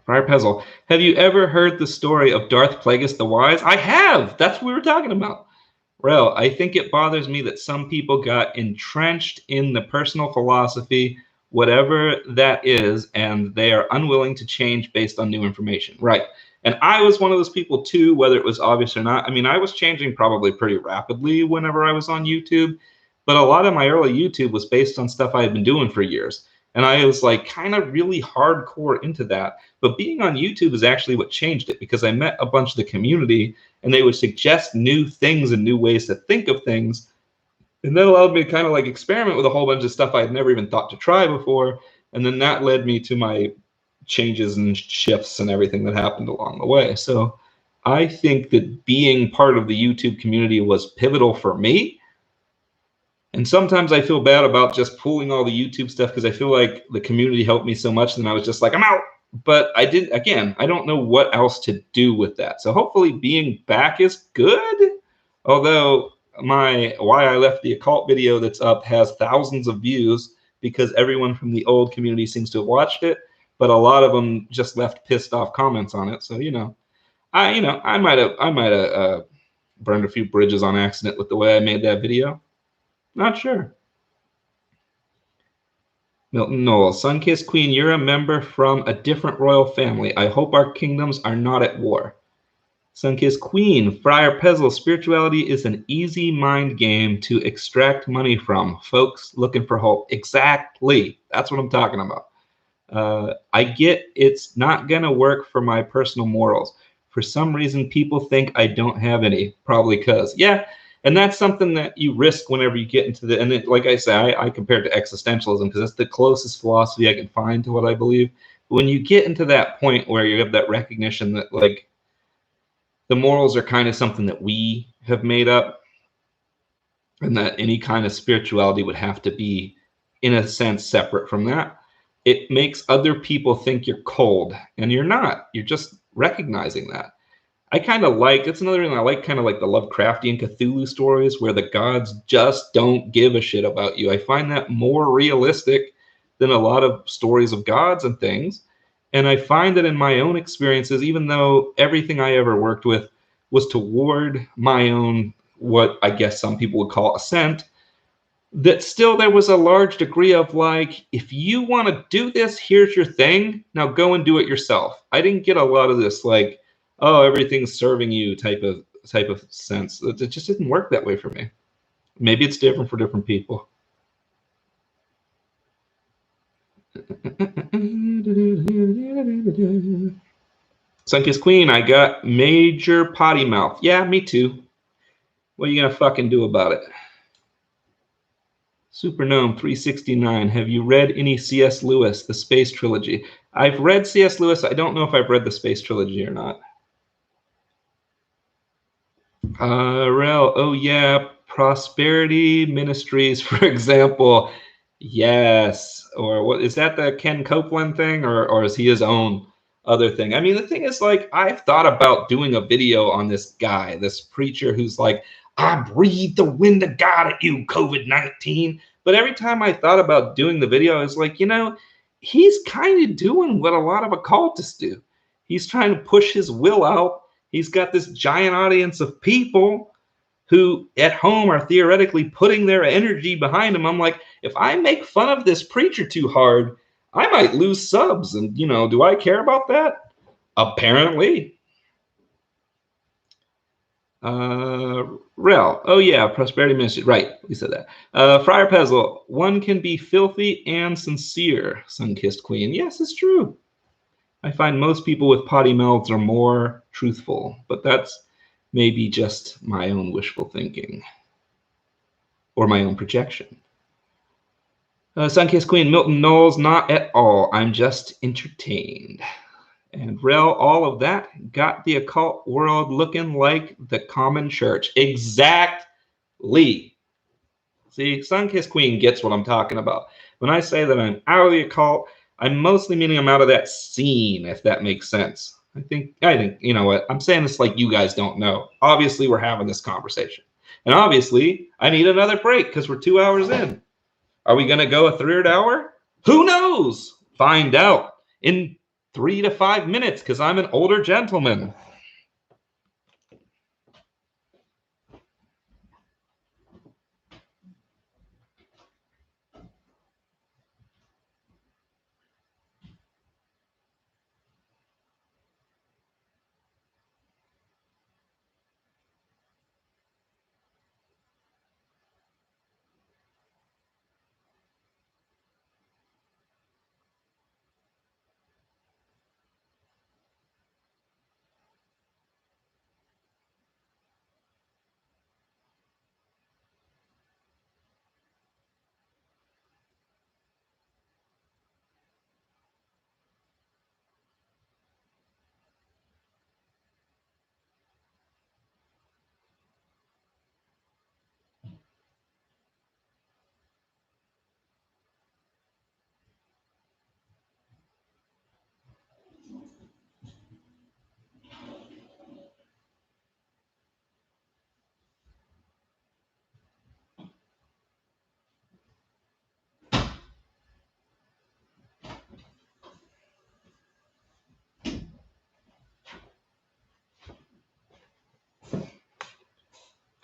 Friar Pezzle, have you ever heard the story of Darth Plagueis the Wise? I have. That's what we were talking about. Rel, I think it bothers me that some people got entrenched in the personal philosophy, whatever that is, and they are unwilling to change based on new information. Right. And I was one of those people too, whether it was obvious or not. I mean, I was changing probably pretty rapidly whenever I was on YouTube, but a lot of my early YouTube was based on stuff I had been doing for years. And I was like kind of really hardcore into that. But being on YouTube is actually what changed it, because I met a bunch of the community and they would suggest new things and new ways to think of things. And that allowed me to kind of like experiment with a whole bunch of stuff I had never even thought to try before. And then that led me to my changes and shifts and everything that happened along the way. So I think that being part of the YouTube community was pivotal for me. And sometimes I feel bad about just pulling all the YouTube stuff because I feel like the community helped me so much. Then I was just like, I'm out. But I didn't, again, I don't know what else to do with that. So hopefully being back is good. Although my why I left the occult video that's up has thousands of views because everyone from the old community seems to have watched it, but a lot of them just left pissed off comments on it. So I might have burned a few bridges on accident with the way I made that video. Not sure. Milton Knowles, Sunkissed Queen, you're a member from a different royal family. I hope our kingdoms are not at war. Sunkissed Queen, Friar Pezzle, spirituality is an easy mind game to extract money from. Folks looking for hope. Exactly. That's what I'm talking about. I get it's not going to work for my personal morals. For some reason, people think I don't have any, probably because. Yeah, and that's something that you risk whenever you get into and like I say, I compare it to existentialism because it's the closest philosophy I can find to what I believe. But when you get into that point where you have that recognition that, like, the morals are kind of something that we have made up, and that any kind of spirituality would have to be, in a sense, separate from that, it makes other people think you're cold, and you're not. You're just recognizing that. I kind of like, it's another reason I like kind of like the Lovecraftian Cthulhu stories where the gods just don't give a shit about you. I find that more realistic than a lot of stories of gods and things. And I find that in my own experiences, even though everything I ever worked with was toward my own, what I guess some people would call ascent, that still there was a large degree of like, if you want to do this, here's your thing. Now go and do it yourself. I didn't get a lot of this like, oh, everything's serving you type of sense. It just didn't work that way for me. Maybe it's different for different people. Sunkissed Queen, I got major potty mouth. Yeah, me too. What are you gonna fucking do about it? Supernome 369. Have you read any C.S. Lewis, the Space Trilogy? I've read C.S. Lewis. I don't know if I've read the Space Trilogy or not. Rel, oh yeah, Prosperity Ministries, for example. Yes. Or what is that, the Ken Copeland thing, or is he his own other thing? I mean, the thing is, like, I've thought about doing a video on this guy, this preacher who's like, I breathe the wind of God at you, COVID-19. But every time I thought about doing the video, I was like, he's kind of doing what a lot of occultists do. He's trying to push his will out. He's got this giant audience of people who at home are theoretically putting their energy behind him. I'm like, if I make fun of this preacher too hard, I might lose subs. And, do I care about that? Apparently. Rel, oh yeah, Prosperity Ministry. Right, we said that. Friar Pezzle, one can be filthy and sincere, Sunkissed Queen. Yes, it's true. I find most people with potty mouths are more truthful, but that's maybe just my own wishful thinking or my own projection. Sunkissed Queen, Milton Knowles, not at all. I'm just entertained. And Rel, all of that got the occult world looking like the common church. Exactly. See, Sunkissed Queen gets what I'm talking about. When I say that I'm out of the occult, I'm mostly meaning I'm out of that scene, if that makes sense. I think, you know what? I'm saying this like you guys don't know. Obviously, we're having this conversation. And obviously, I need another break because we're 2 hours in. Are we going to go a third hour? Who knows? Find out in 3 to 5 minutes because I'm an older gentleman.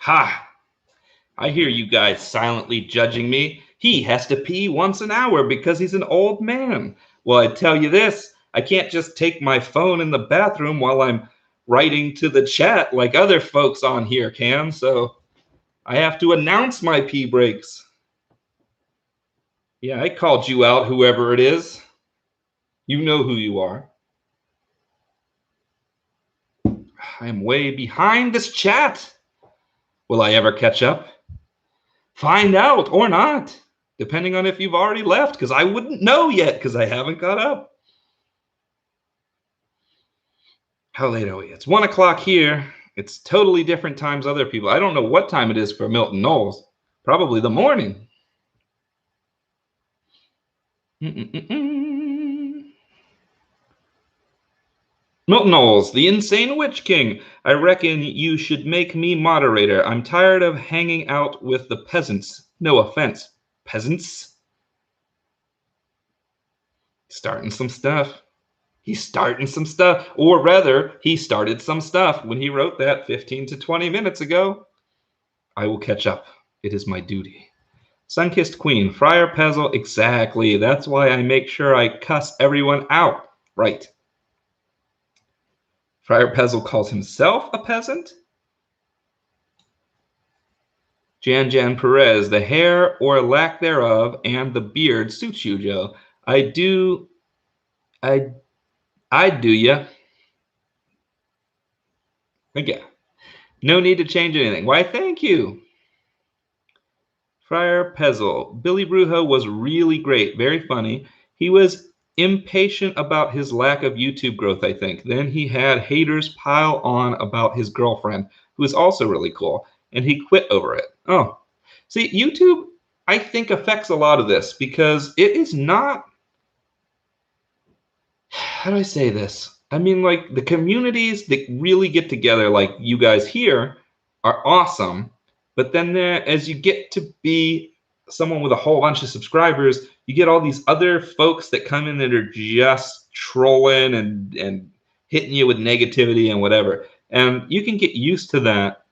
Ha! I hear you guys silently judging me. He has to pee once an hour because he's an old man. Well, I tell you this, I can't just take my phone in the bathroom while I'm writing to the chat like other folks on here can, so I have to announce my pee breaks. Yeah, I called you out, whoever it is. You know who you are. I am way behind this chat. Will I ever catch up? Find out or not, depending on if you've already left, because I wouldn't know yet because I haven't caught up. How late are we? It's 1 o'clock here. It's totally different times other people. I don't know what time it is for Milton Knowles. Probably the morning. Milton Knowles, the insane witch king. I reckon you should make me moderator. I'm tired of hanging out with the peasants. No offense, peasants. Starting some stuff. He's starting some stuff, or rather, he started some stuff when he wrote that 15 to 20 minutes ago. I will catch up. It is my duty. Sunkissed Queen, Friar Pezzle, exactly. That's why I make sure I cuss everyone out. Right. Friar Pezzle calls himself a peasant? Jan Perez, the hair or lack thereof and the beard suits you, Joe. I do ya. Again. No need to change anything. Why, thank you. Friar Pezzle. Billy Brujo was really great, very funny. He was impatient about his lack of YouTube growth, I think. Then he had haters pile on about his girlfriend, who is also really cool, and he quit over it. Oh, see, YouTube, I think, affects a lot of this because it is not. How do I say this? I mean, like, the communities that really get together, like you guys here, are awesome. But then as you get to be someone with a whole bunch of subscribers, you get all these other folks that come in that are just trolling and hitting you with negativity and whatever. And you can get used to that,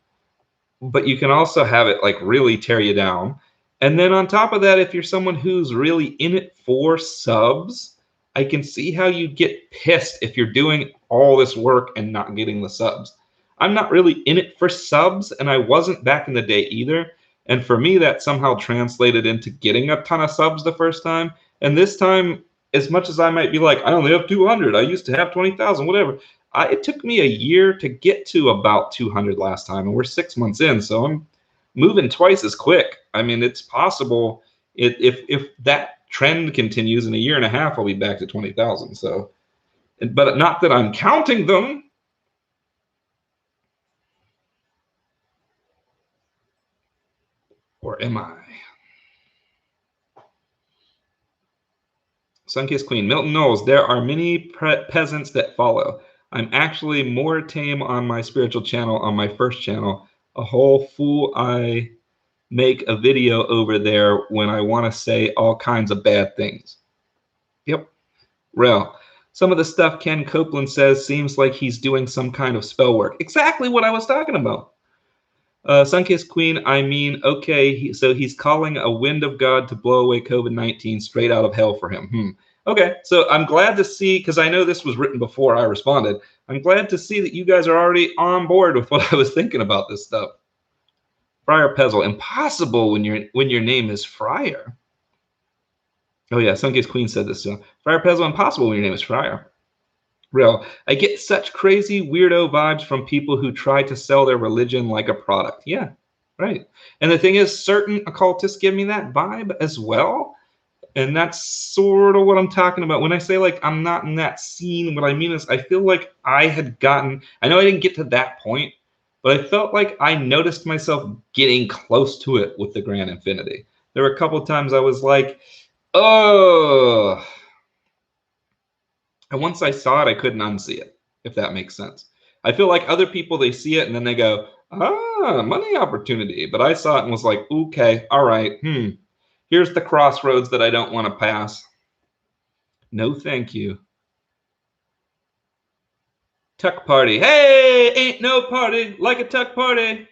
but you can also have it like really tear you down. And then on top of that, if you're someone who's really in it for subs, I can see how you get pissed if you're doing all this work and not getting the subs. I'm not really in it for subs, and I wasn't back in the day either. And for me, that somehow translated into getting a ton of subs the first time. And this time, as much as I might be like, I only have 200, I used to have 20,000, whatever. It took me a year to get to about 200 last time, and we're 6 months in, so I'm moving twice as quick. I mean, it's possible if that trend continues in a year and a half, I'll be back to 20,000. So, but not that I'm counting them. Or am I? Sunkissed Queen. Milton Knowles. There are many peasants that follow. I'm actually more tame on my spiritual channel, on my first channel. A whole fool I make a video over there when I want to say all kinds of bad things. Yep. Rel. Some of the stuff Ken Copeland says seems like he's doing some kind of spell work. Exactly what I was talking about. Sunkissed Queen, I mean, okay, so he's calling a wind of God to blow away COVID-19 straight out of hell for him. Okay, so I'm glad to see, because I know this was written before I responded, I'm glad to see that you guys are already on board with what I was thinking about this stuff. Friar Pezzle, impossible when your name is Friar. Oh yeah, Sunkissed Queen said this too. Friar Pezzle, impossible when your name is Friar. Real. I get such crazy weirdo vibes from people who try to sell their religion like a product. Yeah, right. And the thing is, certain occultists give me that vibe as well. And that's sort of what I'm talking about. When I say like I'm not in that scene, what I mean is I feel like I had gotten, I know I didn't get to that point, but I felt like I noticed myself getting close to it with the Grand Infinity. There were a couple of times I was like, oh. And once I saw it, I couldn't unsee it, if that makes sense. I feel like other people, they see it and then they go, money opportunity. But I saw it and was like, okay, all right, here's the crossroads that I don't want to pass. No, thank you. Tuck party. Hey, ain't no party like a tuck party.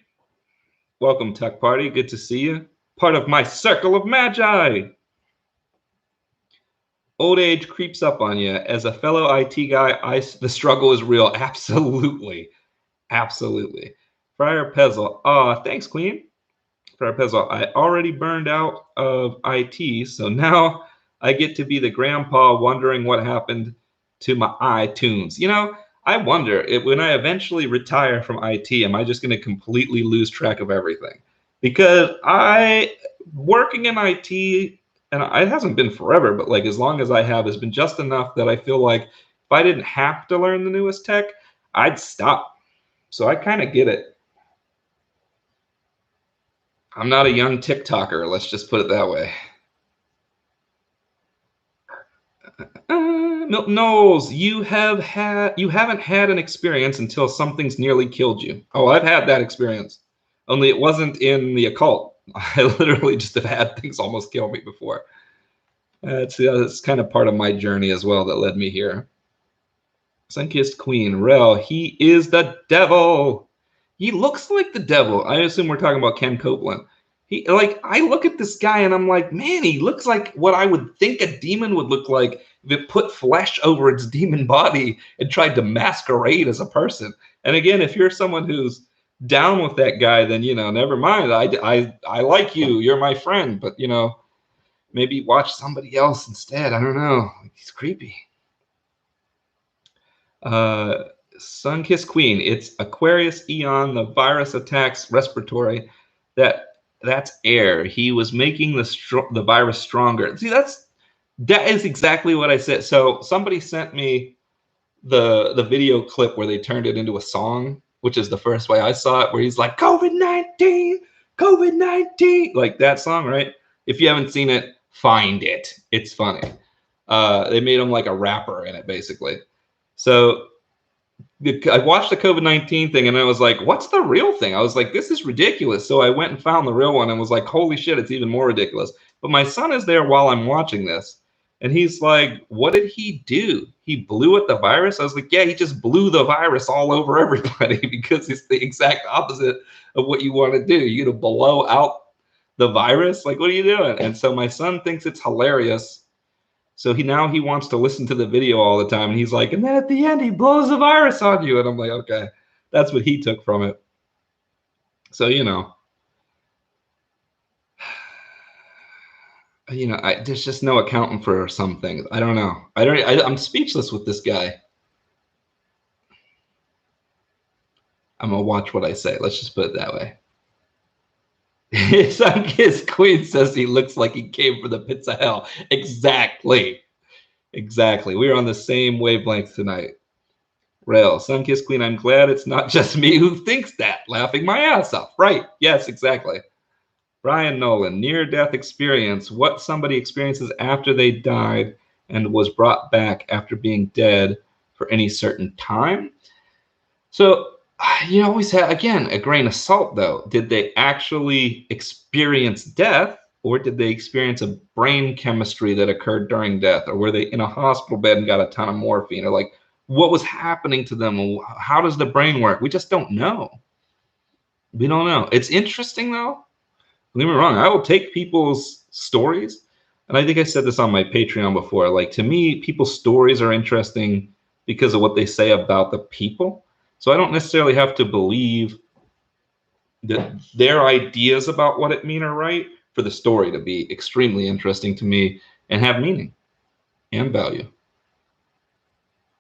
Welcome, Tech Party. Good to see you. Part of my circle of magi. Old age creeps up on you. As a fellow IT guy, the struggle is real. Absolutely. Absolutely. Friar Pezzle. Thanks, Queen. Friar Pezzle. I already burned out of IT, so now I get to be the grandpa wondering what happened to my iTunes. I wonder if when I eventually retire from IT, am I just going to completely lose track of everything? Because working in IT, and it hasn't been forever, but like as long as I have, has been just enough that I feel like if I didn't have to learn the newest tech, I'd stop. So I kind of get it. I'm not a young TikToker, let's just put it that way. Milton Knowles, you haven't had an experience until something's nearly killed you. Oh, I've had that experience. Only it wasn't in the occult. I literally just have had things almost kill me before. It's kind of part of my journey as well that led me here. Sunkissed Queen, Rel, he is the devil. He looks like the devil. I assume we're talking about Ken Copeland. I look at this guy and I'm like, man, he looks like what I would think a demon would look like if it put flesh over its demon body and tried to masquerade as a person. And again, if you're someone who's down with that guy, then never mind. I like you. You're my friend, but maybe watch somebody else instead. I don't know. He's creepy. Sunkiss Queen. It's Aquarius Eon. The virus attacks respiratory. That's air. He was making the virus stronger. See, that is exactly what I said. So somebody sent me the video clip where they turned it into a song, which is the first way I saw it, where he's like COVID-19, COVID-19, like that song, right? If you haven't seen it, find it. It's funny. They made him like a rapper in it, basically. So I watched the COVID-19 thing and I was like, what's the real thing? I was like, this is ridiculous. So I went and found the real one and was like, holy shit, it's even more ridiculous. But my son is there while I'm watching this. And he's like, what did he do? He blew at the virus? I was like, yeah, he just blew the virus all over everybody because it's the exact opposite of what you want to do. You're going to blow out the virus? Like, what are you doing? And so my son thinks it's hilarious. So he wants to listen to the video all the time. And he's like, and then at the end, he blows the virus on you. And I'm like, okay, that's what he took from it. So, there's just no accounting for some things. I don't know. I'm speechless with this guy. I'm going to watch what I say. Let's just put it that way. His Queen says he looks like he came from the pits of hell. Exactly. We're on the same wavelength tonight. Rail, Sunkissed Queen, I'm glad it's not just me who thinks that. Laughing my ass off. Right. Yes, exactly. Brian Nolan, near-death experience. What somebody experiences after they died and was brought back after being dead for any certain time. So you always have, again, a grain of salt, though. Did they actually experience death, or did they experience a brain chemistry that occurred during death? Or were they in a hospital bed and got a ton of morphine? Or like, what was happening to them? How does the brain work? We just don't know. We don't know. It's interesting, though. Don't get me wrong. I will take people's stories. And I think I said this on my Patreon before. Like, to me, people's stories are interesting because of what they say about the people. So I don't necessarily have to believe that their ideas about what it mean are right for the story to be extremely interesting to me and have meaning and value.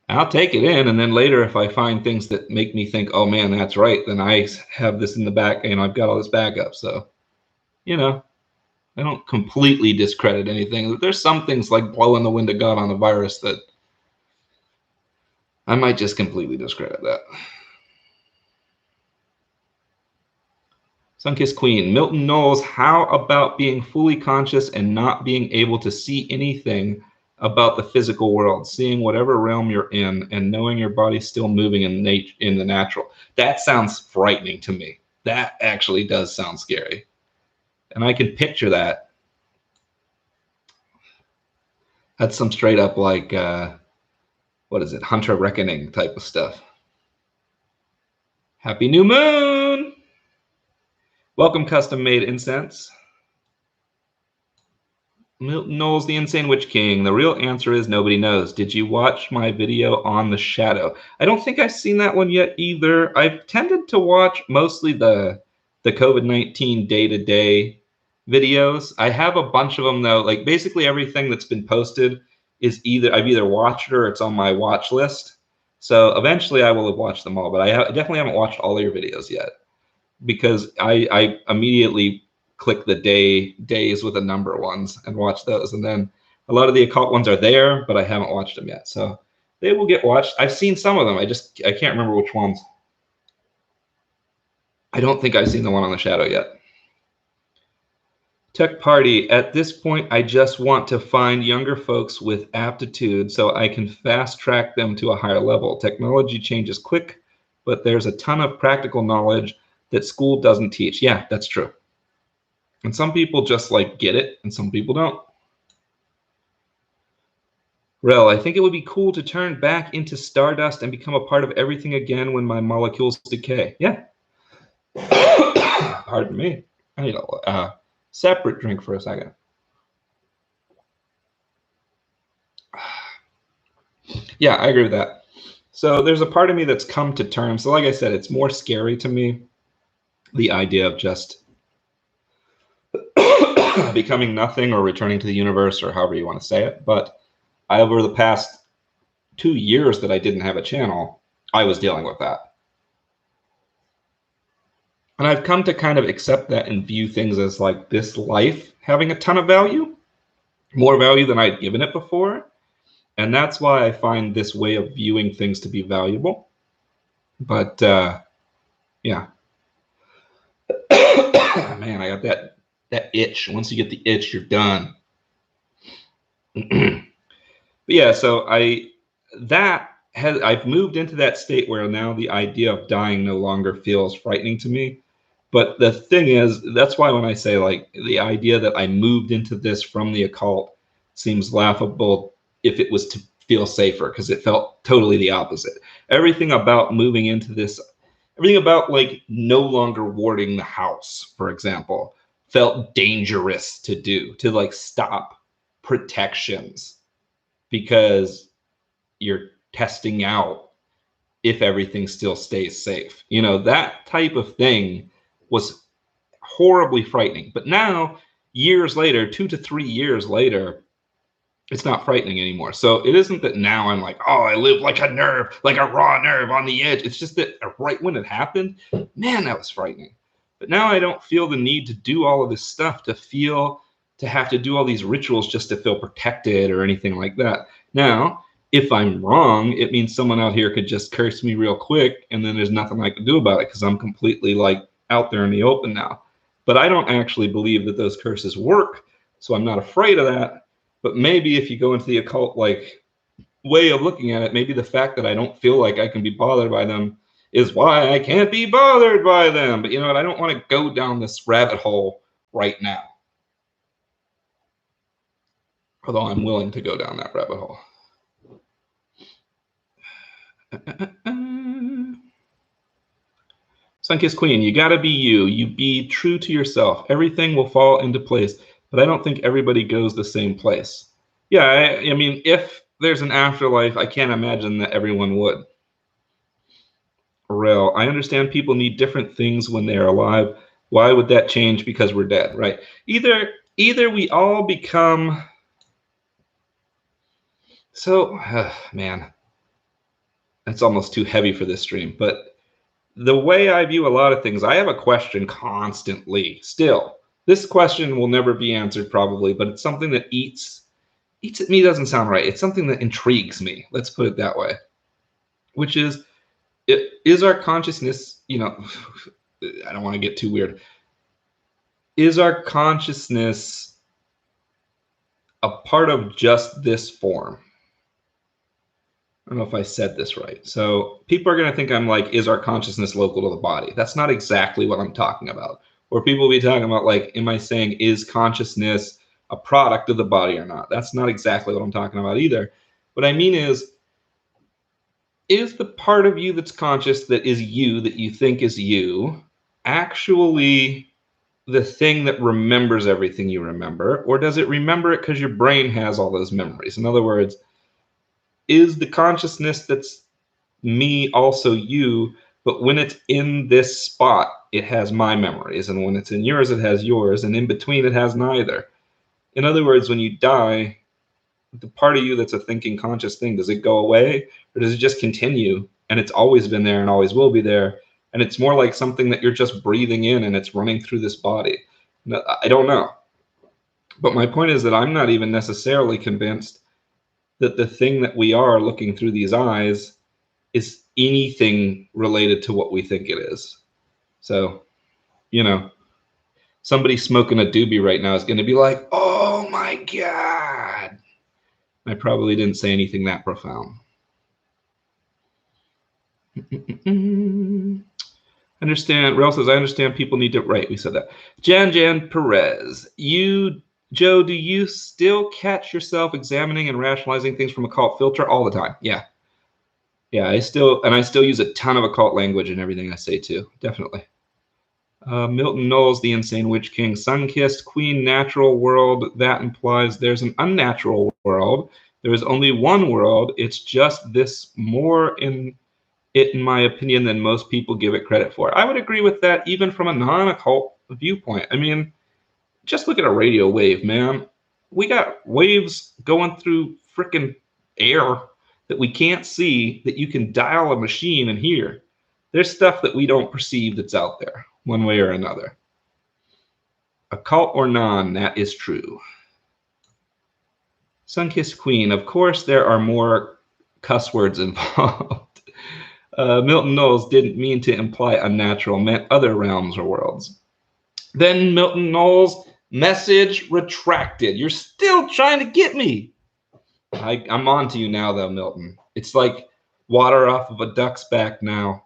I'll take it in, and then later if I find things that make me think, oh man, that's right, then I have this in the back and I've got all this backup. So, I don't completely discredit anything. There's some things like blowing the wind of God on the virus that I might just completely discredit that. Sunkissed Queen, Milton Knowles, how about being fully conscious and not being able to see anything about the physical world, seeing whatever realm you're in and knowing your body's still moving in the natural? That sounds frightening to me. That actually does sound scary. And I can picture that. That's some straight up like, what is it, Hunter Reckoning type of stuff. Happy New Moon! Welcome, custom made incense. Milton Knowles, the Insane Witch King. The real answer is nobody knows. Did you watch my video on the shadow? I don't think I've seen that one yet either. I've tended to watch mostly the COVID-19 day-to-day videos. I have a bunch of them though. Like basically everything that's been posted is I've either watched it or it's on my watch list. So eventually I will have watched them all, but I definitely haven't watched all of your videos yet because I immediately click the days with a number ones and watch those. And then a lot of the occult ones are there, but I haven't watched them yet. So they will get watched. I've seen some of them. I can't remember which ones. I don't think I've seen the one on the shadow yet. Tech Party. At this point, I just want to find younger folks with aptitude so I can fast track them to a higher level. Technology changes quick, but there's a ton of practical knowledge that school doesn't teach. Yeah, that's true. And some people just like get it and some people don't. Rel, I think it would be cool to turn back into stardust and become a part of everything again when my molecules decay. Yeah. Pardon me. I need a separate drink for a second. Yeah, I agree with that. So there's a part of me that's come to terms. So like I said, it's more scary to me, the idea of just becoming nothing or returning to the universe or however you want to say it. But over the past 2 years that I didn't have a channel, I was dealing with that. And I've come to kind of accept that and view things as like this life having a ton of value, more value than I'd given it before. And that's why I find this way of viewing things to be valuable. But yeah. Man, I got that itch. Once you get the itch, you're done. But yeah, so I've moved into that state where now the idea of dying no longer feels frightening to me. But the thing is, that's why when I say like the idea that I moved into this from the occult seems laughable if it was to feel safer, because it felt totally the opposite. Everything about moving into this, everything about like no longer warding the house, for example, felt dangerous to do, to like stop protections because you're testing out if everything still stays safe. You know, that type of thing was horribly frightening. But now, years later, 2 to 3 years later, it's not frightening anymore. So it isn't that now I'm like, oh, I live like a nerve, like a raw nerve on the edge. It's just that right when it happened, man, that was frightening. But now I don't feel the need to do all of this stuff to have to do all these rituals just to feel protected or anything like that. Now, if I'm wrong, it means someone out here could just curse me real quick and then there's nothing I can do about it because I'm completely like out there in the open now. But I don't actually believe that those curses work, so I'm not afraid of that. But maybe if you go into the occult like way of looking at it, maybe the fact that I don't feel like I can be bothered by them is why I can't be bothered by them. But you know what? I don't want to go down this rabbit hole right now. Although I'm willing to go down that rabbit hole. Sunkissed Queen, you gotta be you. You be true to yourself. Everything will fall into place. But I don't think everybody goes the same place. Yeah, I mean, if there's an afterlife, I can't imagine that everyone would. Real, I understand people need different things when they're alive. Why would that change because we're dead, right? Either we all become... So, man, that's almost too heavy for this stream. But the way I view a lot of things, I have a question constantly, still. This question will never be answered probably, but it's something that eats at me doesn't sound right. It's something that intrigues me. Let's put it that way. Which is our consciousness, you know, I don't want to get too weird. Is our consciousness a part of just this form? I don't know if I said this right. So people are going to think I'm like, is our consciousness local to the body? That's not exactly what I'm talking about. Or people will be talking about like, am I saying is consciousness a product of the body or not? That's not exactly what I'm talking about either. What I mean is the part of you that's conscious that is you, that you think is you, actually the thing that remembers everything you remember, or does it remember it because your brain has all those memories? In other words, is the consciousness that's me also you, but when it's in this spot, it has my memories, and when it's in yours, it has yours, and in between, it has neither. In other words, when you die, the part of you that's a thinking conscious thing, does it go away, or does it just continue and it's always been there and always will be there, and it's more like something that you're just breathing in and it's running through this body? I don't know, but my point is that I'm not even necessarily convinced that the thing that we are looking through these eyes is anything related to what we think it is. So, you know, somebody smoking a doobie right now is going to be like, oh my God. I probably didn't say anything that profound. Understand. Rel says, I understand people need to, right, we said that. Jan Perez, Joe, do you still catch yourself examining and rationalizing things from occult filter all the time? Yeah. Yeah, I still use a ton of occult language in everything I say too. Definitely. Milton Knowles, the Insane Witch King, Sun-Kissed Queen, natural world. That implies there's an unnatural world. There is only one world. It's just this more in my opinion, than most people give it credit for. I would agree with that, even from a non-occult viewpoint. I mean, just look at a radio wave, man. We got waves going through freaking air that we can't see, that you can dial a machine and hear. There's stuff that we don't perceive that's out there, one way or another. Occult or non, that is true. Sun-Kissed Queen, of course there are more cuss words involved. Milton Knowles didn't mean to imply unnatural, meant other realms or worlds. Then Milton Knowles, message retracted. You're still trying to get me. I'm on to you now, though, Milton. It's like water off of a duck's back now.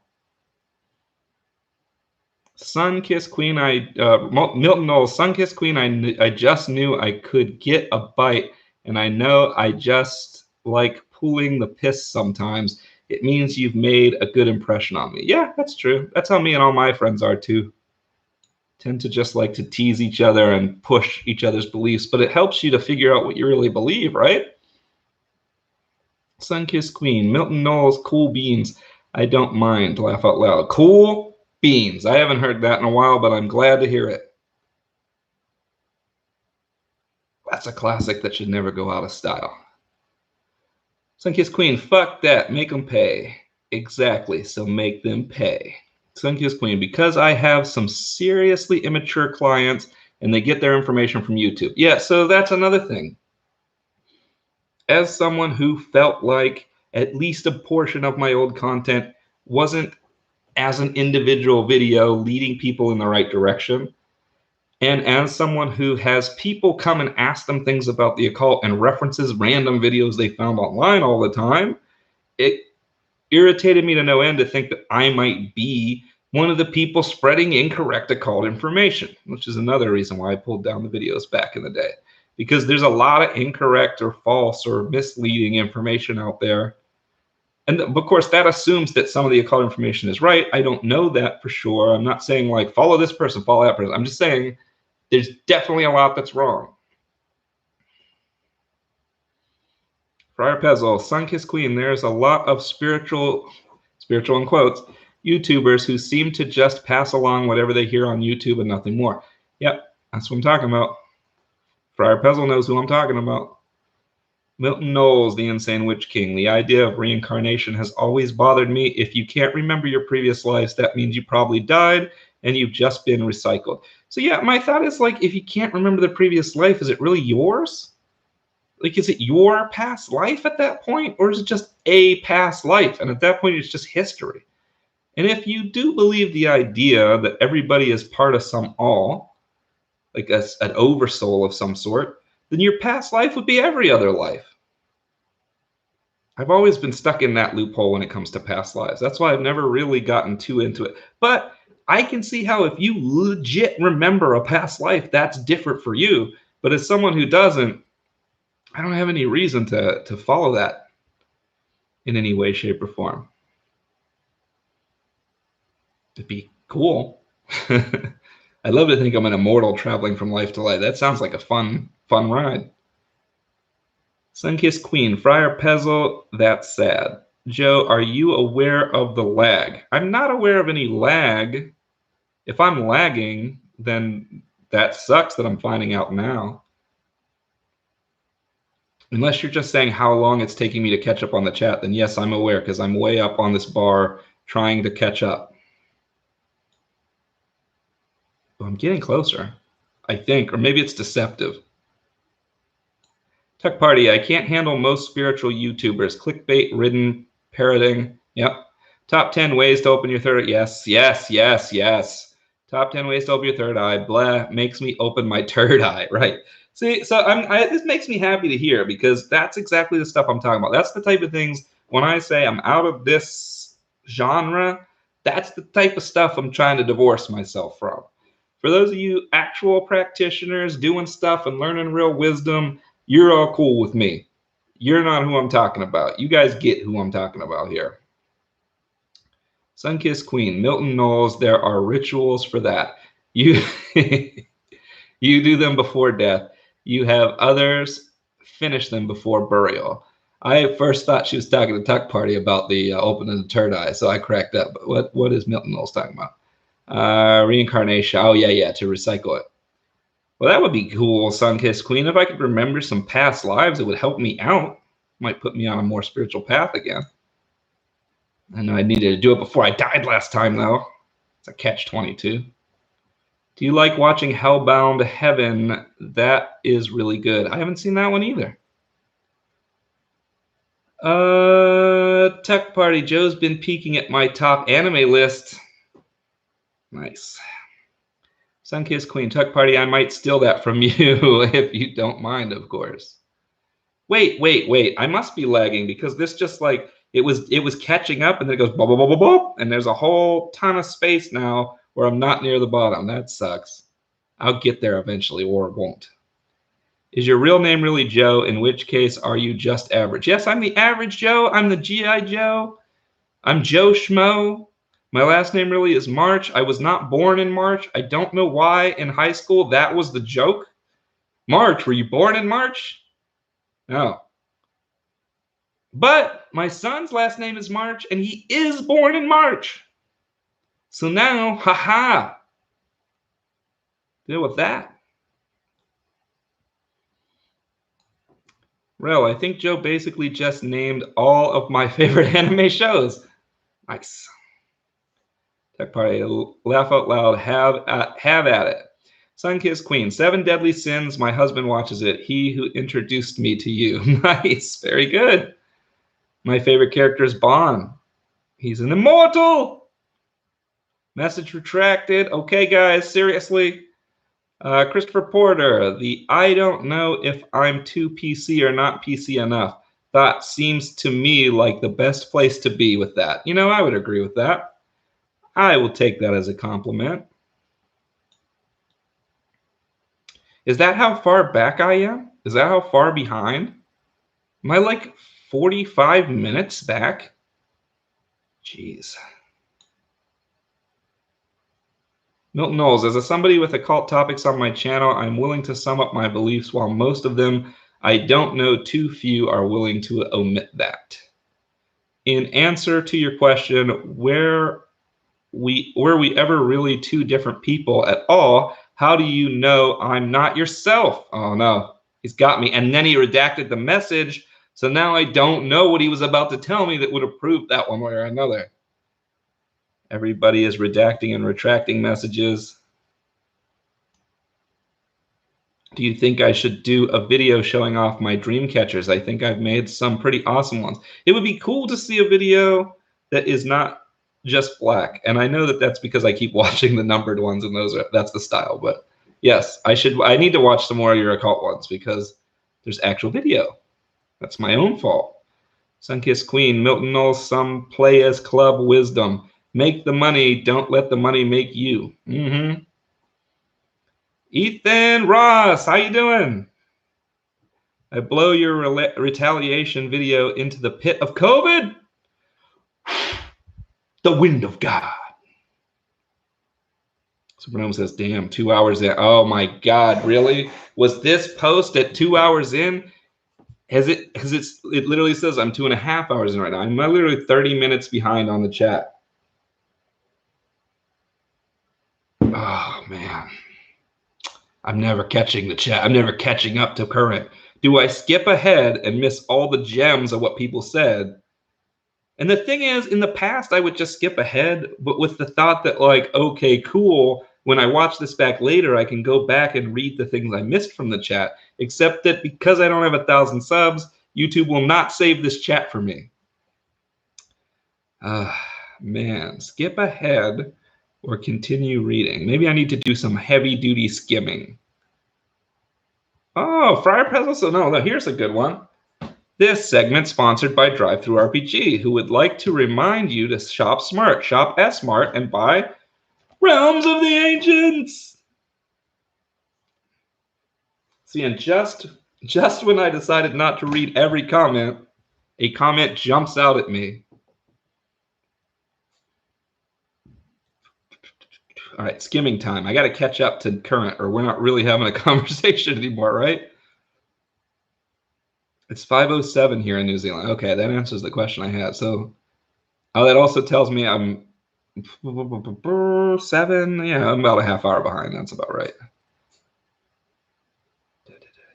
Sun-Kissed Queen, Milton Knowles, Sun-Kissed Queen, I just knew I could get a bite, and I know I just like pulling the piss sometimes. It means you've made a good impression on me. Yeah, that's true. That's how me and all my friends are too. Tend to just like to tease each other and push each other's beliefs, but it helps you to figure out what you really believe, right? Sun-Kissed Queen, Milton Knowles, cool beans. I don't mind, laugh out loud. Cool beans. I haven't heard that in a while, but I'm glad to hear it. That's a classic that should never go out of style. Sun-Kissed Queen, fuck that, make them pay. Exactly, so make them pay. Sun-Kissed Queen, because I have some seriously immature clients and they get their information from YouTube. Yeah, so that's another thing. As someone who felt like at least a portion of my old content wasn't as an individual video leading people in the right direction, and as someone who has people come and ask them things about the occult and references random videos they found online all the time, it irritated me to no end to think that I might be one of the people spreading incorrect occult information, which is another reason why I pulled down the videos back in the day. Because there's a lot of incorrect or false or misleading information out there. And of course, that assumes that some of the occult information is right. I don't know that for sure. I'm not saying like, follow this person, follow that person. I'm just saying there's definitely a lot that's wrong. Friar Pezzel, Sun-Kissed Queen, there's a lot of spiritual in quotes, YouTubers who seem to just pass along whatever they hear on YouTube and nothing more. Yep, that's what I'm talking about. Friar Pezzel knows who I'm talking about. Milton Knowles, the Insane Witch King. The idea of reincarnation has always bothered me. If you can't remember your previous lives, that means you probably died and you've just been recycled. So yeah, my thought is like, if you can't remember the previous life, is it really yours? Like, is it your past life at that point? Or is it just a past life? And at that point, it's just history. And if you do believe the idea that everybody is part of some all, like an oversoul of some sort, then your past life would be every other life. I've always been stuck in that loophole when it comes to past lives. That's why I've never really gotten too into it. But I can see how if you legit remember a past life, that's different for you. But as someone who doesn't, I don't have any reason to follow that in any way, shape, or form. It'd be cool. I'd love to think I'm an immortal traveling from life to life. That sounds like a fun ride. Sunkissed Queen, Friar Pezzle, that's sad. Joe, are you aware of the lag? I'm not aware of any lag. If I'm lagging, then that sucks that I'm finding out now. Unless you're just saying how long it's taking me to catch up on the chat, then yes, I'm aware because I'm way up on this bar trying to catch up. Well, I'm getting closer, I think, or maybe it's deceptive. Tech Party, I can't handle most spiritual YouTubers. Clickbait ridden, parroting. Yep. Top 10 ways to open your third. Yes. Top 10 ways to open your third eye. Blah, makes me open my third eye. Right. See, so this makes me happy to hear because that's exactly the stuff I'm talking about. That's the type of things when I say I'm out of this genre, that's the type of stuff I'm trying to divorce myself from. For those of you actual practitioners doing stuff and learning real wisdom, you're all cool with me. You're not who I'm talking about. You guys get who I'm talking about here. Sunkissed Queen, Milton Knowles, there are rituals for that. You do them before death. You have others finish them before burial. I first thought she was talking to Tuck Party about the opening the third eye, so I cracked up. But what is Milton Knowles talking about? Reincarnation. Oh, yeah, to recycle it. Well, that would be cool, Sunkissed Queen. If I could remember some past lives, it would help me out. Might put me on a more spiritual path again. I know I needed to do it before I died last time, though. It's a catch-22. Do you like watching Hellbound Heaven? That is really good. I haven't seen that one either. Tech Party. Joe's been peeking at my top anime list. Nice. Sunkissed Queen, Tuck Party, I might steal that from you if you don't mind, of course. Wait. I must be lagging because this just like, it was catching up and then it goes blah, blah, blah, blah, blah, and there's a whole ton of space now where I'm not near the bottom. That sucks. I'll get there eventually or won't. Is your real name really Joe? In which case, are you just average? Yes, I'm the average Joe. I'm the G.I. Joe. I'm Joe Schmo. My last name really is March. I was not born in March. I don't know why in high school that was the joke. March, were you born in March? No. But my son's last name is March, and he is born in March. So now, haha, deal with that. Rel, I think Joe basically just named all of my favorite anime shows. Nice. Tech Party, laugh out loud, have at it. Sunkissed Queen, 7 Deadly Sins. My husband watches it. He who introduced me to you. Nice, very good. My favorite character is Bond. He's an immortal. Message retracted. Okay, guys, seriously. Christopher Porter, I don't know if I'm too PC or not PC enough. That seems to me like the best place to be with that. You know, I would agree with that. I will take that as a compliment. Is that how far back I am? Is that how far behind? Am I like 45 minutes back? Jeez. Milton Knowles, as somebody with occult topics on my channel, I'm willing to sum up my beliefs, while most of them I don't know, too few are willing to omit that. In answer to your question, were we ever really two different people at all? How do you know I'm not yourself? Oh no, he's got me. And then he redacted the message, so now I don't know what he was about to tell me that would have proved that one way or another. Everybody is redacting and retracting messages. Do you think I should do a video showing off my dream catchers? I think I've made some pretty awesome ones. It would be cool to see a video that is not just black. And I know that that's because I keep watching the numbered ones and that's the style. But yes, I need to watch some more of your occult ones because there's actual video. That's my own fault. Sunkissed Queen, Milton Knowles, some play as club wisdom. Make the money, don't let the money make you. Ethan Ross, how you doing? I blow your retaliation video into the pit of COVID. The wind of God. Supernova says, damn, 2 hours in. Oh my God, really? Was this post at 2 hours in? It literally says I'm 2.5 hours in right now. I'm literally 30 minutes behind on the chat. Oh man. I'm never catching the chat. I'm never catching up to current. Do I skip ahead and miss all the gems of what people said? And the thing is, in the past, I would just skip ahead, but with the thought that, like, okay, cool, when I watch this back later, I can go back and read the things I missed from the chat, except that because I don't have 1,000 subs, YouTube will not save this chat for me. Man, skip ahead or continue reading. Maybe I need to do some heavy-duty skimming. Oh, Friar Pezzle, so no, here's a good one. This segment sponsored by DriveThruRPG, who would like to remind you to shop smart, shop S-Mart, and buy Realms of the Ancients. See, and just when I decided not to read every comment, a comment jumps out at me. All right, skimming time. I got to catch up to current, or we're not really having a conversation anymore, right? It's 5:07 here in New Zealand. Okay, that answers the question I had. So, oh, that also tells me I'm 7. Yeah, I'm about a half hour behind. That's about right.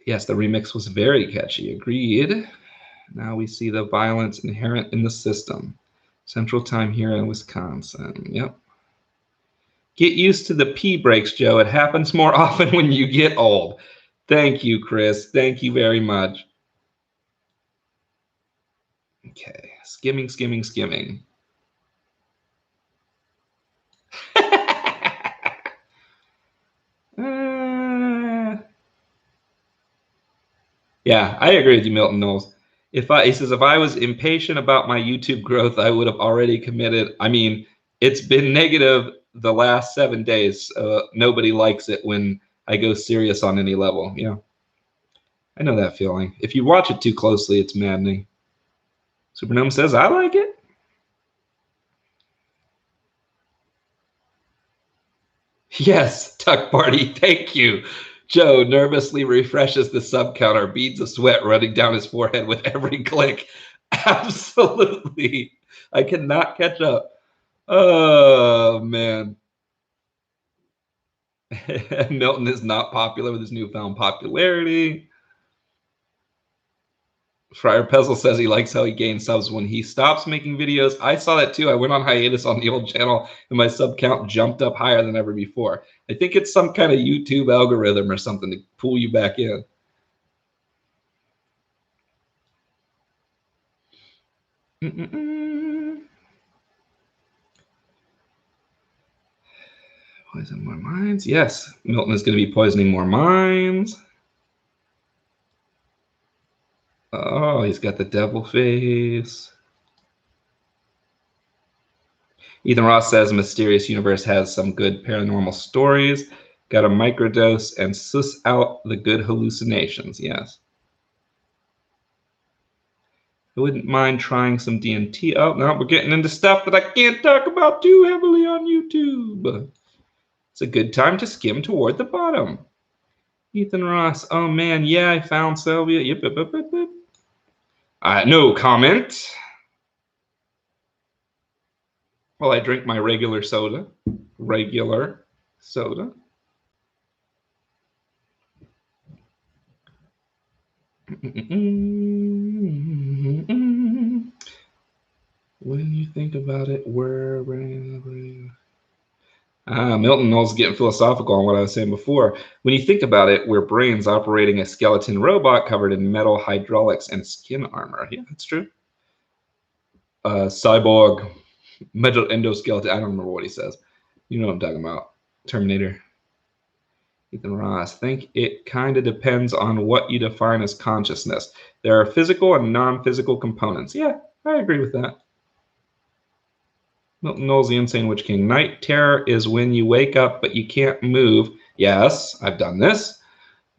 Yes, the remix was very catchy. Agreed. Now we see the violence inherent in the system. Central Time here in Wisconsin. Yep. Get used to the pee breaks, Joe. It happens more often when you get old. Thank you, Chris. Thank you very much. Okay, skimming. Yeah, I agree with you, Milton Knowles. He says, if I was impatient about my YouTube growth, I would have already committed. I mean, it's been negative the last 7 days. Nobody likes it when I go serious on any level. Yeah, I know that feeling. If you watch it too closely, it's maddening. Supernome says, I like it. Yes, Tuck Party, thank you. Joe nervously refreshes the sub counter, beads of sweat running down his forehead with every click. Absolutely. I cannot catch up. Oh, man. Milton is not popular with his newfound popularity. Friar Pezzle says he likes how he gains subs when he stops making videos. I saw that too. I went on hiatus on the old channel and my sub count jumped up higher than ever before. I think it's some kind of YouTube algorithm or something to pull you back in. Poison more minds. Yes, Milton is going to be poisoning more minds. Oh, he's got the devil face. Ethan Ross says Mysterious Universe has some good paranormal stories. Got a microdose and suss out the good hallucinations. Yes. I wouldn't mind trying some DMT. Oh, no, we're getting into stuff that I can't talk about too heavily on YouTube. It's a good time to skim toward the bottom. Ethan Ross. Oh, man. Yeah, I found Sylvia. Yep. No comment. Well, I drink my regular soda. Regular soda. When you think about it, Milton Knowles getting philosophical on what I was saying before. When you think about it, we're brains operating a skeleton robot covered in metal hydraulics and skin armor. Yeah, that's true. Cyborg, metal endoskeleton. I don't remember what he says. You know what I'm talking about. Terminator. Ethan Ross. Think it kind of depends on what you define as consciousness. There are physical and non-physical components. Yeah, I agree with that. Milton Knowles, the Insane Witch King. Night terror is when you wake up but you can't move. Yes, I've done this.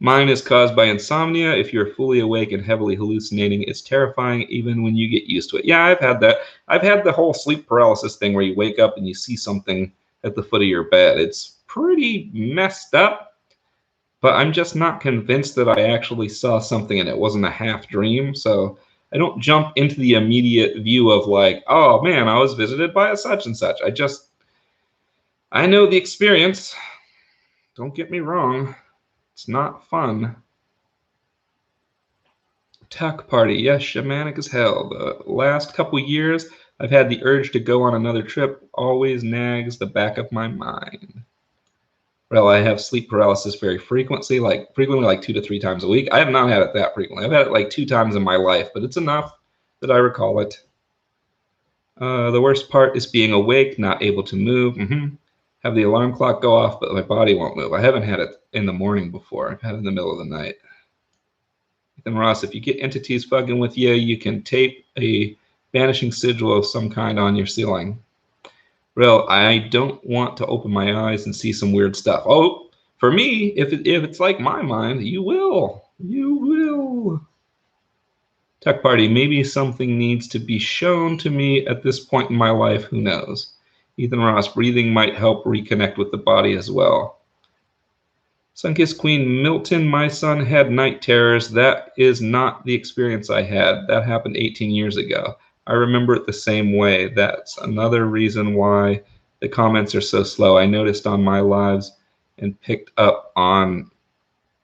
Mine is caused by insomnia. If you're fully awake and heavily hallucinating, it's terrifying even when you get used to it. Yeah, I've had that. I've had the whole sleep paralysis thing where you wake up and you see something at the foot of your bed. It's pretty messed up, but I'm just not convinced that I actually saw something and it wasn't a half dream. So I don't jump into the immediate view of like, oh man, I was visited by a such and such. I know the experience. Don't get me wrong. It's not fun. Tuck party. Yes, shamanic as hell. The last couple years, I've had the urge to go on another trip. Always nags the back of my mind. Well, I have sleep paralysis very frequently, like 2 to 3 times a week. I have not had it that frequently. I've had it like 2 times in my life, but it's enough that I recall it. The worst part is being awake, not able to move. Have the alarm clock go off, but my body won't move. I haven't had it in the morning before. I've had it in the middle of the night. Ethan Ross, if you get entities fucking with you, you can tape a vanishing sigil of some kind on your ceiling. Real, I don't want to open my eyes and see some weird stuff. Oh, for me, if it's like my mind, you will. You will. Tech party, maybe something needs to be shown to me at this point in my life. Who knows? Ethan Ross, breathing might help reconnect with the body as well. Sunkissed Queen Milton, my son had night terrors. That is not the experience I had. That happened 18 years ago. I remember it the same way. That's another reason why the comments are so slow. I noticed on my lives and picked up on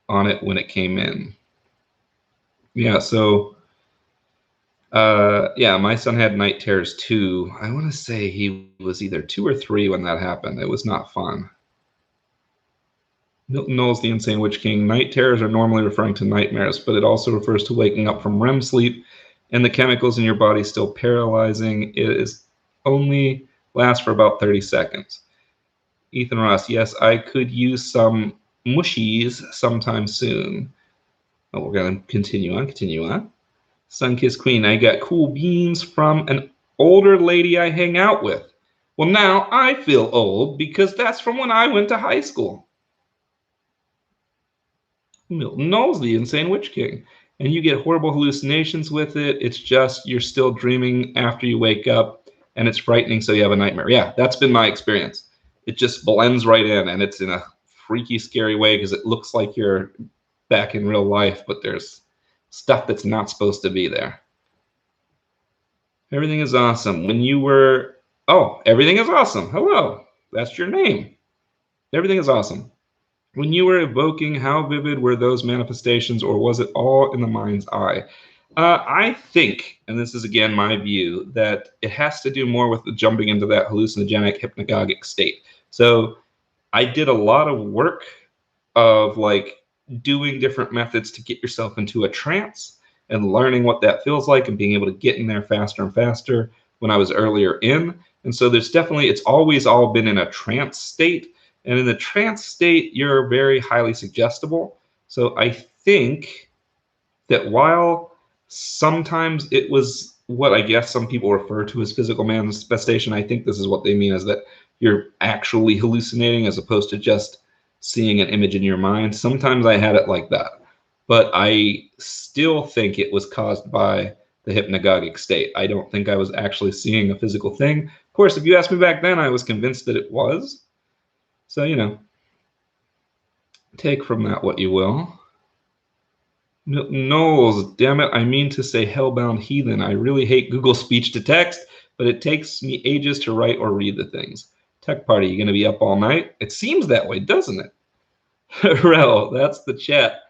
it when it came in. Yeah, so yeah, my son had night terrors too. I want to say he was either 2 or 3 when that happened. It was not fun. Milton Knowles, the Insane Witch King. Night terrors are normally referring to nightmares, but it also refers to waking up from REM sleep and the chemicals in your body still paralyzing. It is only lasts for about 30 seconds. Ethan Ross, yes, I could use some mushies sometime soon. Oh, we're going to continue on. Sunkissed Queen, I got cool beans from an older lady I hang out with. Well, now I feel old because that's from when I went to high school. Milton Knowles, the Insane Witch King. And you get horrible hallucinations with it. It's just you're still dreaming after you wake up, and it's frightening, so you have a nightmare. Yeah, that's been my experience. It just blends right in, and it's in a freaky, scary way because it looks like you're back in real life, but there's stuff that's not supposed to be there. Everything is awesome. When you were... Oh, everything is awesome. Hello. That's your name. Everything is awesome. When you were evoking, how vivid were those manifestations, or was it all in the mind's eye? I think, and this is again my view, that it has to do more with the jumping into that hallucinogenic hypnagogic state. So I did a lot of work of like doing different methods to get yourself into a trance and learning what that feels like and being able to get in there faster and faster when I was earlier in. And so there's definitely, it's always all been in a trance state. And in the trance state, you're very highly suggestible. So I think that while sometimes it was what I guess some people refer to as physical manifestation, I think this is what they mean, is that you're actually hallucinating as opposed to just seeing an image in your mind. Sometimes I had it like that. But I still think it was caused by the hypnagogic state. I don't think I was actually seeing a physical thing. Of course, if you asked me back then, I was convinced that it was. So, you know, take from that what you will. Milton Knowles, damn it, I mean to say hellbound heathen. I really hate Google speech to text, but it takes me ages to write or read the things. Tech party, you going to be up all night? It seems that way, doesn't it? Rel, that's the chat.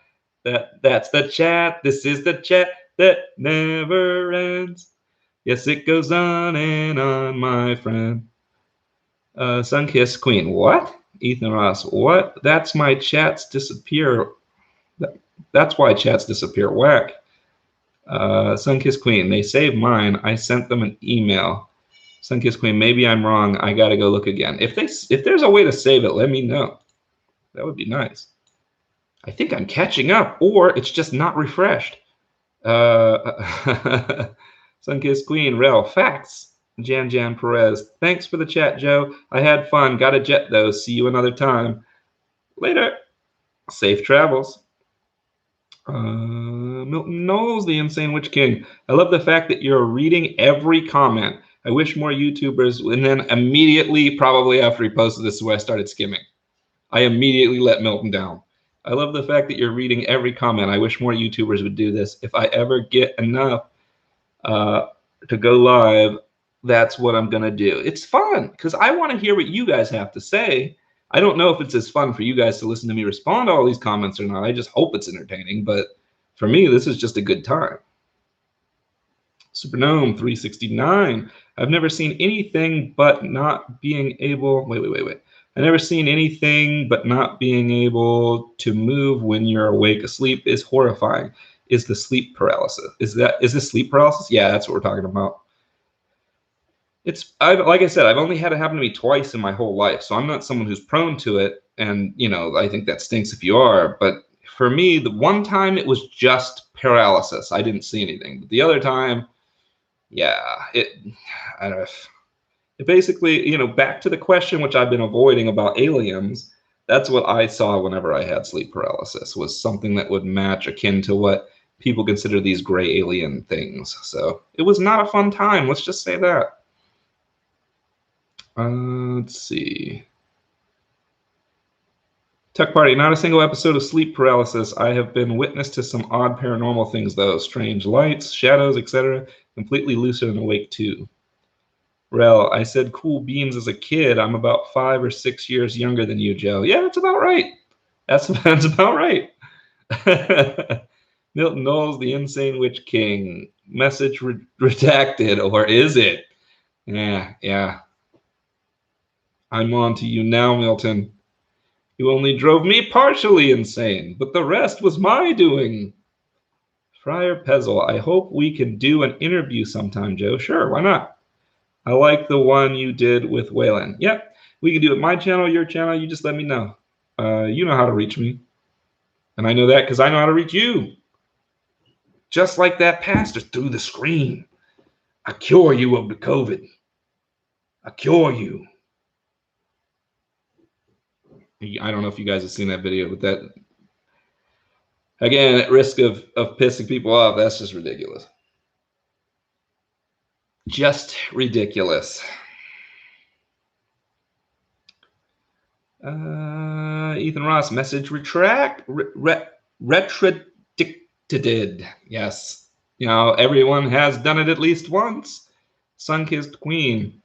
That's the chat. This is the chat that never ends. Yes, it goes on and on, my friend. Sunkissed Queen, what? Ethan Ross, what? That's my chats disappear. That's why chats disappear. Whack. Sunkissed Queen, they saved mine. I sent them an email. Sunkissed Queen, maybe I'm wrong. I gotta go look again. If there's a way to save it, let me know. That would be nice. I think I'm catching up, or it's just not refreshed. Sunkissed Queen, Rel, facts. Jan Perez, thanks for the chat, Joe. I had fun. Got a jet, though. See you another time. Later. Safe travels. Milton Knowles, the Insane Witch King. I love the fact that you're reading every comment. I wish more YouTubers, and then immediately, probably after he posted this, is where I started skimming. I immediately let Milton down. I love the fact that you're reading every comment. I wish more YouTubers would do this. If I ever get enough uh, to go live, that's what I'm gonna do. It's fun because I want to hear what you guys have to say. I don't know if it's as fun for you guys to listen to me respond to all these comments or not. I just hope it's entertaining, but for me, this is just a good time. Supernome 369. I've never seen anything but not being able. Wait. I've never seen anything but not being able to move when you're awake. Asleep is horrifying. Is the sleep paralysis? Is this sleep paralysis? Yeah, that's what we're talking about. Like I said, I've only had it happen to me twice in my whole life, so I'm not someone who's prone to it. And I think that stinks if you are. But for me, the one time it was just paralysis. I didn't see anything. But the other time, yeah, I don't know. It basically, back to the question which I've been avoiding about aliens. That's what I saw whenever I had sleep paralysis, was something that would match akin to what people consider these gray alien things. So it was not a fun time. Let's just say that. Let's see. Tech Party, not a single episode of sleep paralysis. I have been witness to some odd paranormal things, though. Strange lights, shadows, etc. Completely lucid and awake, too. Rel, I said cool beans as a kid. I'm about 5 or 6 years younger than you, Joe. Yeah, that's about right. That's about right. Milton Knowles, the Insane Witch King. Message redacted, or is it? Yeah. I'm on to you now, Milton. You only drove me partially insane, but the rest was my doing. Friar Pezzle, I hope we can do an interview sometime, Joe. Sure, why not? I like the one you did with Waylon. Yep, we can do it. My channel, your channel, you just let me know. You know how to reach me. And I know that because I know how to reach you. Just like that pastor through the screen. I cure you of the COVID. I cure you. I don't know if you guys have seen that video, but that, again, at risk of pissing people off, that's just ridiculous. Just ridiculous. Ethan Ross, message retradicted. Yes. Everyone has done it at least once. Sunkissed Queen.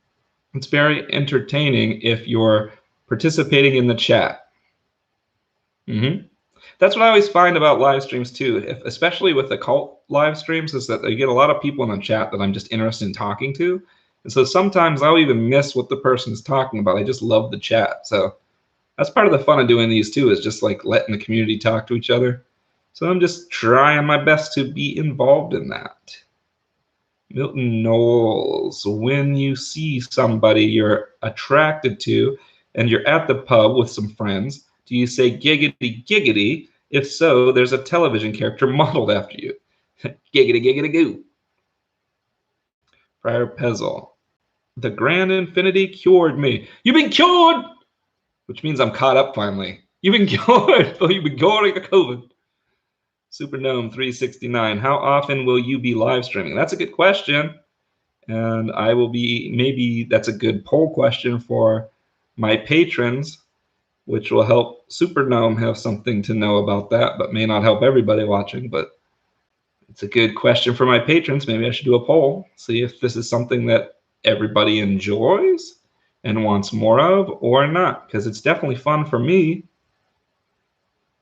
It's very entertaining if you're participating in the chat. That's what I always find about live streams too, especially with occult live streams, is that I get a lot of people in the chat that I'm just interested in talking to. And so sometimes I'll even miss what the person is talking about. I just love the chat. So that's part of the fun of doing these too, is just like letting the community talk to each other. So I'm just trying my best to be involved in that. Milton Knowles, when you see somebody you're attracted to and you're at the pub with some friends, do you say giggity giggity? If so, there's a television character modeled after you. Giggity giggity goo. Friar Pezzle, the Grand Infinity cured me. You've been cured! Which means I'm caught up finally. You've been cured. You've been curing the COVID. Supernome 369. How often will you be live streaming? That's a good question. And I will be, maybe that's a good poll question for my patrons, which will help Supernome have something to know about that, but may not help everybody watching. But it's a good question for my patrons. Maybe I should do a poll, see if this is something that everybody enjoys and wants more of or not, because it's definitely fun for me.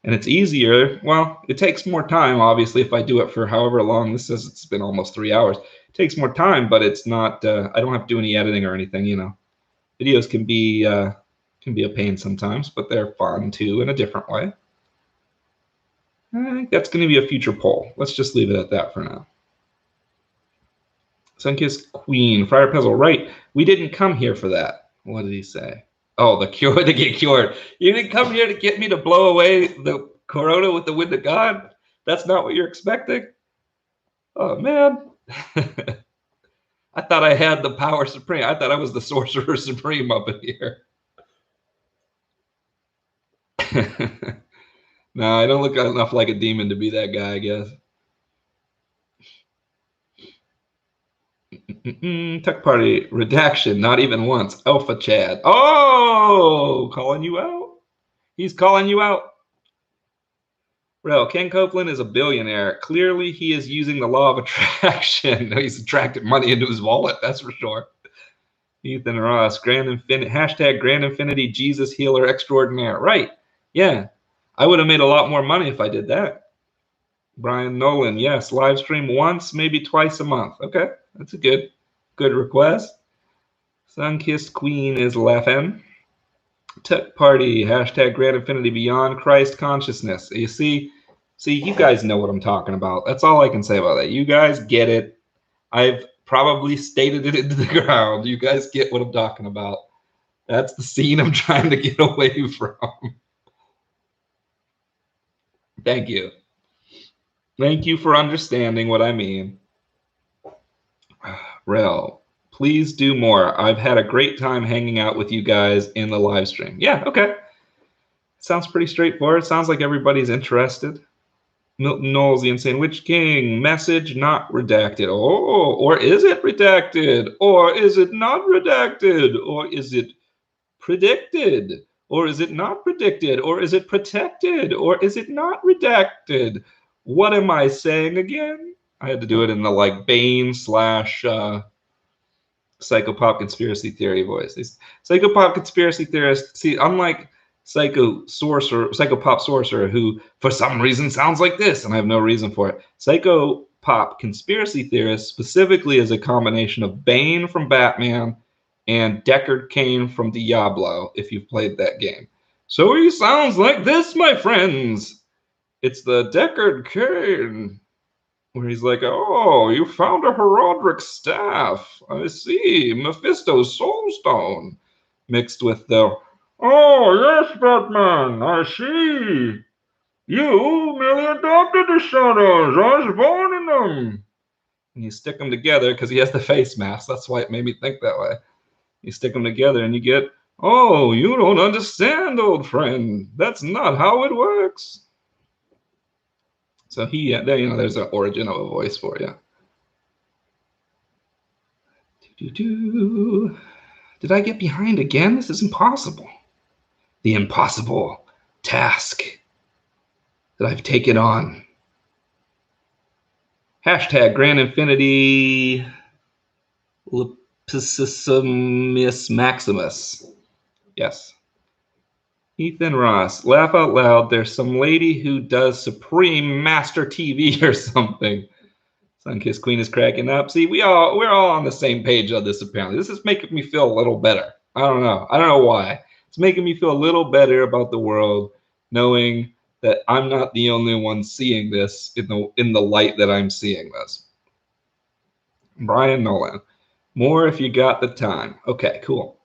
And it's easier. Well, it takes more time, obviously, if I do it for however long. This says it's been almost 3 hours. It takes more time, but it's not, I don't have to do any editing or anything, Videos can be a pain sometimes, but they're fun too in a different way. I think that's going to be a future poll. Let's just leave it at that for now. Sunkissed Queen, Friar Pezzle, right. We didn't come here for that. What did he say? Oh, the cure to get cured. You didn't come here to get me to blow away the corona with the wind of God? That's not what you're expecting? Oh, man. I thought I had the power supreme. I thought I was the sorcerer supreme up in here. No, I don't look enough like a demon to be that guy, I guess. Tech Party, redaction, not even once. Alpha Chad. Oh, calling you out. He's calling you out. Rel, Ken Copeland is a billionaire. Clearly, he is using the law of attraction. He's attracted money into his wallet, that's for sure. Ethan Ross, Grand Infinity, hashtag Grand Infinity Jesus Healer Extraordinaire. Right. Yeah. I would have made a lot more money if I did that. Brian Nolan, yes. Live stream once, maybe twice a month. Okay. That's a good request. Sunkissed Queen is laughing. Tech Party, hashtag Grand Infinity Beyond Christ Consciousness. You see, you guys know what I'm talking about. That's all I can say about that. You guys get it. I've probably stated it into the ground. You guys get what I'm talking about. That's the scene I'm trying to get away from. Thank you. Thank you for understanding what I mean. Rel, please do more. I've had a great time hanging out with you guys in the live stream. Yeah, okay. Sounds pretty straightforward. Sounds like everybody's interested. Milton Knowles, the Insane Witch King. Message not redacted. Oh, or is it redacted? Or is it not redacted? Or is it predicted? Or is it not predicted? Or is it protected? Or is it not redacted? What am I saying again? I had to do it in the like Bane / Psychopop conspiracy theory voice. These Psychopop conspiracy theorists, see, unlike Psychopop sorcerer, who for some reason sounds like this, and I have no reason for it. Psychopop conspiracy theorist specifically is a combination of Bane from Batman and Deckard Cain from Diablo, if you've played that game. So he sounds like this, my friends. It's the Deckard Cain, where he's like, oh, you found a Heraldric staff. I see. Mephisto's Soulstone. Mixed with the, oh, yes, Batman, I see. You merely adopted the shadows. I was born in them. And you stick them together because he has the face mask. That's why it made me think that way. You stick them together and you get, oh, you don't understand, old friend. That's not how it works. So there's an origin of a voice for you. Did I get behind again? This is impossible. The impossible task that I've taken on. Hashtag Grand Infinity Lepsissimus Maximus. Yes. Ethan Ross, laugh out loud. There's some lady who does Supreme Master TV or something. Sunkissed Queen is cracking up. See, we're all on the same page on this apparently. This is making me feel a little better. I don't know why. It's making me feel a little better about the world, knowing that I'm not the only one seeing this in the light that I'm seeing this. Brian Nolan, more if you got the time. Okay, cool.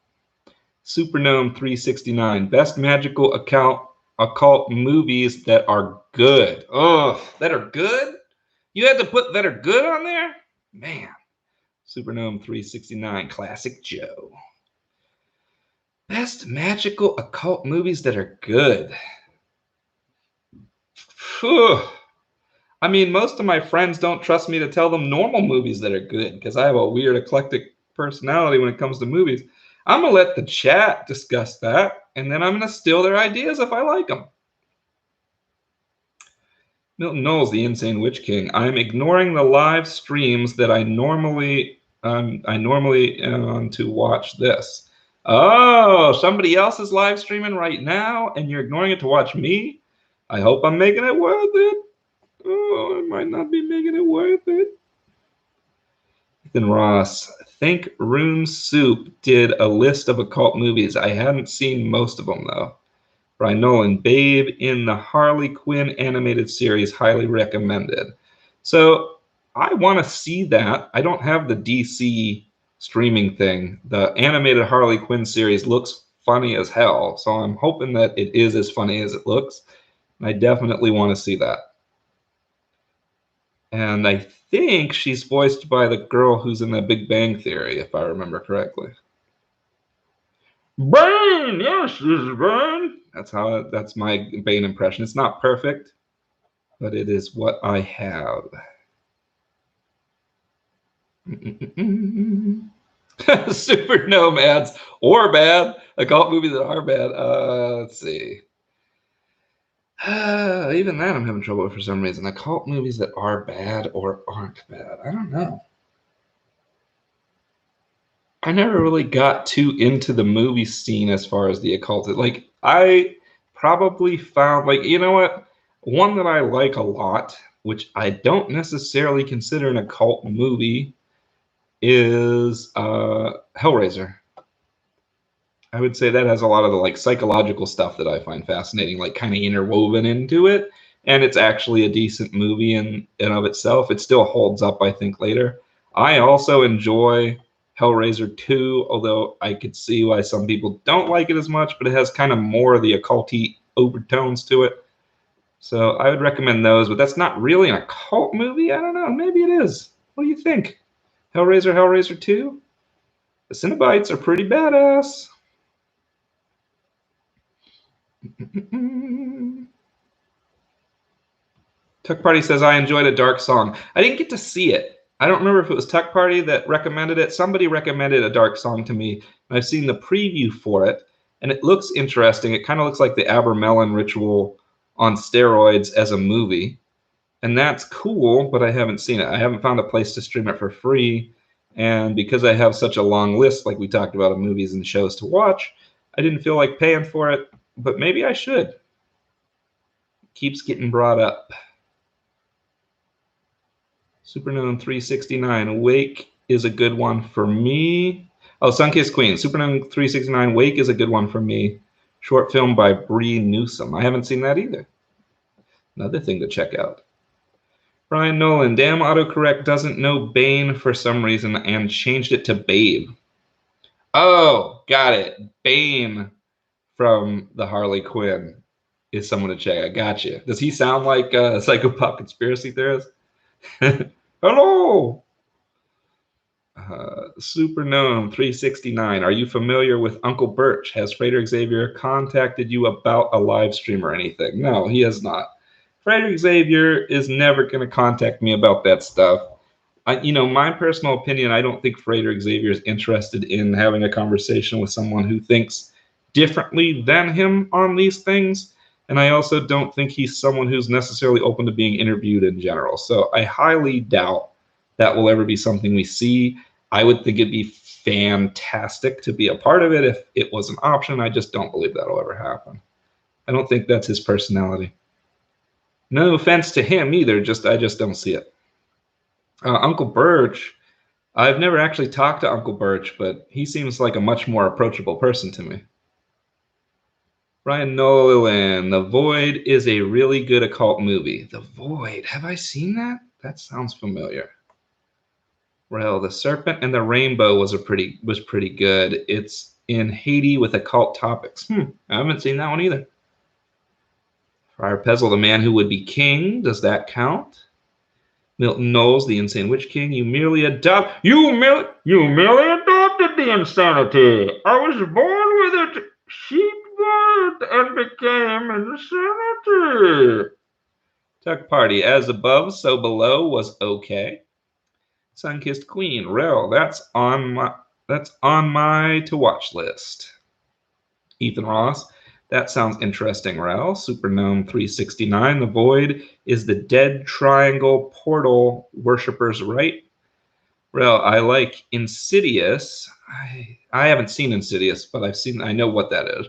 Supernome 369, best magical occult movies that are good. Oh, that are good? You had to put that are good on there? Man. Supernome 369, Classic Joe. Best magical occult movies that are good. Whew. I mean, most of my friends don't trust me to tell them normal movies that are good because I have a weird eclectic personality when it comes to movies. I'm going to let the chat discuss that, and then I'm going to steal their ideas if I like them. Milton Knowles, the Insane Witch King. I'm ignoring the live streams that I normally on to watch this. Oh, somebody else is live streaming right now, and you're ignoring it to watch me? I hope I'm making it worth it. Oh, I might not be making it worth it. Ethan Ross, Think Room Soup did a list of occult movies. I haven't seen most of them, though. Brian Nolan, Babe in the Harley Quinn animated series, highly recommended. So I want to see that. I don't have the DC streaming thing. The animated Harley Quinn series looks funny as hell, so I'm hoping that it is as funny as it looks. I definitely want to see that. And I think she's voiced by the girl who's in the Big Bang Theory, if I remember correctly. Bane! Yes, this is Bane. That's my Bane impression. It's not perfect, but it is what I have. Super nomads or bad. Occult movies that are bad. Let's see. Even that I'm having trouble with for some reason. Occult movies that are bad or aren't bad. I don't know. I never really got too into the movie scene as far as the occult. Like, I probably found, like, you know what? One that I like a lot, which I don't necessarily consider an occult movie, is Hellraiser. I would say that has a lot of the like psychological stuff that I find fascinating, like kind of interwoven into it. And it's actually a decent movie in and of itself. It still holds up, I think, later. I also enjoy Hellraiser 2, although I could see why some people don't like it as much, but it has kind of more of the occulty overtones to it. So I would recommend those, but that's not really an occult movie. I don't know. Maybe it is. What do you think? Hellraiser 2? The Cenobites are pretty badass. Tuck Party says, I enjoyed A Dark Song. I didn't get to see it. I don't remember if it was Tuck Party that recommended it. Somebody recommended A Dark Song to me, and I've seen the preview for it, and it looks interesting. It kind of looks like the Abermelon Ritual on steroids as a movie, and that's cool, but I haven't seen it. I haven't found a place to stream it for free, and because I have such a long list, like we talked about, of movies and shows to watch, I didn't feel like paying for it, but maybe I should. Keeps getting brought up. Superknown 369. Awake is a good one for me. Oh, Sunkissed Queen. Superknown 369. Wake is a good one for me. Short film by Bree Newsom. I haven't seen that either. Another thing to check out. Brian Nolan. Damn autocorrect doesn't know Bane for some reason and changed it to Babe. Oh, got it. Bane from the Harley Quinn is someone to check. I got you. Does he sound like a psychopath conspiracy theorist? Hello. Superknown 369. Are you familiar with Uncle Birch? Has Frederick Xavier contacted you about a live stream or anything? No, he has not. Frederick Xavier is never going to contact me about that stuff. My personal opinion, I don't think Frederick Xavier is interested in having a conversation with someone who thinks differently than him on these things. And I also don't think he's someone who's necessarily open to being interviewed in general. So I highly doubt that will ever be something we see. I would think it'd be fantastic to be a part of it if it was an option. I just don't believe that'll ever happen. I don't think that's his personality. No offense to him either, I just don't see it. Uncle Birch, I've never actually talked to Uncle Birch, but he seems like a much more approachable person to me. Brian Nolan, The Void is a really good occult movie. The Void, have I seen that? That sounds familiar. Well, The Serpent and the Rainbow was pretty good. It's in Haiti with occult topics. I haven't seen that one either. Friar Pezzle, The Man Who Would Be King. Does that count? Milton Knowles, The Insane Witch King. You merely adopted the insanity. I was born with it. Sheep bird and became insanity. Tuck Party, As Above, So Below was okay. Sunkissed Queen, Rel, that's on my to watch list. Ethan Ross, that sounds interesting, Rel. Superknown 369, The Void is the dead triangle portal worshippers, right? Rel, I like Insidious. I haven't seen Insidious, but I know what that is.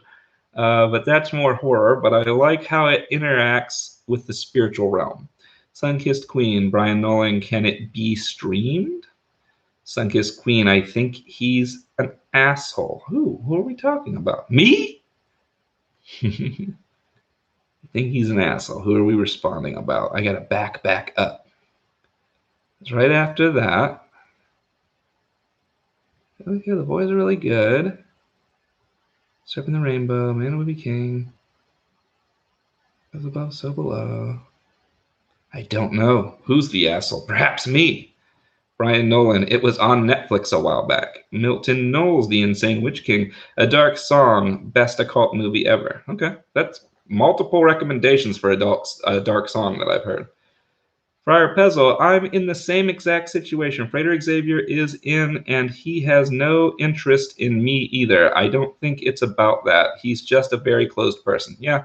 But that's more horror, but I like how it interacts with the spiritual realm. Sunkissed Queen, Brian Nolan, can it be streamed? Sunkissed Queen, I think he's an asshole. Who are we talking about? Me? I think he's an asshole. Who are we responding about? I gotta back up. It's right after that. Okay, The Boys are really good. Serpent the Rainbow, Man Who Would Be King. As Above, So Below. I don't know. Who's the asshole? Perhaps me. Brian Nolan, it was on Netflix a while back. Milton Knowles, The Insane Witch King. A Dark Song, best occult movie ever. Okay, that's multiple recommendations for a Dark Song that I've heard. Friar Pezzle, I'm in the same exact situation Frederick Xavier is in, and he has no interest in me either. I don't think it's about that. He's just a very closed person. Yeah,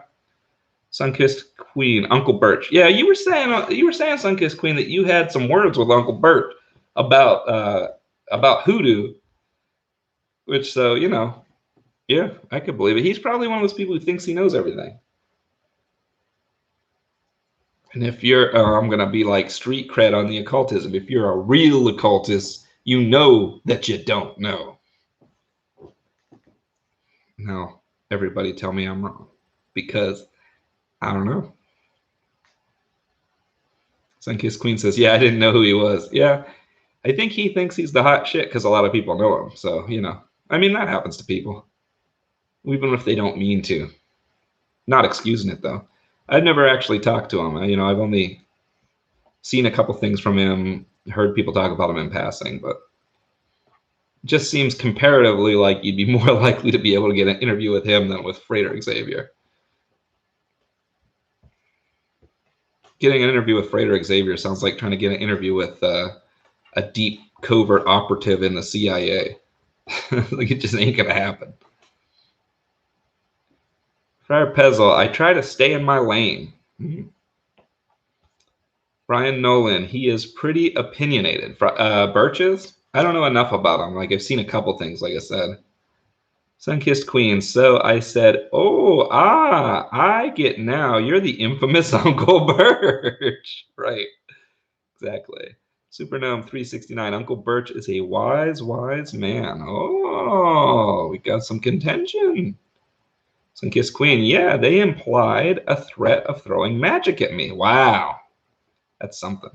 Sunkissed Queen, Uncle Birch. Yeah, you were saying Sunkissed Queen that you had some words with Uncle Birch about hoodoo, which so yeah, I could believe it. He's probably one of those people who thinks he knows everything. And if you're, I'm gonna be like street cred on the occultism. If you're a real occultist, you know that you don't know. Now, everybody tell me I'm wrong because I don't know. Sunkissed Queen says, "Yeah, I didn't know who he was." Yeah, I think he thinks he's the hot shit because a lot of people know him. So I mean, that happens to people, even if they don't mean to. Not excusing it though. I've never actually talked to him. I've only seen a couple things from him, heard people talk about him in passing, but it just seems comparatively like you'd be more likely to be able to get an interview with him than with Frater Xavier. Getting an interview with Frater Xavier sounds like trying to get an interview with a deep covert operative in the CIA. Like, it just ain't gonna happen. Friar Pezzle, I try to stay in my lane. Brian Nolan, he is pretty opinionated. Birches, I don't know enough about him. Like, I've seen a couple things, like I said. Sunkissed Queen. So I said, I get now. You're the infamous Uncle Birch. Right. Exactly. Supernome 369. Uncle Birch is a wise, wise man. Oh, we got some contention. Sunkissed Queen. Yeah, they implied a threat of throwing magic at me. Wow. That's something.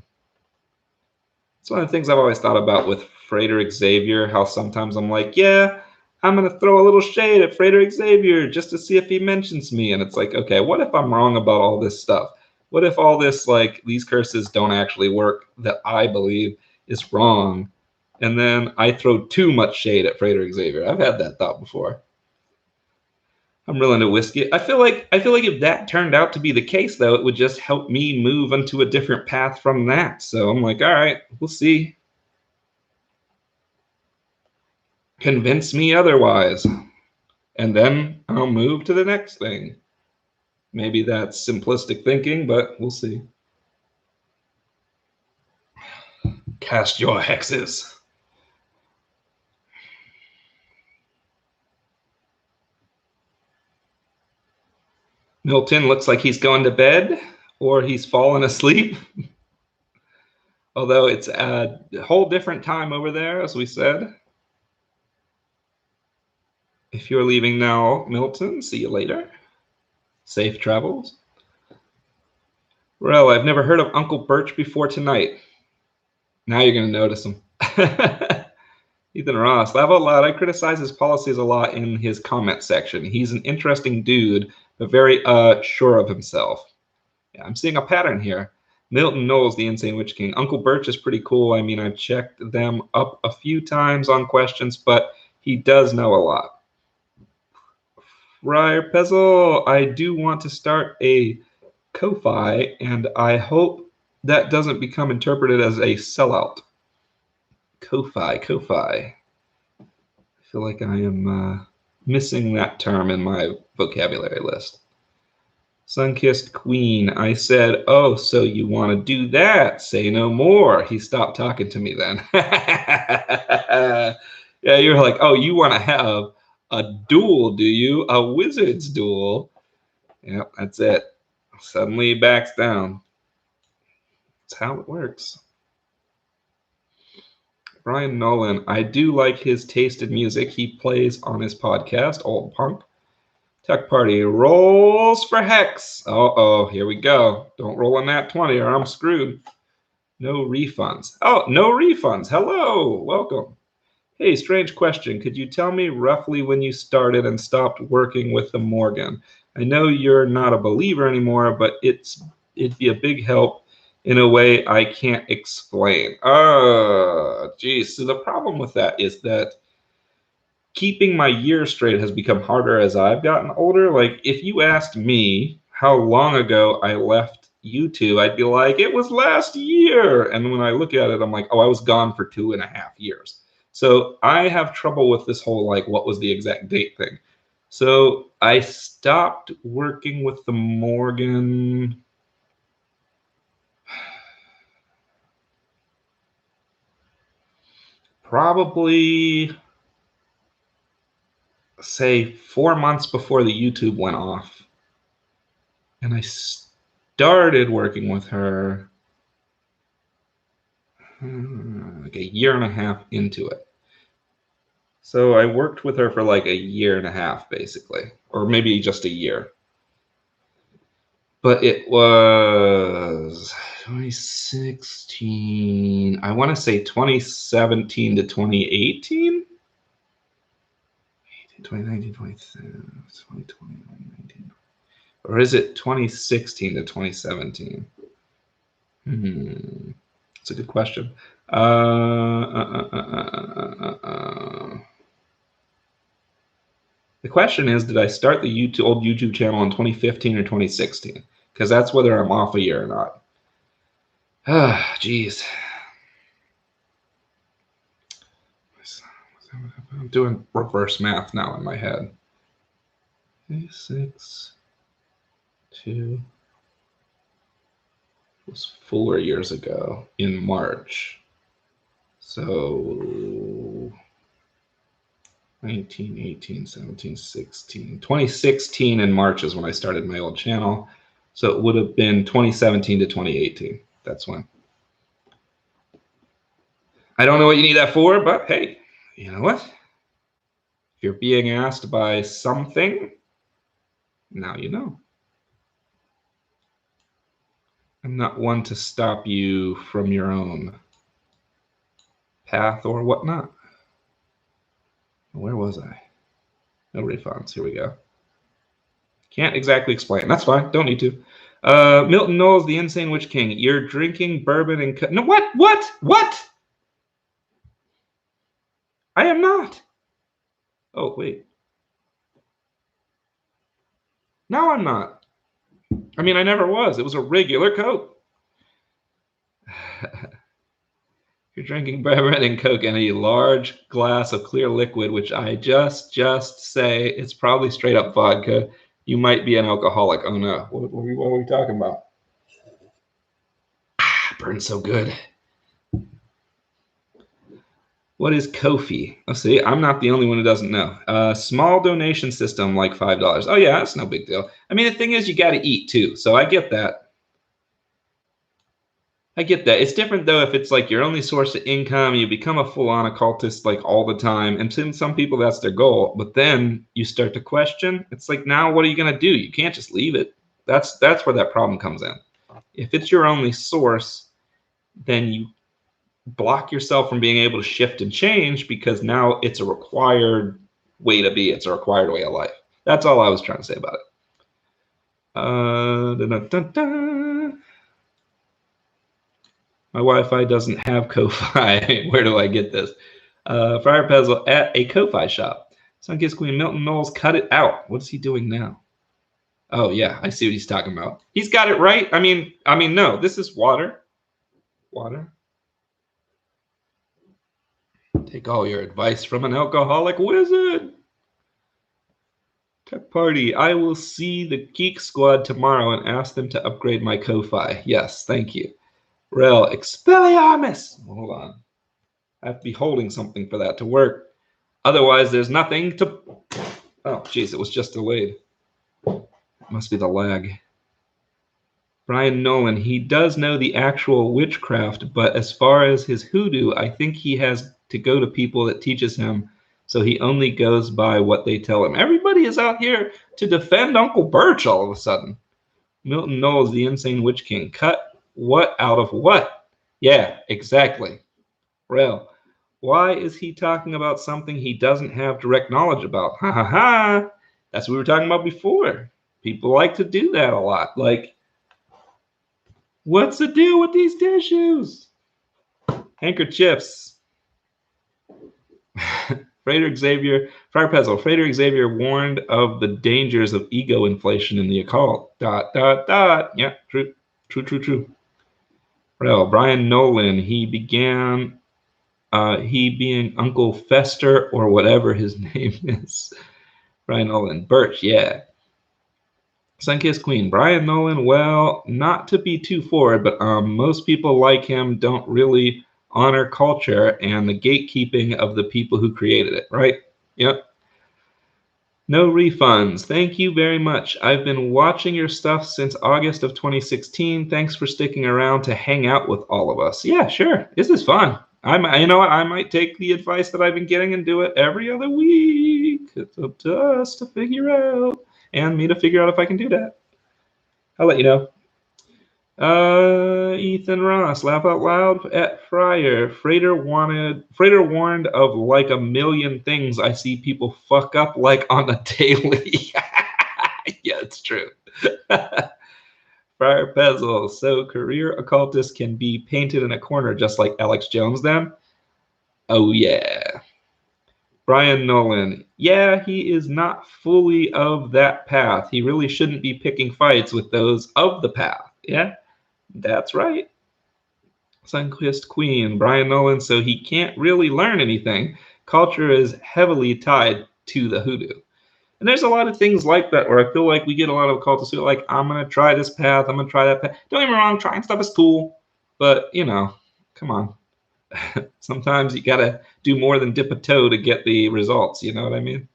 It's one of the things I've always thought about with Frater Xavier, how sometimes I'm like, yeah, I'm going to throw a little shade at Frater Xavier just to see if he mentions me. And it's like, okay, what if I'm wrong about all this stuff? What if all this, like, these curses don't actually work that I believe is wrong? And then I throw too much shade at Frater Xavier. I've had that thought before. I'm real into whiskey. I feel like if that turned out to be the case, though, it would just help me move onto a different path from that. So I'm like, all right, we'll see. Convince me otherwise, and then I'll move to the next thing. Maybe that's simplistic thinking, but we'll see. Cast your hexes. Milton looks like he's going to bed or he's fallen asleep. Although it's a whole different time over there, as we said. If you're leaving now, Milton, see you later. Safe travels. Well, I've never heard of Uncle Birch before tonight. Now you're going to notice him. Ethan Ross, laugh out loud. I criticize his policies a lot in his comment section. He's an interesting dude, but very sure of himself. Yeah, I'm seeing a pattern here. Milton Knowles, the Insane Witch King. Uncle Birch is pretty cool. I mean, I've checked them up a few times on questions, but he does know a lot. Friar Pezzle, I do want to start a Ko-Fi, and I hope that doesn't become interpreted as a sellout. Ko-Fi. I feel like I am missing that term in my vocabulary list. Sunkissed Queen, I said, oh, so you want to do that? Say no more. He stopped talking to me then. Yeah, you're like, oh, you want to have a duel, do you? A wizard's duel? Yep, that's it. Suddenly he backs down. That's how it works. Brian Nolan, I do like his tasted music he plays on his podcast, Old Punk. Tech Party rolls for Hex. Uh-oh, here we go. Don't roll a nat 20 or I'm screwed. No refunds. Oh, no refunds. Hello, welcome. Hey, strange question. Could you tell me roughly when you started and stopped working with the Morgan? I know you're not a believer anymore, but it'd be a big help in a way I can't explain. Geez. So the problem with that is that keeping my year straight has become harder as I've gotten older. Like, if you asked me how long ago I left YouTube, I'd be like, it was last year. And when I look at it, I'm like, oh, I was gone for 2.5 years. So I have trouble with this whole, like, what was the exact date thing. So I stopped working with the Morgan. Probably, say, 4 months before the YouTube went off. And I started working with her like a year and a half into it. So I worked with her for like a year and a half, basically, or maybe just a year. But it was 2016. I want to say 2017 to 2018. 2019, 2020, 2019. Or is it 2016 to 2017? That's a good question. The question is, did I start the old YouTube channel in 2015 or 2016? Because that's whether I'm off a year or not. Ah, geez. I'm doing reverse math now in my head. 6, 2. It was 4 years ago in March. So 19, 18, 17, 16. 2016 in March is when I started my old channel. So it would have been 2017 to 2018. That's when. I don't know what you need that for, but hey, you know what? If you're being asked by something, now you know. I'm not one to stop you from your own path or whatnot. Where was I? No refunds. Here we go. Can't exactly explain. That's fine. Don't need to. Milton Knowles, the Insane Witch King. You're drinking bourbon and... No, what? What? What? I am not. Oh, wait. No, I'm not. I mean, I never was. It was a regular Coke. You're drinking bourbon and Coke in a large glass of clear liquid, which I just say it's probably straight up vodka. You might be an alcoholic. Oh no. What are we talking about? Burns so good. What is Ko-fi? Oh, see, I'm not the only one who doesn't know. Small donation system, like $5. Oh yeah, that's no big deal. I mean, the thing is, you got to eat too, so I get that. I get that. It's different though if it's like your only source of income, you become a full-on occultist like all the time, and to some people that's their goal. But then you start to question. It's like, now what are you gonna do? You can't just leave it. That's where that problem comes in. If it's your only source, then you block yourself from being able to shift and change because now it's a required way to be. It's a required way of life. That's all I was trying to say about it. My Wi-Fi doesn't have Ko-Fi. Where do I get this? Friar Pezzle at a Ko-Fi shop. Sunkiss Queen Milton Knowles cut it out. What is he doing now? Oh yeah, I see what he's talking about. He's got it right. I mean, no, this is water. Water. Take all your advice from an alcoholic wizard. Tech Party. I will see the Geek Squad tomorrow and ask them to upgrade my Ko-Fi. Yes, thank you. Rel, Expelliarmus. Hold on. I have to be holding something for that to work. Otherwise, there's nothing to... Oh, jeez, it was just delayed. It must be the lag. Brian Nolan, he does know the actual witchcraft, but as far as his hoodoo, I think he has to go to people that teaches him, so he only goes by what they tell him. Everybody is out here to defend Uncle Birch all of a sudden. Milton Knowles, the Insane Witch King. Cut what out of what? Yeah, exactly. Rel, why is he talking about something he doesn't have direct knowledge about? Ha ha ha. That's what we were talking about before. People like to do that a lot. Like, what's the deal with these tissues? Handkerchiefs. Frederick Xavier, Friar Pezzle, Frederick Xavier warned of the dangers of ego inflation in the occult. ... Yeah, true. Well, Brian Nolan, he began, he being Uncle Fester or whatever his name is. Brian Nolan. Birch, yeah. Sunkissed Queen. Brian Nolan, well, not to be too forward, but most people like him don't really honor culture and the gatekeeping of the people who created it, right? Yep. No refunds. Thank you very much. I've been watching your stuff since August of 2016. Thanks for sticking around to hang out with all of us. Yeah, sure. This is fun. You know what? I might take the advice that I've been getting and do it every other week. It's up to us to figure out, and me to figure out if I can do that. I'll let you know. Ethan Ross, laugh out loud at Fryer. Freighter warned of like a million things I see people fuck up like on a daily. Yeah, it's true. Fryer Pezzle. So career occultists can be painted in a corner just like Alex Jones then? Oh yeah. Brian Nolan. Yeah, he is not fully of that path. He really shouldn't be picking fights with those of the path. Yeah, that's right. Sunquist Queen, Brian Nolan, so he can't really learn anything. Culture is heavily tied to the hoodoo. And there's a lot of things like that where I feel like we get a lot of occultists who are like, I'm going to try this path, I'm going to try that path. Don't get me wrong, trying stuff is cool, but, you know, come on. Sometimes you got to do more than dip a toe to get the results, you know what I mean?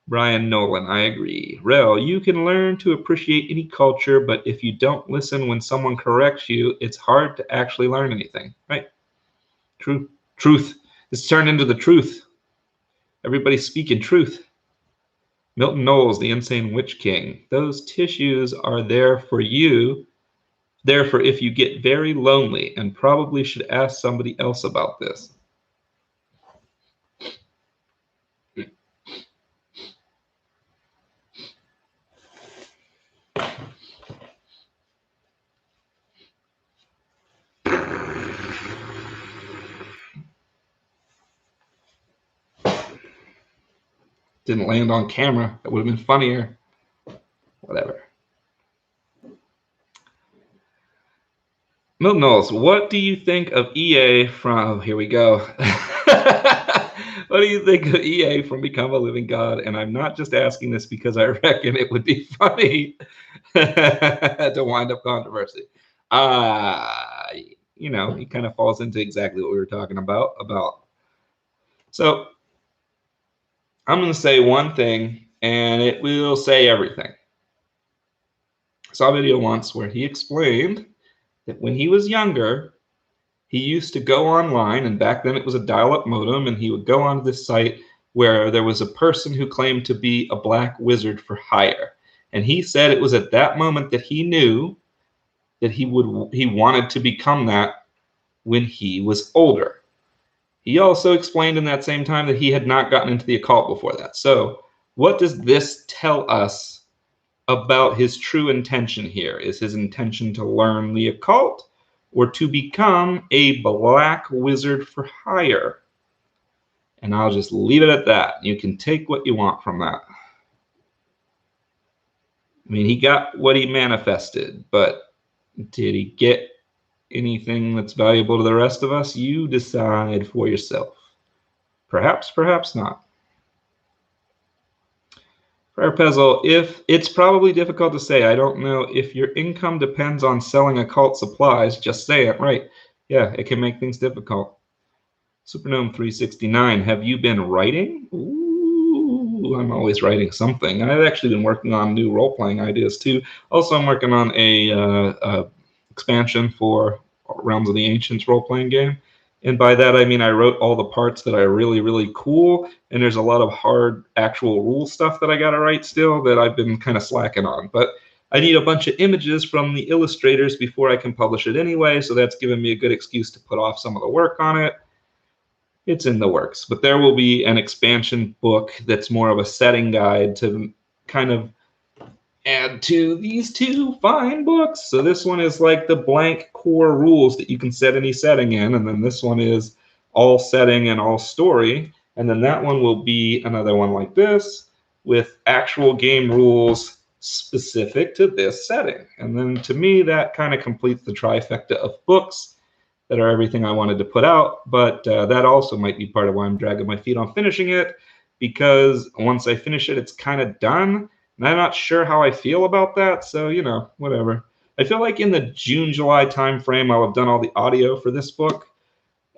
Brian Nolan, I agree. Rel, you can learn to appreciate any culture, but if you don't listen when someone corrects you, it's hard to actually learn anything, right? True. Truth. It's turned into the truth. Everybody's speaking truth. Milton Knowles, the insane witch king. Those tissues are there for you, there for if you get very lonely, and probably should ask somebody else about this. Didn't land on camera. That would have been funnier. Whatever. Milton Knowles, what do you think of EA from... Here we go. What do you think of EA from Become a Living God? And I'm not just asking this because I reckon it would be funny to wind up controversy. You know, he kind of falls into exactly what we were talking about. So I'm going to say one thing, and it will say everything. I saw a video once where he explained that when he was younger, he used to go online, and back then it was a dial-up modem, and he would go onto this site where there was a person who claimed to be a black wizard for hire. And he said it was at that moment that he knew that he wanted to become that when he was older. He also explained in that same time that he had not gotten into the occult before that. So what does this tell us about his true intention here? Is his intention to learn the occult or to become a black wizard for hire? And I'll just leave it at that. You can take what you want from that. I mean, he got what he manifested, but did he get anything that's valuable to the rest of us? You decide for yourself. Perhaps, perhaps not. Friar Pezzle, if it's probably difficult to say, I don't know if your income depends on selling occult supplies, just say it, right? Yeah, it can make things difficult. Supernome 369, have you been writing? Ooh, I'm always writing something. I've actually been working on new role-playing ideas too. Also, I'm working on a expansion for Realms of the Ancients role-playing game. And by that, I mean I wrote all the parts that are really, really cool, and there's a lot of hard actual rule stuff that I got to write still that I've been kind of slacking on. But I need a bunch of images from the illustrators before I can publish it anyway, so that's given me a good excuse to put off some of the work on it. It's in the works, but there will be an expansion book that's more of a setting guide to kind of add to these two fine books. So this one is like the blank core rules that you can set any setting in, and then this one is all setting and all story, and then that one will be another one like this with actual game rules specific to this setting. And then to me, that kind of completes the trifecta of books that are everything I wanted to put out, but that also might be part of why I'm dragging my feet on finishing it, because once I finish it, it's kind of done. And I'm not sure how I feel about that. So, whatever. I feel like in the June, July timeframe, I'll have done all the audio for this book.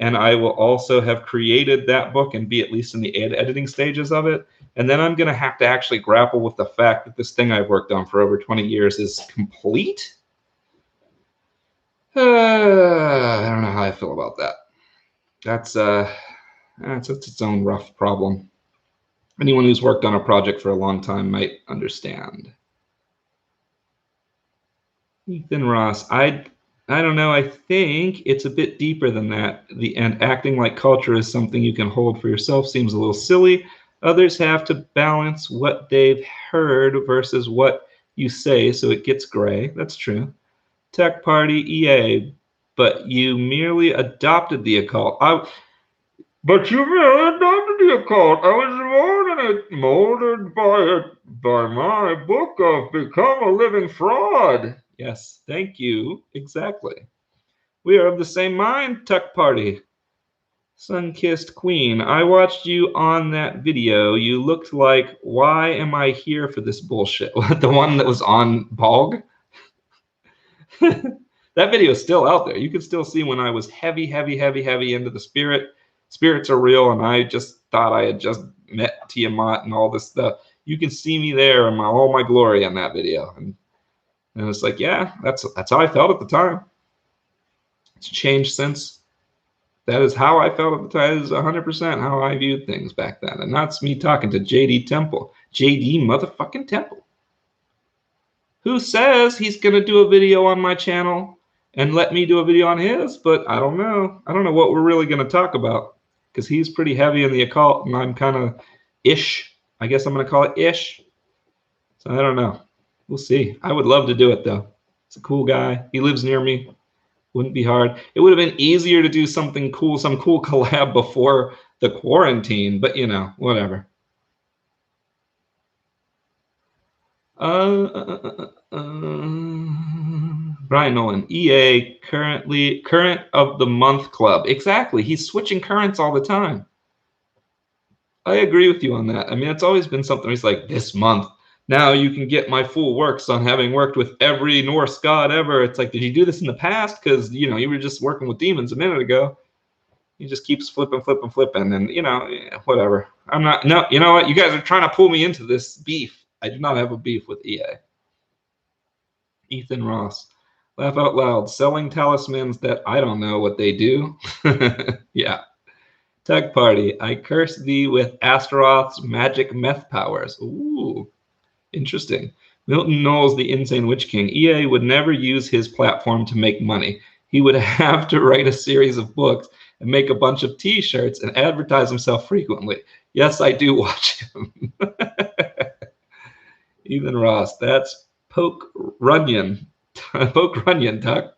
And I will also have created that book and be at least in the editing stages of it. And then I'm going to have to actually grapple with the fact that this thing I've worked on for over 20 years is complete. I don't know how I feel about that. That's its own rough problem. Anyone who's worked on a project for a long time might understand. Ethan Ross, I don't know. I think it's a bit deeper than that. And acting like culture is something you can hold for yourself seems a little silly. Others have to balance what they've heard versus what you say, so it gets gray. That's true. Tech Party EA, but you merely adopted the occult. But you merely adopted the occult. I was molded by it, by my book of Become a Living Fraud. Yes, thank you. Exactly. We are of the same mind, Tuck Party. Sun-Kissed Queen, I watched you on that video. You looked like, why am I here for this bullshit? The one that was on Bog? That video is still out there. You can still see when I was heavy into the spirit. Spirits are real, and I just thought I had just met Tiamat and all this stuff. You can see me there in all my glory on that video. And it's like, yeah, that's how I felt at the time. It's changed since. That is how I felt at the time. That is 100% how I viewed things back then. And that's me talking to JD Temple. JD motherfucking Temple. Who says he's going to do a video on my channel and let me do a video on his? But I don't know. I don't know what we're really going to talk about, because he's pretty heavy in the occult and I'm kind of ish. I guess I'm going to call it ish. So I don't know. We'll see. I would love to do it, though. He's a cool guy. He lives near me. Wouldn't be hard. It would have been easier to do something cool, some cool collab before the quarantine, but whatever. Brian Nolan, EA current of the month club. Exactly. He's switching currents all the time. I agree with you on that. I mean, it's always been something. He's like, this month. Now you can get my full works on having worked with every Norse god ever. It's like, did you do this in the past? Because, you were just working with demons a minute ago. He just keeps flipping. And, whatever. No, you know what? You guys are trying to pull me into this beef. I do not have a beef with EA. Ethan Ross, laugh out loud. Selling talismans that I don't know what they do. Yeah. Tech Party, I curse thee with Astaroth's magic meth powers. Ooh. Interesting. Milton Knowles, the insane witch king. EA would never use his platform to make money. He would have to write a series of books and make a bunch of t-shirts and advertise himself frequently. Yes, I do watch him. Ethan Ross, that's Poke Runyon. Poke Runyon, Tuck.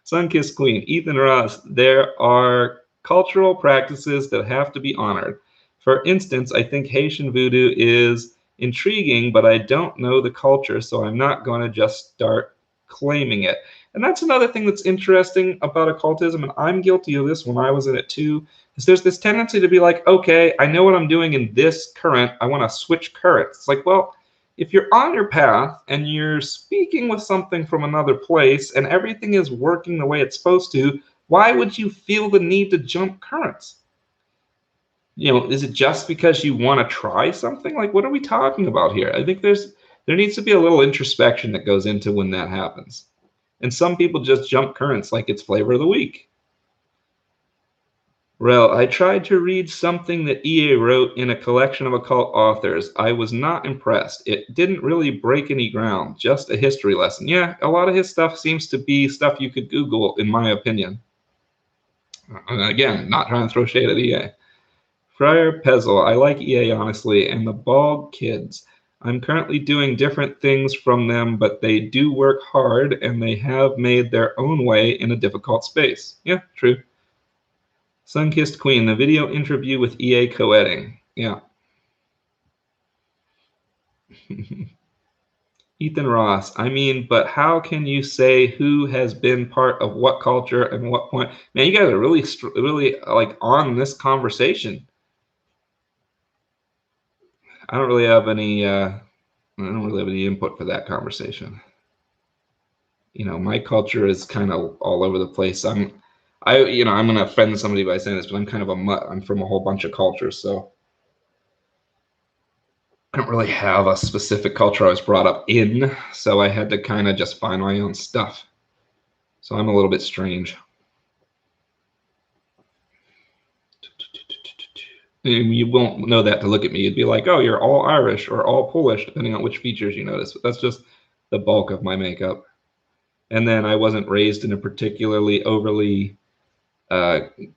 Sunkissed Queen. Ethan Ross, there are cultural practices that have to be honored. For instance, I think Haitian voodoo is intriguing, but I don't know the culture, so I'm not going to just start claiming it. And that's another thing that's interesting about occultism, and I'm guilty of this when I was in it too, is there's this tendency to be like, okay, I know what I'm doing in this current, I want to switch currents. It's like, well, if you're on your path and you're speaking with something from another place and everything is working the way it's supposed to, why would you feel the need to jump currents? Is it just because you want to try something? Like, what are we talking about here? I think there needs to be a little introspection that goes into when that happens. And some people just jump currents like it's flavor of the week. Rel, I tried to read something that EA wrote in a collection of occult authors. I was not impressed. It didn't really break any ground, just a history lesson. Yeah, a lot of his stuff seems to be stuff you could Google, in my opinion. Again, not trying to throw shade at EA. Friar Pezzle, I like EA honestly, and the Bald Kids. I'm currently doing different things from them, but they do work hard and they have made their own way in a difficult space. Yeah, true. Sunkissed Queen, the video interview with EA co-editing. Yeah. Ethan Ross, I mean, but how can you say who has been part of what culture and what point? Man, you guys are really like on this conversation. I don't really have any. I don't really have any input for that conversation. You know, my culture is kind of all over the place. I'm gonna offend somebody by saying this, but I'm kind of a mutt. I'm from a whole bunch of cultures, so I don't really have a specific culture I was brought up in. So I had to kind of just find my own stuff. So I'm a little bit strange. And you won't know that to look at me. You'd be like, oh, you're all Irish or all Polish, depending on which features you notice. But that's just the bulk of my makeup. And then I wasn't raised in a particularly overly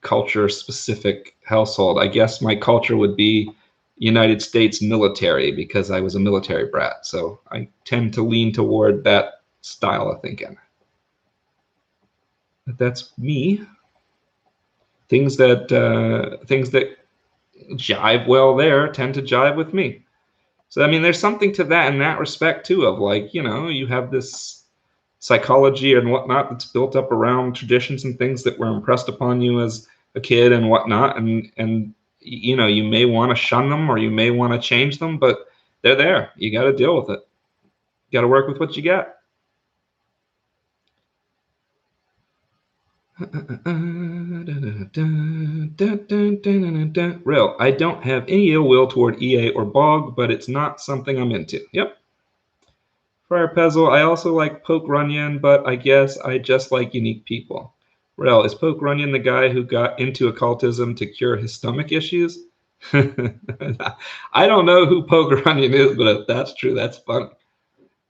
culture specific household. I guess my culture would be United States military because I was a military brat. So I tend to lean toward that style of thinking. But that's me. Things that jive well there tend to jive with me. So I mean, there's something to that in that respect too. Of like, you know, you have this psychology and whatnot that's built up around traditions and things that were impressed upon you as a kid and whatnot, and you know, you may want to shun them or you may want to change them, but they're there. You got to deal with it. You got to work with what you got. Real, I don't have any ill will toward EA or Bog, but it's not something I'm into. Yep. Friar Pezzle, I also like Poke Runyon, but I guess I just like unique people. Real, is Poke Runyon the guy who got into occultism to cure his stomach issues? I don't know who Poke Runyon is, but if that's true, that's funny.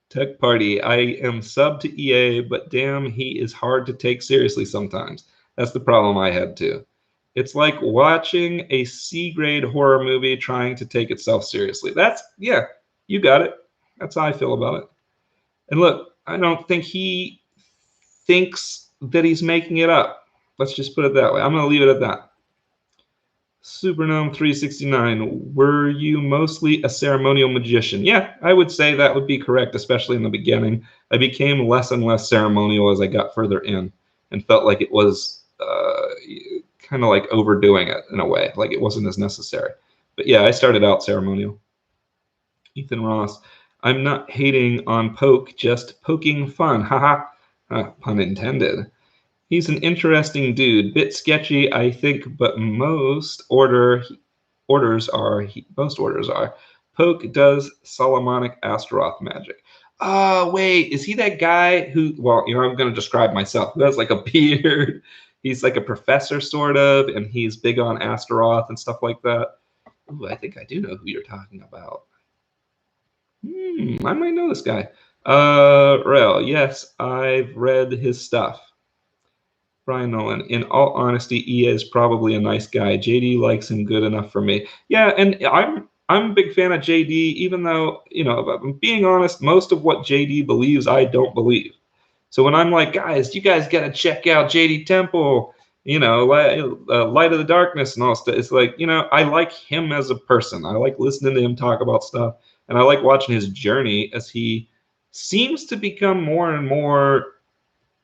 Tech Party, I am sub to EA, but damn, he is hard to take seriously sometimes. That's the problem I had too. It's like watching a C-grade horror movie trying to take itself seriously. Yeah, you got it. That's how I feel about it. And look, I don't think he thinks that he's making it up. Let's just put it that way. I'm going to leave it at that. Supernome 369, were you mostly a ceremonial magician? Yeah, I would say that would be correct, especially in the beginning. I became less and less ceremonial as I got further in and felt like it was kind of like overdoing it in a way, like it wasn't as necessary. But yeah, I started out ceremonial. Ethan Ross, I'm not hating on Poke, just poking fun. Haha, pun intended. He's an interesting dude, bit sketchy, I think, but most orders are. Poke does Solomonic Astaroth magic. Wait, is he that guy who? Well, you know, I'm going to describe myself. Who has like a beard? He's like a professor, sort of, and he's big on Astaroth and stuff like that. Ooh, I think I do know who you're talking about. I might know this guy. Rel, yes, I've read his stuff. Brian Nolan, in all honesty, EA is probably a nice guy. JD likes him good enough for me. Yeah, and I'm a big fan of JD, even though, you know, being honest, most of what JD believes, I don't believe. So when I'm like, guys, you guys got to check out JD Temple, you know, Light of the Darkness and all stuff, it's like, you know, I like him as a person. I like listening to him talk about stuff, and I like watching his journey as he seems to become more and more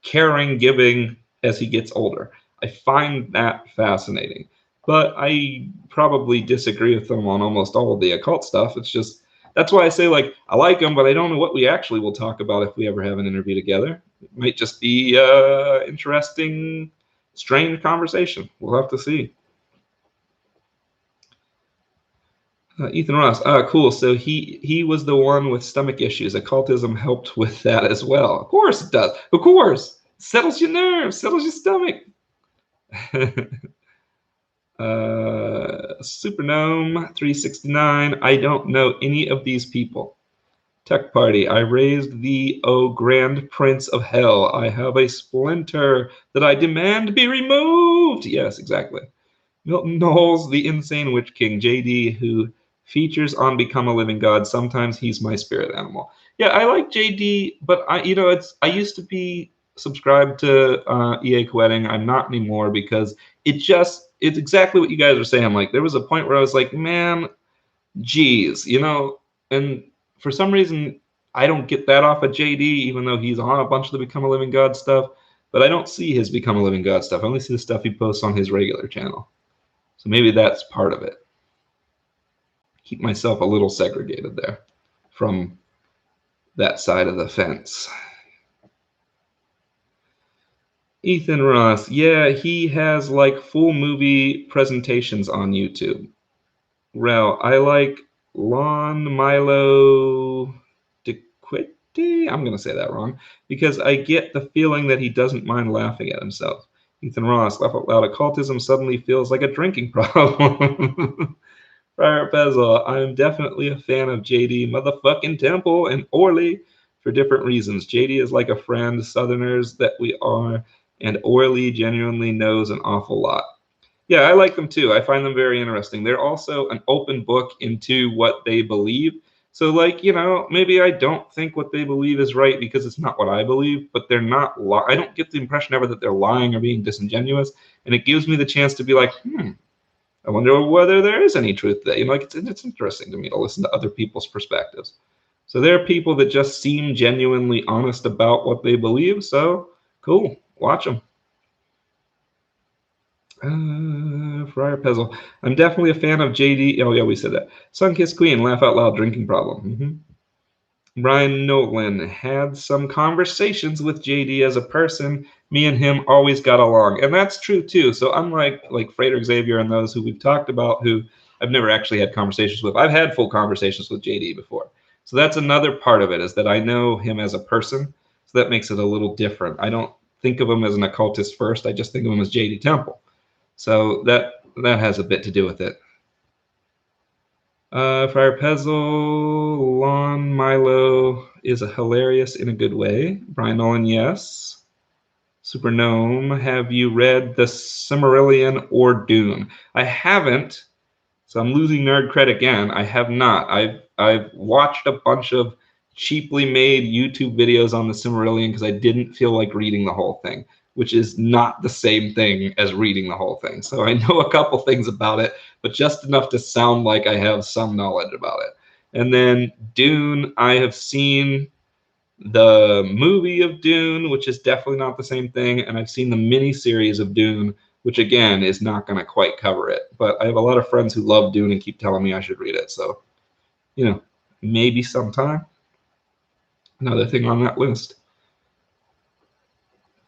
caring, giving as he gets older. I find that fascinating. But I probably disagree with him on almost all of the occult stuff. It's just, that's why I say, like, I like him, but I don't know what we actually will talk about if we ever have an interview together. It might just be interesting, strange conversation. We'll have to see. Ethan Ross. Cool. So he was the one with stomach issues. Occultism helped with that as well. Of course it does. Of course. Settles your nerves, settles your stomach. Supernome 369. I don't know any of these people. Tech Party. I raised thee, O Grand Prince of Hell. I have a splinter that I demand be removed. Yes, exactly. Milton Knowles, the insane witch king. JD, who features on Become a Living God. Sometimes he's my spirit animal. Yeah, I like JD, but I used to be subscribed to EA Quetting. I'm not anymore because it's exactly what you guys are saying. Like, there was a point where I was like, man, geez, you know, and for some reason I don't get that off of JD, even though he's on a bunch of the Become a Living God stuff, but I don't see his Become a Living God stuff. I only see the stuff he posts on his regular channel. So maybe that's part of it. keep myself a little segregated there from that side of the fence. Ethan Ross, yeah, he has like full movie presentations on YouTube. Rel, I like Lon Milo DeQuitte. I'm going to say that wrong because I get the feeling that he doesn't mind laughing at himself. Ethan Ross, laugh out loud. Occultism suddenly feels like a drinking problem. Friar Bezel, I'm definitely a fan of JD motherfucking Temple and Orly for different reasons. JD is like a friend, Southerners that we are, and Orly genuinely knows an awful lot. Yeah, I like them too. I find them very interesting. They're also an open book into what they believe. So, like, maybe I don't think what they believe is right because it's not what I believe, but they're not. I don't get the impression ever that they're lying or being disingenuous, and it gives me the chance to be like, I wonder whether there is any truth there. Like it's interesting to me to listen to other people's perspectives. So there are people that just seem genuinely honest about what they believe. So cool, watch them. Friar Pezzle. I'm definitely a fan of JD. Oh yeah, we said that. Sunkissed Queen, laugh out loud, drinking problem. Brian Nolan had some conversations with JD as a person. Me and him always got along, and that's true too. So unlike like Frederick Xavier and those who we've talked about, who I've never actually had conversations with, I've had full conversations with JD before. So that's another part of it, is that I know him as a person. So that makes it a little different. I don't think of him as an occultist first. I just think of him as JD Temple. So that has a bit to do with it. Friar Pezzle, Lon Milo is hilarious in a good way. Brian Nolan, yes. Super Gnome, have you read The Silmarillion or Dune? I haven't, so I'm losing nerd cred again. I have not. I've watched a bunch of cheaply made YouTube videos on The Silmarillion because I didn't feel like reading the whole thing, which is not the same thing as reading the whole thing. So I know a couple things about it, but just enough to sound like I have some knowledge about it. And then Dune, I have seen the movie of Dune, which is definitely not the same thing, and I've seen the mini series of Dune, which again is not going to quite cover it. But I have a lot of friends who love Dune and keep telling me I should read it. So, maybe sometime. Another thing on that list.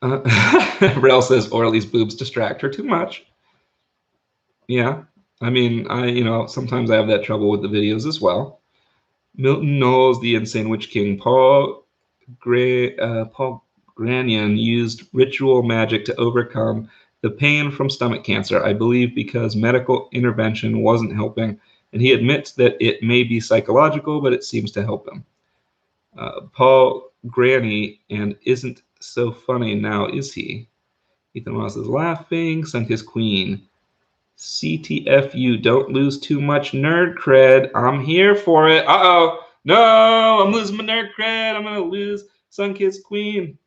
Rel says Orly's boobs distract her too much. Yeah, I mean, sometimes I have that trouble with the videos as well. Milton Knowles, the Insane Witch King, Paul Granion used ritual magic to overcome the pain from stomach cancer, I believe because medical intervention wasn't helping, and he admits that it may be psychological, but it seems to help him. Paul Granny, and isn't so funny now, is he? Ethan Ross is laughing. Sunkissed Queen. CTFU, don't lose too much nerd cred. I'm here for it. Uh-oh. No, I'm losing my nerd cred. I'm going to lose Sunkissed Queen.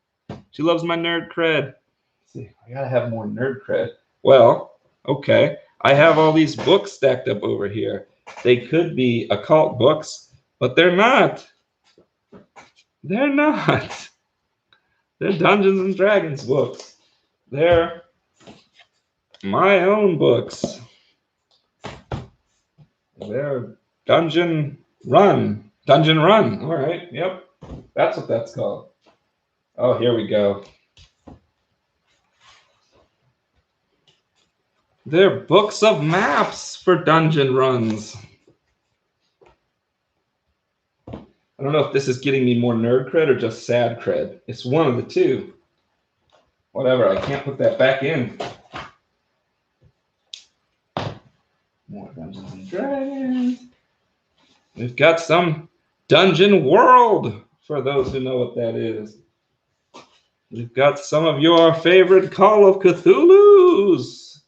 She loves my nerd cred. Let's see, I got to have more nerd cred. Well, okay. I have all these books stacked up over here. They could be occult books, but they're not. They're not. They're Dungeons and Dragons books. They're my own books. They're Dungeon Run. Dungeon Run. All right. Yep. That's what that's called. Oh, here we go. They're books of maps for dungeon runs. I don't know if this is getting me more nerd cred or just sad cred. It's one of the two. Whatever, I can't put that back in. More Dungeons and Dragons. We've got some Dungeon World, for those who know what that is. We've got some of your favorite Call of Cthulhu's.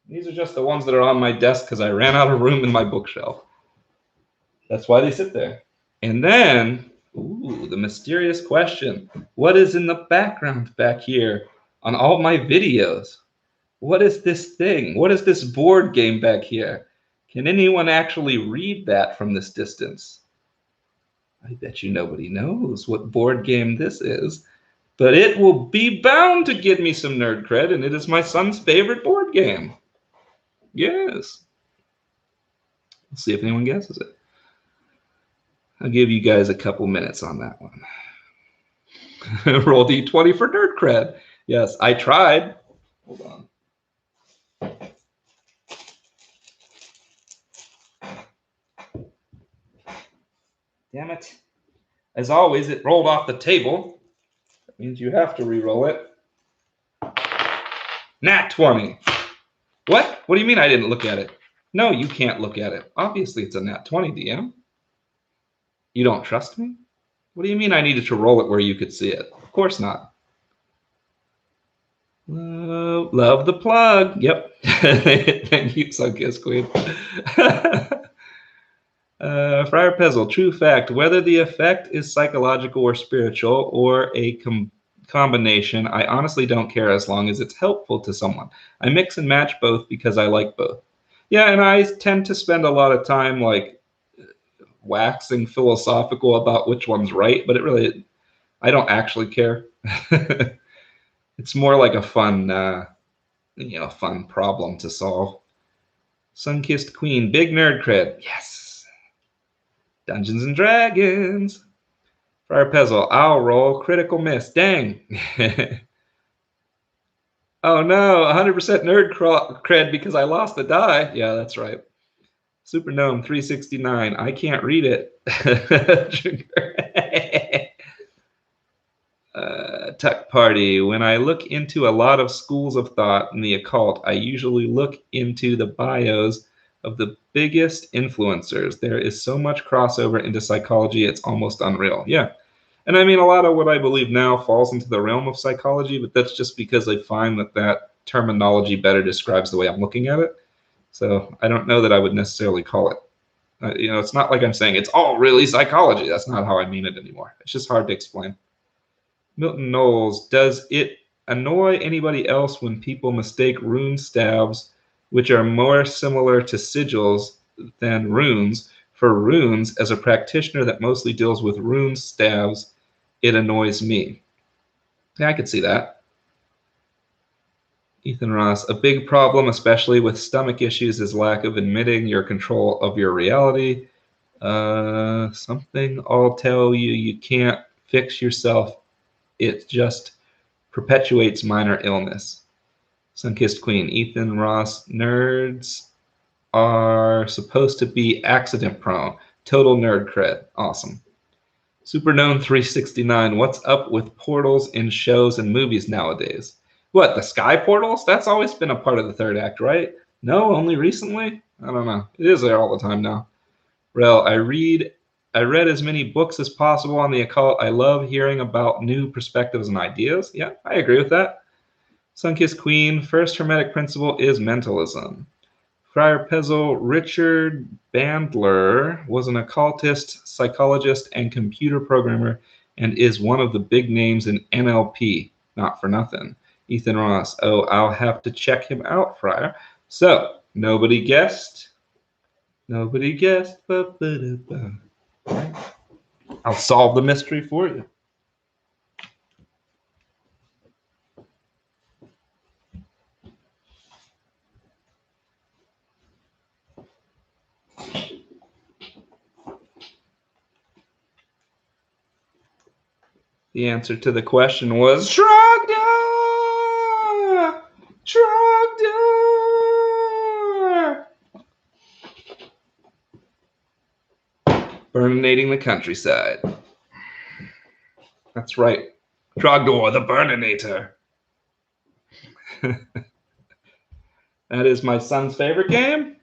These are just the ones that are on my desk because I ran out of room in my bookshelf. That's why they sit there. And then, the mysterious question. What is in the background back here on all my videos? What is this thing? What is this board game back here? Can anyone actually read that from this distance? I bet you nobody knows what board game this is, but it will be bound to get me some nerd cred, and it is my son's favorite board game. Yes. Let's see if anyone guesses it. I'll give you guys a couple minutes on that one. Roll D20 for nerd cred. Yes, I tried. Hold on. Damn it. As always, it rolled off the table. That means you have to re-roll it. Nat 20. What? What do you mean I didn't look at it? No, you can't look at it. Obviously, it's a nat 20, DM. You don't trust me? What do you mean I needed to roll it where you could see it? Of course not. Love the plug. Yep. Thank you, Sunkiss Queen. Friar Pezzle, true fact. Whether the effect is psychological or spiritual or a combination, I honestly don't care as long as it's helpful to someone. I mix and match both because I like both. Yeah, and I tend to spend a lot of time like waxing philosophical about which one's right, but I don't actually care. It's more like a fun, fun problem to solve. Sunkissed Queen, big nerd cred. Yes. Dungeons and Dragons. Friar Pezzle, I'll roll critical miss. Dang. Oh no, 100% nerd cred because I lost the die. Yeah, that's right. Super Gnome 369. I can't read it. Tuck Party. When I look into a lot of schools of thought in the occult, I usually look into the bios of the biggest influencers. There is so much crossover into psychology, it's almost unreal. Yeah. And I mean, a lot of what I believe now falls into the realm of psychology, but that's just because I find that terminology better describes the way I'm looking at it. So I don't know that I would necessarily call it. It's not like I'm saying it's all really psychology. That's not how I mean it anymore. It's just hard to explain. Milton Knowles, does it annoy anybody else when people mistake rune staves, which are more similar to sigils than runes, for runes? As a practitioner that mostly deals with rune staves, it annoys me. Yeah, I could see that. Ethan Ross, a big problem, especially with stomach issues, is lack of admitting your control of your reality. Something I'll tell you, you can't fix yourself. It just perpetuates minor illness. Sunkissed Queen, Ethan Ross, nerds are supposed to be accident prone. Total nerd cred. Awesome. Superknown 369, what's up with portals in shows and movies nowadays? What, the sky portals? That's always been a part of the third act, right? No, only recently? I don't know. It is there all the time now. Rel, I read as many books as possible on the occult. I love hearing about new perspectives and ideas. Yeah, I agree with that. Sunkissed Queen, first hermetic principle is mentalism. Friar Pezzle, Richard Bandler was an occultist, psychologist, and computer programmer and is one of the big names in NLP. Not for nothing. Ethan Ross, oh, I'll have to check him out, Friar. So, nobody guessed. Nobody guessed. I'll solve the mystery for you. The answer to the question was Trogdor! Trogdor! Burninating the countryside. That's right. Trogdor, the Burninator. That is my son's favorite game.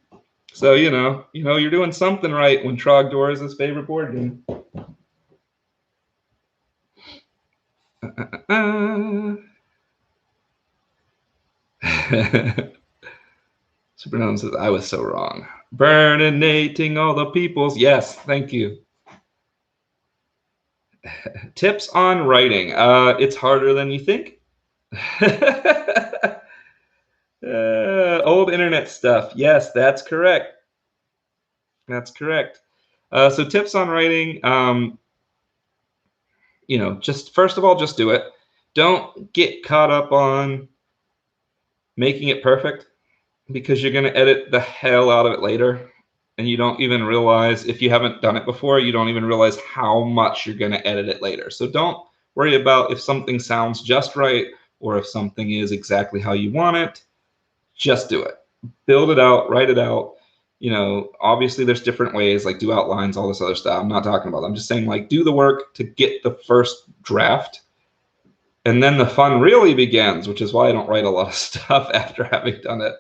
So, you're doing something right when Trogdor is his favorite board game. Supernown says, I was so wrong. Burninating all the peoples. Yes, thank you. Tips on writing. It's harder than you think. Old internet stuff. Yes, that's correct. That's correct. So tips on writing. Just first of all, just do it. Don't get caught up on making it perfect because you're going to edit the hell out of it later. and you don't even realize, if you haven't done it before, you don't even realize how much you're going to edit it later. So don't worry about if something sounds just right or if something is exactly how you want it. Just do it. Build it out, write it out. You know, obviously there's different ways, like do outlines, all this other stuff. I'm not talking about that. I'm just saying, like, do the work to get the first draft. And then the fun really begins, which is why I don't write a lot of stuff after having done it.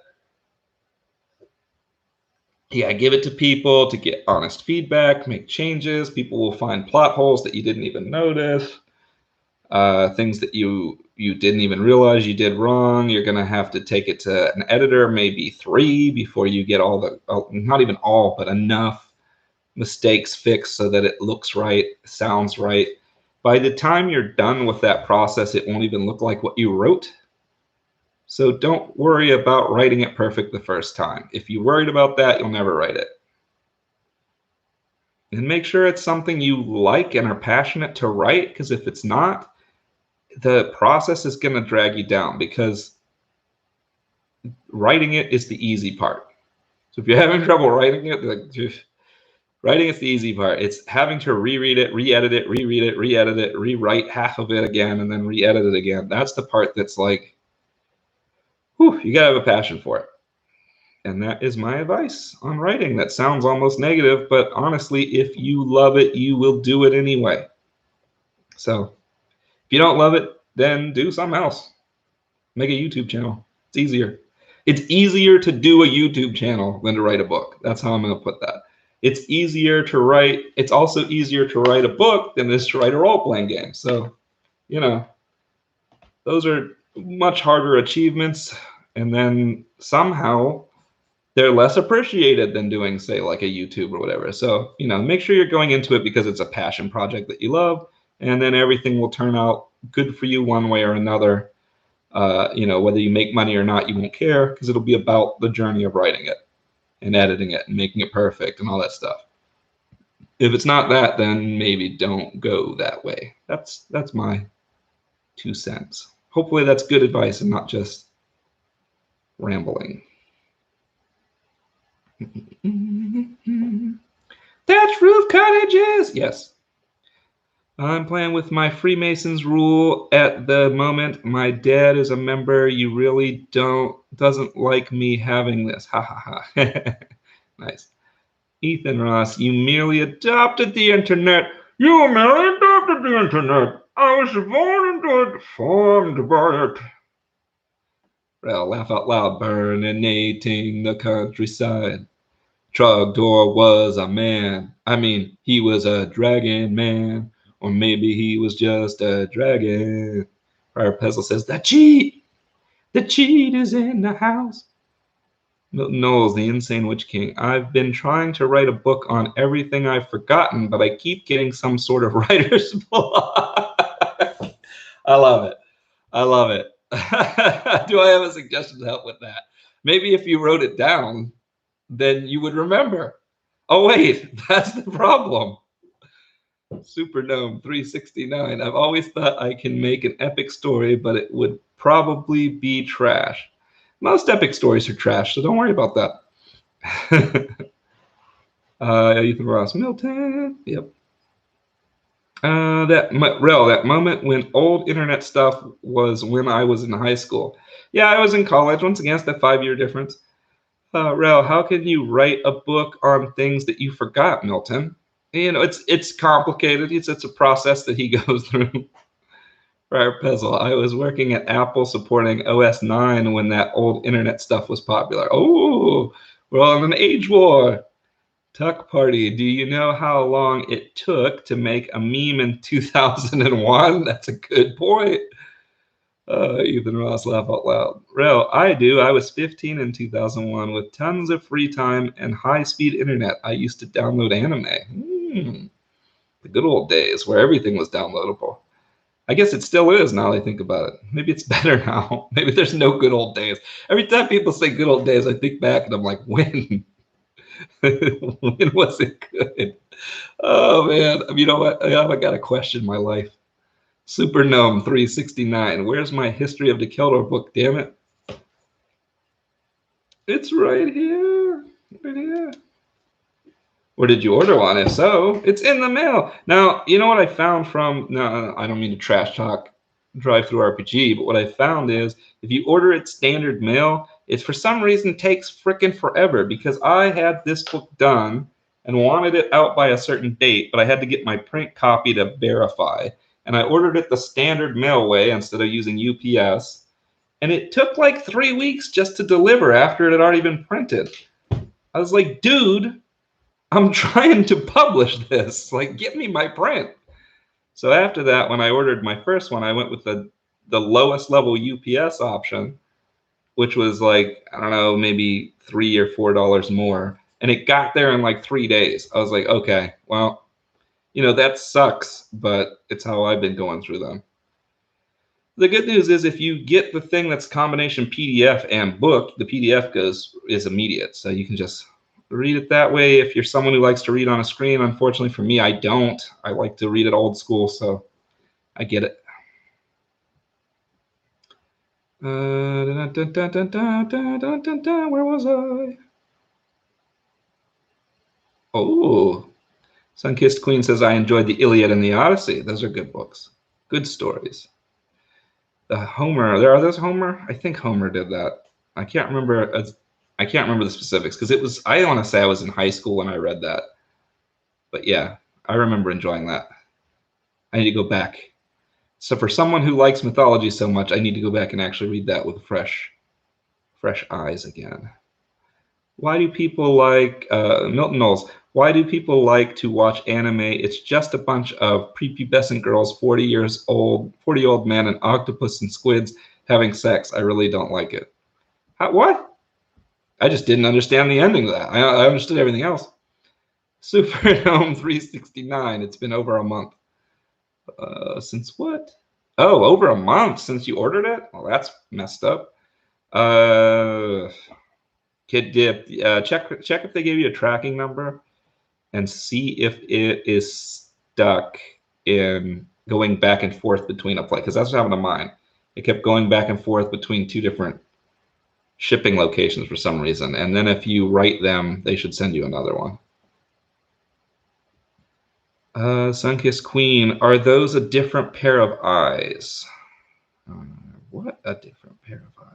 Yeah, give it to people to get honest feedback, make changes. People will find plot holes that you didn't even notice, things that you didn't even realize you did wrong. You're going to have to take it to an editor, maybe 3, before you get all the, not even all, but enough mistakes fixed so that it looks right, sounds right. By the time you're done with that process, it won't even look like what you wrote. So don't worry about writing it perfect the first time. If you're worried about that, you'll never write it. And make sure it's something you like and are passionate to write, because if it's not, the process is going to drag you down, because writing it is the easy part. So if you're having trouble writing it, writing is the easy part. It's having to reread it, re-edit it, reread it, re-edit it, rewrite half of it again, and then re-edit it again. That's the part that's like, whew, you got to have a passion for it. And that is my advice on writing. That sounds almost negative, but honestly, if you love it, you will do it anyway. So if you don't love it, then do something else. Make a YouTube channel. It's easier. It's easier to do a YouTube channel than to write a book. That's how I'm going to put that. It's easier to write. It's also easier to write a book than it is to write a role-playing game. So, you know, those are much harder achievements. And then somehow they're less appreciated than doing, say, like a YouTube or whatever. So, you know, make sure you're going into it because it's a passion project that you love, and then everything will turn out good for you one way or another. You know, whether you make money or not, you won't care, because it'll be about the journey of writing it and editing it and making it perfect and all that stuff. If it's not that, then maybe don't go that way. That's my 2 cents. Hopefully that's good advice and not just rambling. Thatch roof cottages. Yes. I'm playing with my Freemasons rule at the moment. My dad is a member. You really doesn't like me having this. Ha ha ha. Nice. Ethan Ross, you merely adopted the internet. You merely adopted the internet. I was born into it, formed by it. Well, laugh out loud, burninating the countryside. Trogdor was a man. I mean, he was a dragon man. Or maybe he was just a dragon. Friar Pezzle says, the cheat! The cheat is in the house. Milton Knowles, the Insane Witch King. I've been trying to write a book on everything I've forgotten, but I keep getting some sort of writer's block. I love it. I love it. Do I have a suggestion to help with that? Maybe if you wrote it down, then you would remember. Oh, wait, that's the problem. Superdome 369. I've always thought I can make an epic story, but it would probably be trash. Most epic stories are trash, so don't worry about that. Ethan Ross, Milton. Yep. That moment when old internet stuff was when I was in high school. Yeah, I was in college. Once again, it's that 5-year difference. Rel, how can you write a book on things that you forgot, Milton? You know, it's complicated. It's a process that he goes through. Friar Pezzle, I was working at Apple supporting OS 9 when that old internet stuff was popular. Oh, we're on an age war. Tuck Party, do you know how long it took to make a meme in 2001? That's a good point. Ethan Ross, laugh out loud. Rel, I do. I was 15 in 2001 with tons of free time and high-speed internet. I used to download anime. The good old days where everything was downloadable. I guess it still is now that I think about it. Maybe it's better now. Maybe there's no good old days. Every time people say good old days, I think back and I'm like, when? When was it good? Oh, man. You know what? I got to question my life. Super Gnome 369. Where's my History of the Keldor book, damn it? It's right here. Right here. Or did you order one? If so, it's in the mail. Now, you know what I found from, no, I don't mean to trash talk Drive Through RPG, but what I found is if you order it standard mail, it for some reason takes frickin' forever because I had this book done and wanted it out by a certain date, but I had to get my print copy to verify. And I ordered it the standard mail way instead of using UPS. And it took like 3 weeks just to deliver after it had already been printed. I was like, dude, I'm trying to publish this. Like, give me my print. So after that, when I ordered my first one, I went with the lowest level UPS option, which was like, I don't know, maybe $3 or $4 more. And it got there in like 3 days. I was like, okay, well, you know, that sucks, but it's how I've been going through them. The good news is if you get the thing that's combination PDF and book, the PDF is immediate. So you can just read it that way. If you're someone who likes to read on a screen, unfortunately for me, I don't. I like to read it old school, so I get it. Where was I? Oh, Sunkissed Queen says, I enjoyed the Iliad and the Odyssey. Those are good books. Good stories. The Homer, are those Homer? I think Homer did that. I can't remember. I can't remember the specifics because it was. I want to say I was in high school when I read that. But yeah, I remember enjoying that. I need to go back. So for someone who likes mythology so much, I need to go back and actually read that with fresh eyes again. Why do people like Milton Knowles? Why do people like to watch anime? It's just a bunch of prepubescent girls, 40-year-old men, and octopus and squids having sex. I really don't like it. What? I just didn't understand the ending of that. I understood everything else. Superdome 369. It's been over a month. Since what? Oh, over a month since you ordered it? Well, that's messed up. Kid Dip, check if they gave you a tracking number and see if it is stuck in going back and forth between a place, because that's what happened to mine. It kept going back and forth between 2 different shipping locations for some reason, and then if you write them, they should send you another one. Sunkissed Queen, are those a different pair of eyes? What a different pair of eyes.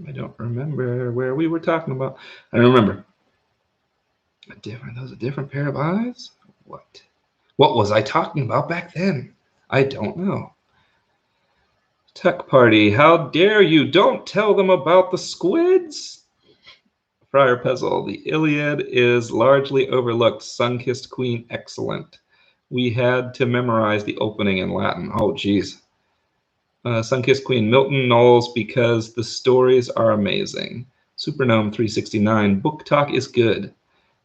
I don't remember where we were talking about. I don't remember. Those a different pair of eyes? What? What was I talking about back then? I don't know. Tech Party, how dare you? Don't tell them about the squids. Friar Pezzle, the Iliad is largely overlooked. Sunkissed Queen, excellent. We had to memorize the opening in Latin. Oh, geez. Sunkissed Queen, Milton Knowles, because the stories are amazing. Supernome 369, book talk is good.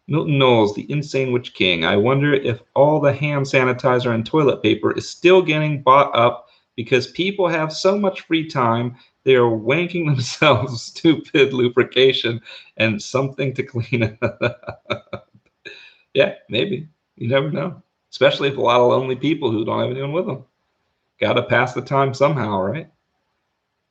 Milton Knowles, the Insane Witch King. I wonder if all the hand sanitizer and toilet paper is still getting bought up because people have so much free time, they are wanking themselves stupid lubrication and something to clean it up. Yeah, maybe. You never know. Especially if a lot of lonely people who don't have anyone with them. Gotta pass the time somehow, right?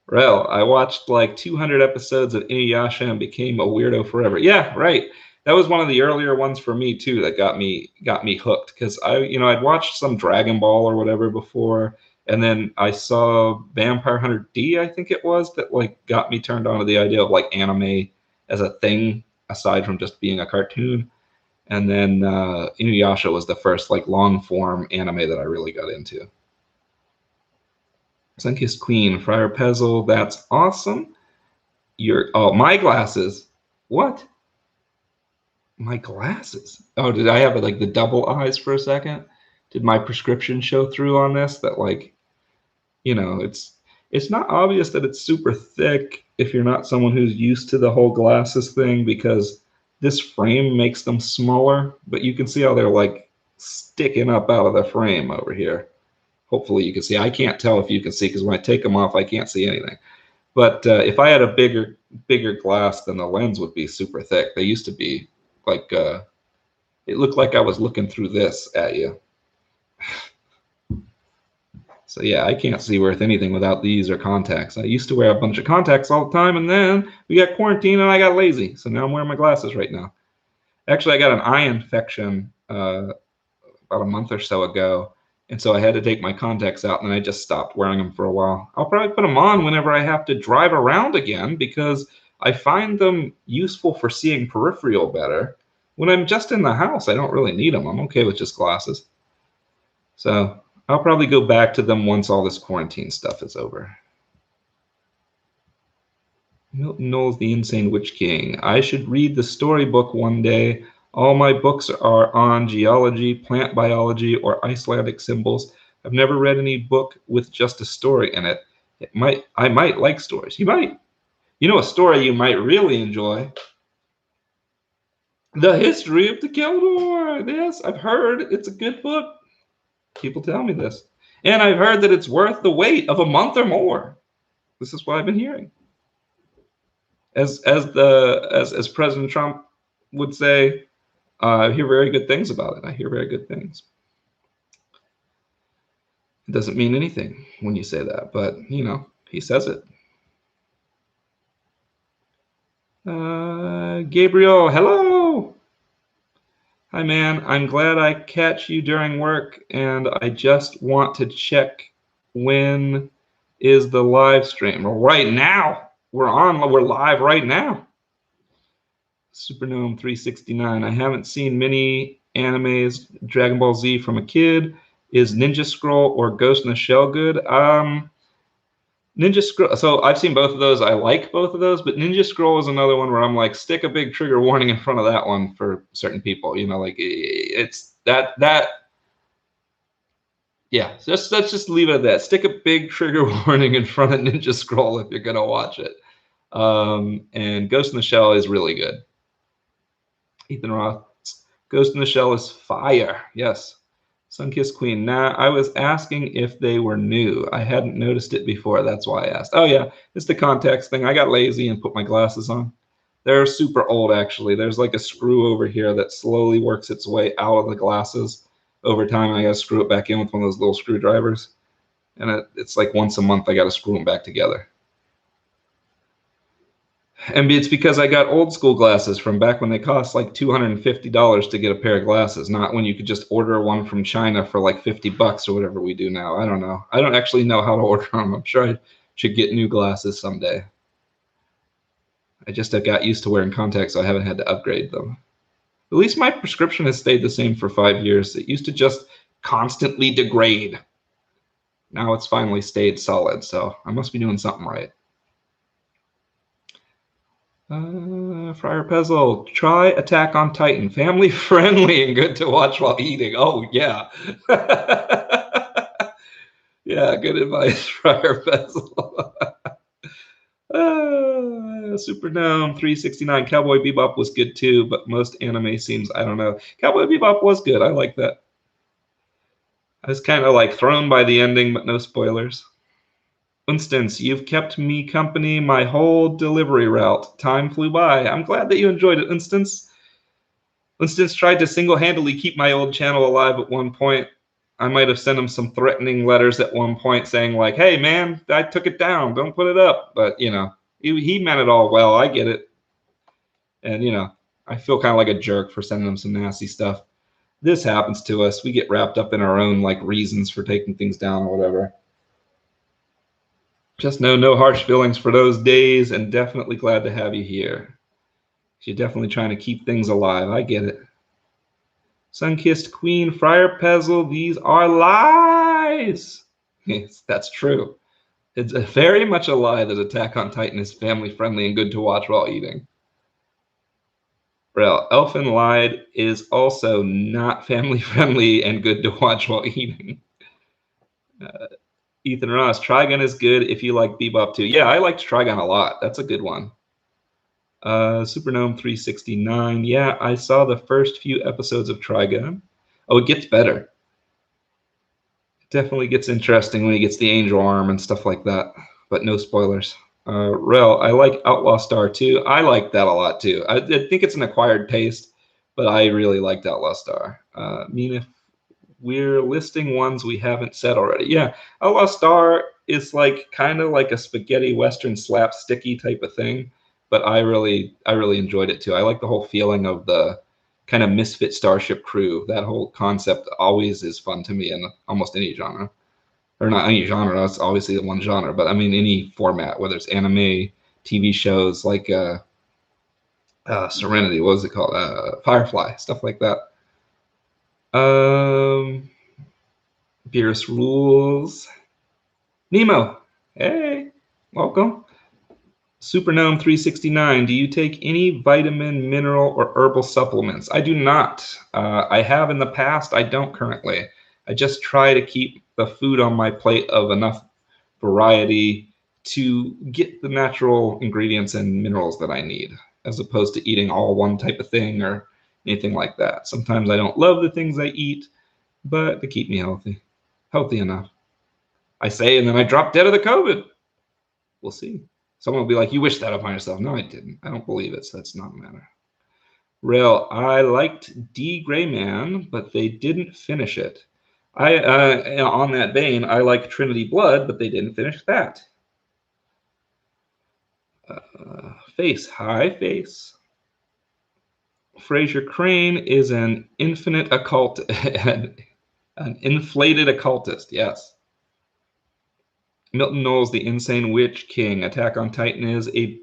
Rel, I watched like 200 episodes of Inuyasha and became a weirdo forever. Yeah, right. That was one of the earlier ones for me too that got me hooked because I'd watched some Dragon Ball or whatever before, and then I saw Vampire Hunter D, I think it was, that like got me turned on to the idea of like anime as a thing aside from just being a cartoon. And then Inuyasha was the first like long form anime that I really got into. Sunkissed Queen, Friar Pezzle, that's awesome. My glasses. What? My glasses. Oh, did I have like the double eyes for a second? Did my prescription show through on this? That like, it's not obvious that it's super thick if you're not someone who's used to the whole glasses thing because this frame makes them smaller, but you can see how they're like sticking up out of the frame over here. Hopefully you can see. I can't tell if you can see because when I take them off, I can't see anything. But if I had a bigger glass, then the lens would be super thick. They used to be like, it looked like I was looking through this at you. So yeah, I can't see worth anything without these or contacts. I used to wear a bunch of contacts all the time, and then we got quarantined and I got lazy. So now I'm wearing my glasses right now. Actually, I got an eye infection about a month or so ago, and so I had to take my contacts out, and I just stopped wearing them for a while. I'll probably put them on whenever I have to drive around again because I find them useful for seeing peripheral better. When I'm just in the house, I don't really need them. I'm okay with just glasses. So I'll probably go back to them once all this quarantine stuff is over. Milton Knowles, The Insane Witch King. I should read the storybook one day. All my books are on geology, plant biology, or Icelandic symbols. I've never read any book with just a story in it. I might like stories. You might. You know a story you might really enjoy? The History of the Keldor. Yes, I've heard it's a good book. People tell me this. And I've heard that it's worth the wait of a month or more. This is what I've been hearing. As President Trump would say, I hear very good things about it. I hear very good things. It doesn't mean anything when you say that, but you know, he says it. Gabriel, hello. Hi, man. I'm glad I catch you during work, and I just want to check when is the live stream. Well, right now. We're live right now. Supernome 369. I haven't seen many animes. Dragon Ball Z from a kid. Is Ninja Scroll or Ghost in the Shell good? Ninja Scroll. So I've seen both of those. I like both of those, but Ninja Scroll is another one where I'm like, stick a big trigger warning in front of that one for certain people. You know, like it's that. Yeah, let's just leave it at that. Stick a big trigger warning in front of Ninja Scroll if you're gonna watch it. And Ghost in the Shell is really good. Ethan Roth. Ghost in the Shell is fire. Yes. Sunkissed Queen. Nah, I was asking if they were new. I hadn't noticed it before. That's why I asked. Oh, yeah. It's the context thing. I got lazy and put my glasses on. They're super old, actually. There's like a screw over here that slowly works its way out of the glasses over time. I got to screw it back in with one of those little screwdrivers. And it's like once a month I got to screw them back together. And it's because I got old school glasses from back when they cost like $250 to get a pair of glasses, not when you could just order one from China for like $50 or whatever we do now. I don't know. I don't actually know how to order them. I'm sure I should get new glasses someday. I just have got used to wearing contacts, so I haven't had to upgrade them. At least my prescription has stayed the same for 5 years. It used to just constantly degrade. Now it's finally stayed solid, so I must be doing something right. Friar Pezzle, try Attack on Titan. Family friendly and good to watch while eating. Oh, yeah. Yeah, good advice, Friar Pezzle. Superdome 369. Cowboy Bebop was good too, but most anime seems, I don't know. Cowboy Bebop was good. I like that. I was kind of like thrown by the ending, but no spoilers. Instance, you've kept me company my whole delivery route. Time flew by. I'm glad that you enjoyed it, Instance. Instance tried to single-handedly keep my old channel alive at one point. I might have sent him some threatening letters at one point saying like, hey, man, I took it down. Don't put it up. But, you know, he meant it all well. I get it. And, you know, I feel kind of like a jerk for sending him some nasty stuff. This happens to us. We get wrapped up in our own, like, reasons for taking things down or whatever. Just no harsh feelings for those days, and definitely glad to have you here. You're definitely trying to keep things alive. I get it. Sunkissed Queen, Friar Pezzle, these are lies. Yes, that's true. It's very much a lie that Attack on Titan is family friendly and good to watch while eating. Well, Elfin Lied is also not family friendly and good to watch while eating. Ethan Ross, Trigun is good if you like Bebop too. Yeah, I liked Trigun a lot. That's a good one. Supernome 369. Yeah, I saw the first few episodes of Trigun. Oh, it gets better. It definitely gets interesting when he gets the angel arm and stuff like that, but no spoilers. Rel, I like Outlaw Star too. I like that a lot too. I think it's an acquired taste, but I really liked Outlaw Star. Mina we're listing ones we haven't said already. Yeah, A La Star is like kind of like a spaghetti western slapsticky type of thing, but I really enjoyed it too. I like the whole feeling of the kind of misfit starship crew. That whole concept always is fun to me in almost any genre, or not any genre. That's obviously the one genre, but I mean any format, whether it's anime, TV shows like Serenity. What was it called? Firefly, stuff like that. Um, Beerus rules. Nemo, hey, welcome. Supernome 369. Do you take any vitamin, mineral, or herbal supplements? I do not. I have in the past. I don't currently. I just try to keep the food on my plate of enough variety to get the natural ingredients and minerals that I need, as opposed to eating all one type of thing or anything like that. Sometimes I don't love the things I eat, but they keep me healthy enough. I say, and then I drop dead of the COVID. We'll see. Someone will be like, "You wish that upon yourself." No, I didn't. I don't believe it, so that's not a matter. Rail, I liked D. Gray Man, but they didn't finish it. On that vein, I like Trinity Blood, but they didn't finish that. Face, hi, Face. Fraser Crane is an infinite occult, an inflated occultist. Yes. Milton Knowles, the Insane Witch King. Attack on Titan is a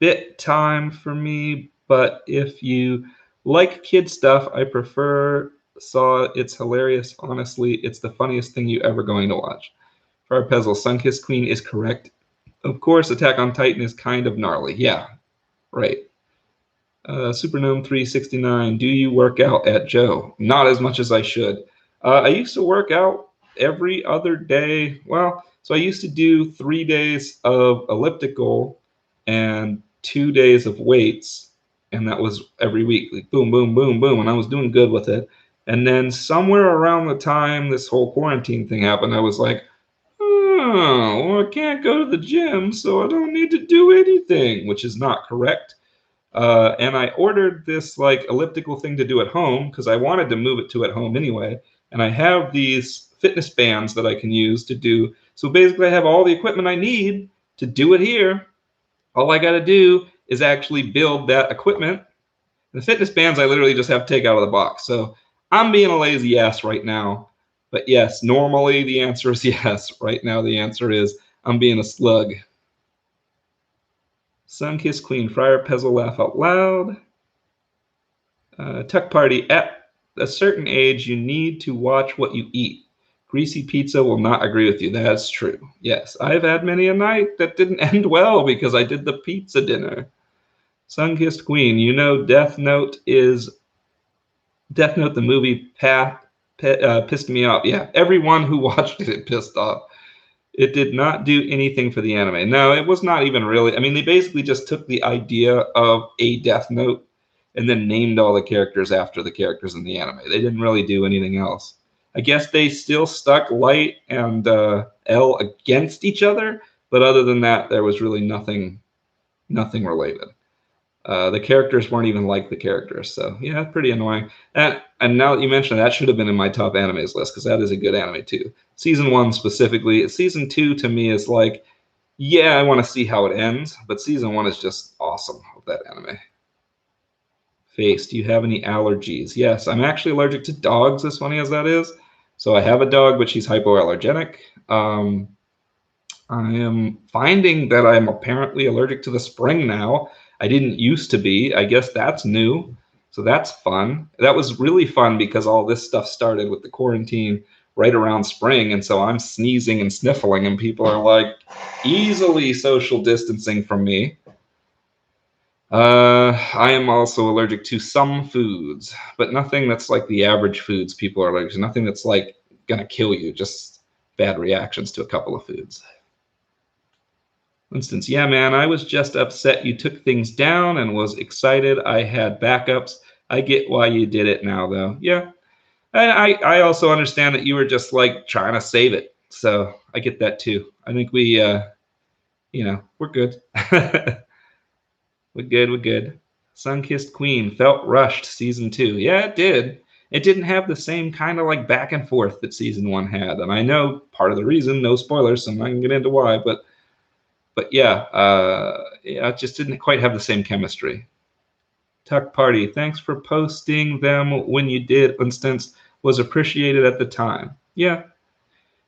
bit time for me, but if you like kid stuff, I prefer Saw. It's hilarious. Honestly, it's the funniest thing you ever going to watch. Fire Pezzle, Sunkissed Queen is correct. Of course, Attack on Titan is kind of gnarly. Yeah, right. Supernome 369. Do you work out at Joe? Not as much as I should. I used to work out every other day. Well, so I used to do 3 days of elliptical and 2 days of weights, and that was every week, like boom, boom, boom, boom, and I was doing good with it. And then somewhere around the time this whole quarantine thing happened, I was like, oh, well, I can't go to the gym, so I don't need to do anything, which is not correct. And I ordered this like elliptical thing to do at home because I wanted to move it to at home anyway. And I have these fitness bands that I can use to do. So basically, I have all the equipment I need to do it here. All I got to do is actually build that equipment. The fitness bands I literally just have to take out of the box. So I'm being a lazy ass right now. But yes, normally the answer is yes. Right now the answer is I'm being a slug. Sunkissed Queen, Friar Pezzle, laugh out loud. Tuck Party, at a certain age, you need to watch what you eat. Greasy Pizza will not agree with you. That's true. Yes, I've had many a night that didn't end well because I did the pizza dinner. Sunkissed Queen, you know Death Note, the movie, pissed me off. Yeah, everyone who watched it pissed off. It did not do anything for the anime. No, it was not even really. I mean, they basically just took the idea of a Death Note and then named all the characters after the characters in the anime. They didn't really do anything else. I guess they still stuck Light and L against each other, but other than that, there was really nothing related. The characters weren't even like the characters, so yeah, pretty annoying. And now that you mention it, that should have been in my top animes list because that is a good anime too. Season 1 specifically. Season 2 to me is like, yeah, I want to see how it ends, but season 1 is just awesome of that anime. Face, do you have any allergies? Yes, I'm actually allergic to dogs, as funny as that is. So I have a dog, but she's hypoallergenic. I am finding that I'm apparently allergic to the spring now. I didn't used to be. I guess that's new. So that's fun. That was really fun because all this stuff started with the quarantine right around spring. And so I'm sneezing and sniffling, and people are like easily social distancing from me. I am also allergic to some foods, but nothing that's like the average foods people are allergic to. Nothing that's like going to kill you, just bad reactions to a couple of foods. For instance, yeah, man, I was just upset you took things down and was excited I had backups. I get why you did it now, though. Yeah. And I also understand that you were just like trying to save it. So I get that too. I think we're good. We're good. Sunkissed Queen felt rushed season 2. Yeah, it did. it didn't have the same kind of like back and forth that season 1 had. And I know part of the reason, no spoilers, so I'm not gonna get into why, but yeah, yeah, it just didn't quite have the same chemistry. Tuck Party, thanks for posting them when you did. Instance was appreciated at the time. Yeah,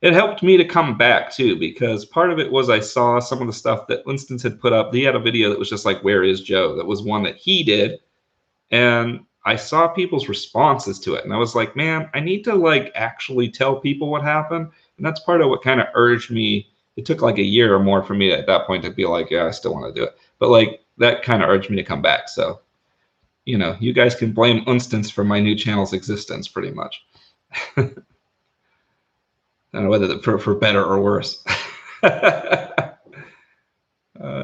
it helped me to come back too, because part of it was I saw some of the stuff that Winston's had put up. He had a video that was just like, "Where is Joe?" That was one that he did, and I saw people's responses to it, and I was like, man, I need to like actually tell people what happened. And that's part of what kind of urged me. It took like a year or more for me at that point to be like, yeah, I still want to do it. But like that kind of urged me to come back. So, you know, you guys can blame Instance for my new channel's existence pretty much. I don't know whether for better or worse.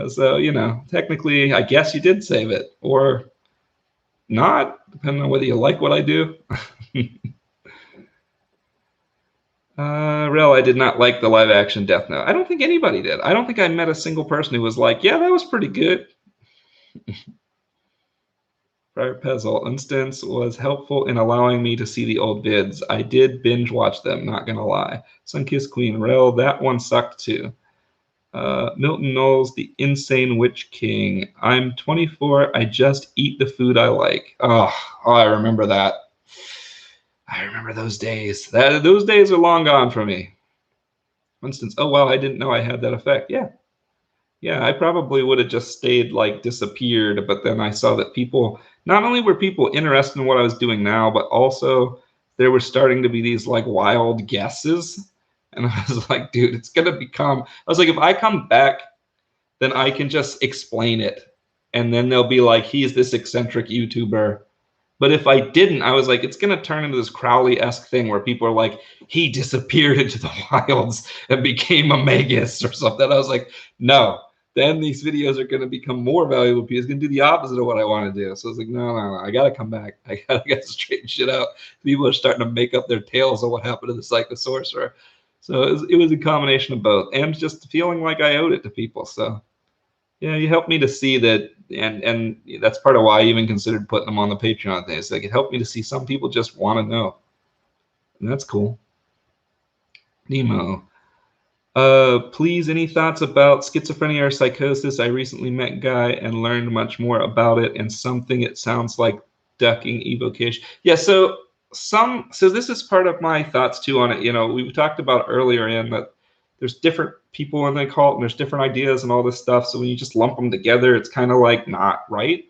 So, you know, technically, I guess you did save it, or not, depending on whether you like what I do. Rel, I did not like the live action Death Note. I don't think anybody did. I don't think I met a single person who was like, yeah, that was pretty good. Friar Pezzle, Instance was helpful in allowing me to see the old vids. I did binge watch them, not gonna lie. Sunkiss Queen, Rel, that one sucked too. Milton Knowles, the Insane Witch King. I'm 24. I just eat the food I like. Oh, I remember that. I remember those days. Those days are long gone for me. For instance, oh wow, I didn't know I had that effect. Yeah. Yeah, I probably would have just stayed like disappeared, but then I saw that people, not only were people interested in what I was doing now, but also there were starting to be these like wild guesses. And I was like, dude, it's gonna become, I was like, if I come back, then I can just explain it. And then they'll be like, he's this eccentric YouTuber. But if I didn't, I was like, it's going to turn into this Crowley-esque thing where people are like, he disappeared into the wilds and became a magus or something. I was like, no. Then these videos are going to become more valuable. It's going to do the opposite of what I want to do. So I was like, no. I got to come back. I got to straighten shit out. People are starting to make up their tales of what happened to the Psycho Sorcerer. So it was a combination of both, and just feeling like I owed it to people. So yeah, you helped me to see that, and that's part of why I even considered putting them on the Patreon thing. It's like it helped me to see some people just want to know, and that's cool. Nemo, please, any thoughts about schizophrenia or psychosis? I recently met Guy and learned much more about it, and something it sounds like ducking evocation. Yeah, so this is part of my thoughts too on it. You know, we talked about earlier in that there's different people in the cult and there's different ideas and all this stuff. So when you just lump them together, it's kind of like not right.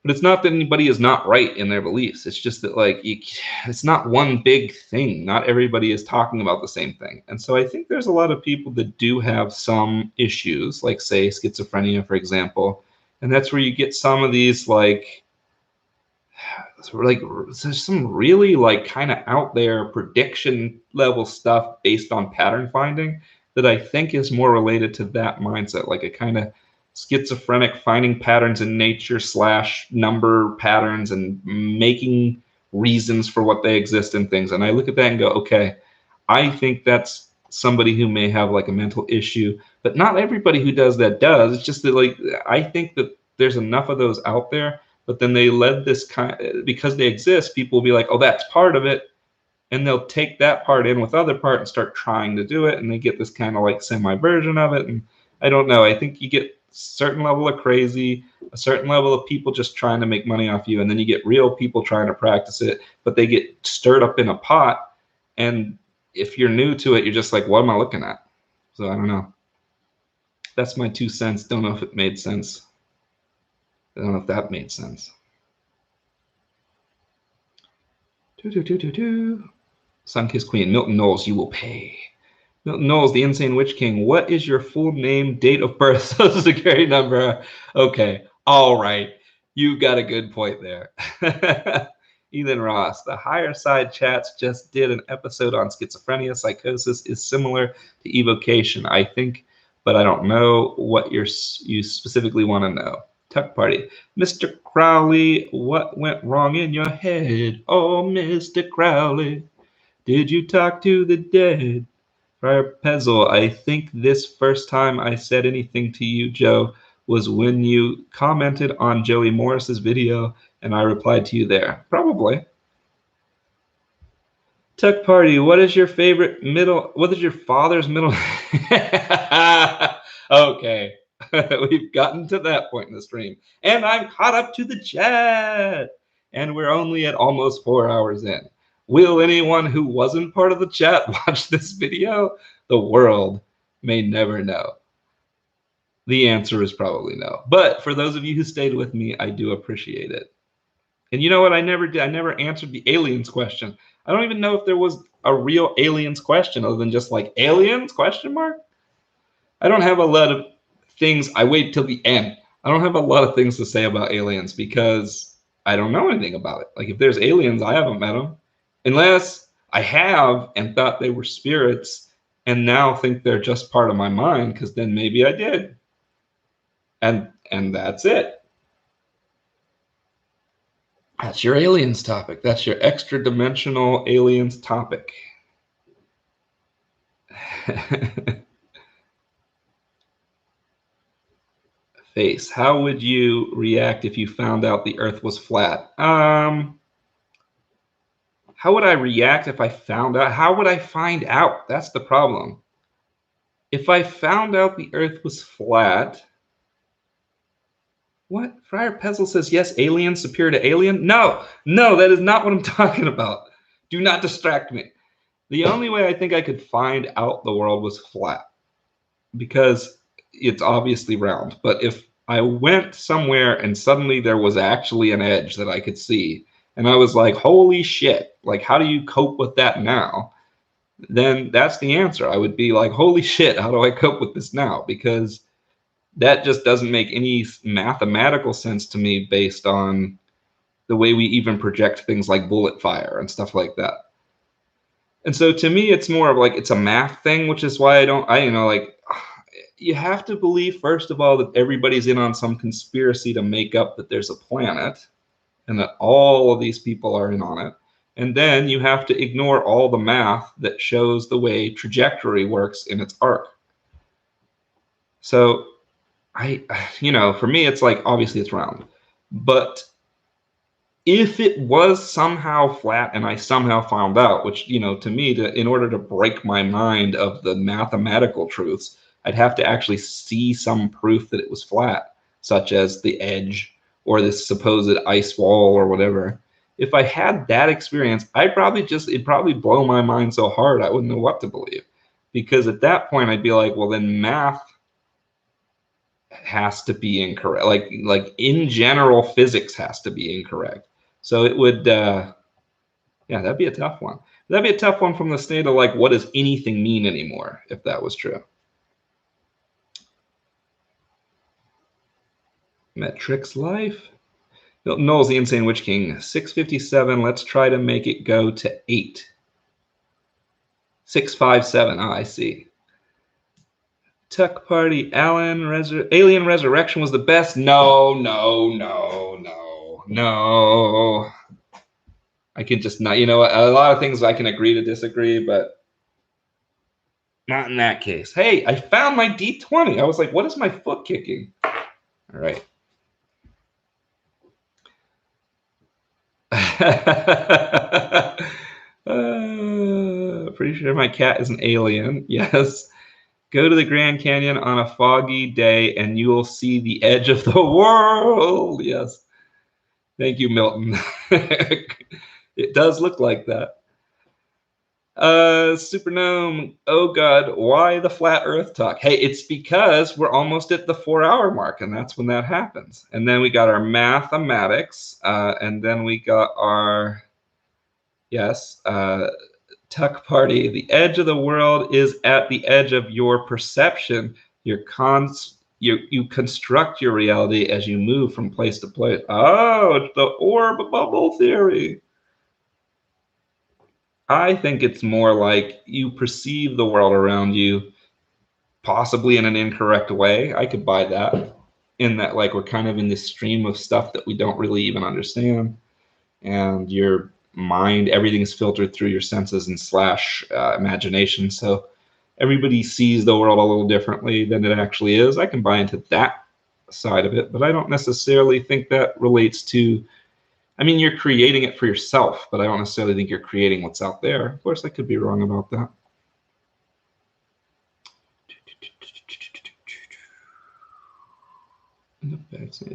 But it's not that anybody is not right in their beliefs. It's just that like it's not one big thing. Not everybody is talking about the same thing. And so I think there's a lot of people that do have some issues, like say schizophrenia, for example. And that's where you get some of these like there's some really like kind of out there prediction level stuff based on pattern finding that I think is more related to that mindset, like a kind of schizophrenic finding patterns in nature / number patterns and making reasons for what they exist in things. And I look at that and go, okay, I think that's somebody who may have like a mental issue, but not everybody who does that does. It's just that like I think that there's enough of those out there. But then they led this kind, because they exist, people will be like, oh, that's part of it. And they'll take that part in with other part and start trying to do it. And they get this kind of like semi version of it. And I don't know. I think you get a certain level of crazy, a certain level of people just trying to make money off you. And then you get real people trying to practice it, but they get stirred up in a pot. And if you're new to it, you're just like, what am I looking at? So I don't know. That's my 2 cents. Don't know if it made sense. I don't know if that made sense. Sunkiss Queen, Milton Knowles, you will pay. Milton Knowles, the Insane Witch King. What is your full name, date of birth, social security number? Okay, all right. You got a good point there. Ethan Ross, the Higher Side Chats just did an episode on schizophrenia. Psychosis is similar to evocation, I think, but I don't know what you specifically want to know. Tuck Party. Mr. Crowley, what went wrong in your head? Oh, Mr. Crowley, did you talk to the dead? Friar Pezzle, I think this first time I said anything to you, Joe, was when you commented on Joey Morris's video, and I replied to you there. Probably. Tuck Party, what is your favorite middle? What is your father's middle? Okay, we've gotten to that point in the stream, and I'm caught up to the chat, and we're only at almost 4 hours in. Will anyone who wasn't part of the chat watch this video? The world may never know. The answer is probably no. But for those of you who stayed with me, I do appreciate it. And you know what? I never did. I never answered the aliens question. I don't even know if there was a real aliens question other than just like aliens question mark. I don't have a lot of things. I wait till the end. I don't have a lot of things to say about aliens because I don't know anything about it. Like if there's aliens, I haven't met them. Unless I have and thought they were spirits and now think they're just part of my mind, because then maybe I did. And that's it. That's your aliens topic. That's your extra dimensional aliens topic. Face, how would you react if you found out the earth was flat? How would I react if I found out? How would I find out? That's the problem. If I found out the earth was flat, what? Friar Pezzle says, yes, alien superior to alien? No, that is not what I'm talking about. Do not distract me. The only way I think I could find out the world was flat, because it's obviously round. But if I went somewhere and suddenly there was actually an edge that I could see, and I was like, holy shit, like, how do you cope with that now? Then that's the answer. I would be like, holy shit, how do I cope with this now? Because that just doesn't make any mathematical sense to me based on the way we even project things like bullet fire and stuff like that. And so to me, it's more of like, it's a math thing, which is why you have to believe, first of all, that everybody's in on some conspiracy to make up that there's a planet and that all of these people are in on it. And then you have to ignore all the math that shows the way trajectory works in its arc. So for me, it's like, obviously it's round. But if it was somehow flat and I somehow found out, which, to me, in order to break my mind of the mathematical truths, I'd have to actually see some proof that it was flat, such as the edge or this supposed ice wall or whatever. If I had that experience, it'd probably blow my mind so hard I wouldn't know what to believe. Because at that point, I'd be like, well, then math has to be incorrect. Like in general, physics has to be incorrect. So it would, that'd be a tough one. That'd be a tough one from the state of like, what does anything mean anymore, if that was true? Metrics Life. Noel's the Insane Witch King. 657. Let's try to make it go to 8. 657. Oh, I see. Tuck Party. Alien Resurrection was the best. No. I can just not. A lot of things I can agree to disagree, but not in that case. Hey, I found my D20. I was like, what is my foot kicking? All right. Pretty sure my cat is an alien. Yes. Go to the Grand Canyon on a foggy day and you will see the edge of the world. Yes. Thank you, Milton. It does look like that. Supernome, oh God, why the flat earth talk? Hey, it's because we're almost at the 4-hour mark, and that's when that happens. And then we got our mathematics, and then we got our, Tuck Party. The edge of the world is at the edge of your perception. You construct your reality as you move from place to place. Oh, it's the orb bubble theory. I think it's more like you perceive the world around you possibly in an incorrect way. I could buy that, in that like we're kind of in this stream of stuff that we don't really even understand, and your mind, everything's filtered through your senses and / imagination. So everybody sees the world a little differently than it actually is. I can buy into that side of it, but I don't necessarily think that relates to I mean, you're creating it for yourself, but I don't necessarily think you're creating what's out there. Of course, I could be wrong about that.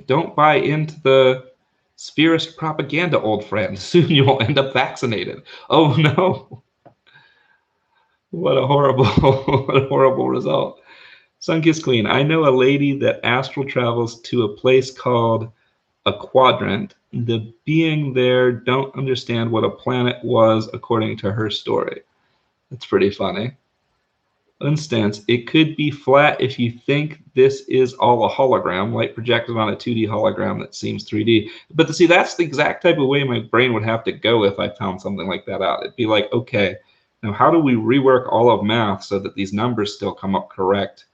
Don't buy into the spherist propaganda, old friend. Soon you'll end up vaccinated. Oh no. What a horrible, what a horrible result. Sunkissed Queen, I know a lady that astral travels to a place called a quadrant. The being there don't understand what a planet was according to her story. That's pretty funny. Instance, it could be flat if you think this is all a hologram, light projected on a 2D hologram that seems 3D. But see, that's the exact type of way my brain would have to go if I found something like that out. It'd be like, okay, now how do we rework all of math so that these numbers still come up correct,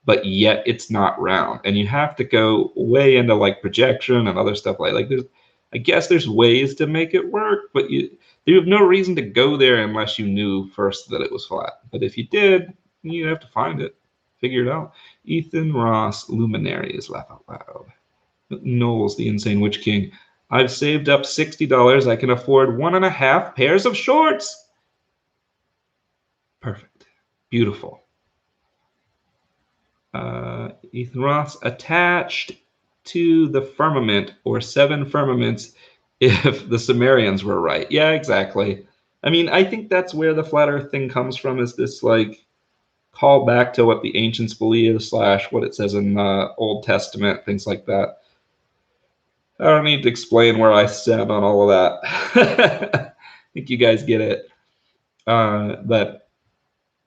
but yet it's not round? And you have to go way into like projection and other stuff like there's, I guess there's ways to make it work, but you have no reason to go there unless you knew first that it was flat. But if you did, you have to find it, figure it out. Ethan Ross, Luminary is laugh out loud. Knowles, the Insane Witch King. I've saved up $60. I can afford 1.5 pairs of shorts. Perfect. Beautiful. Ethan Ross, attached to the firmament or 7 firmaments if the Sumerians were right. Yeah, exactly. I mean, I think that's where the flat earth thing comes from, is this like call back to what the ancients believe / what it says in the Old Testament, things like that. I don't need to explain where I stand on all of that. I think you guys get it. But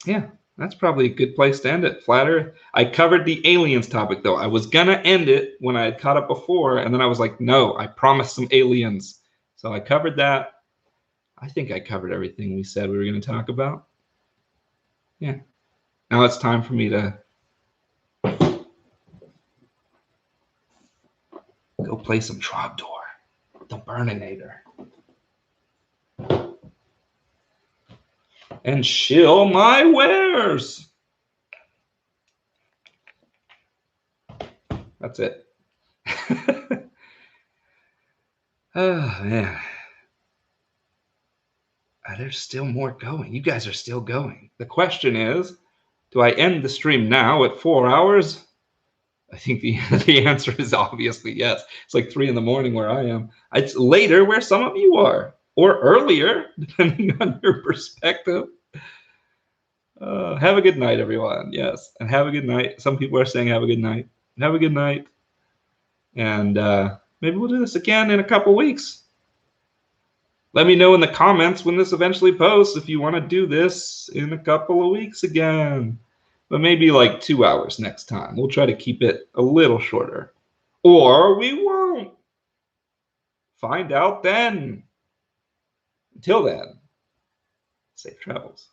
yeah, that's probably a good place to end it. Flat Earth. I covered the aliens topic, though. I was going to end it when I had caught up before, and then I was like, no, I promised some aliens. So I covered that. I think I covered everything we said we were going to talk about. Yeah. Now it's time for me to go play some Trogdor, the Burninator, and shill my wares. That's it. Oh, man. There's still more going. You guys are still going. The question is, do I end the stream now at 4 hours? I think the answer is obviously yes. It's like 3 in the morning where I am. It's later where some of you are, or earlier, depending on your perspective. Have a good night, everyone. Yes, and have a good night. Some people are saying have a good night. Have a good night. And maybe we'll do this again in a couple weeks. Let me know in the comments when this eventually posts if you want to do this in a couple of weeks again. But maybe like 2 hours next time. We'll try to keep it a little shorter. Or we won't. Find out then. Until then, safe travels.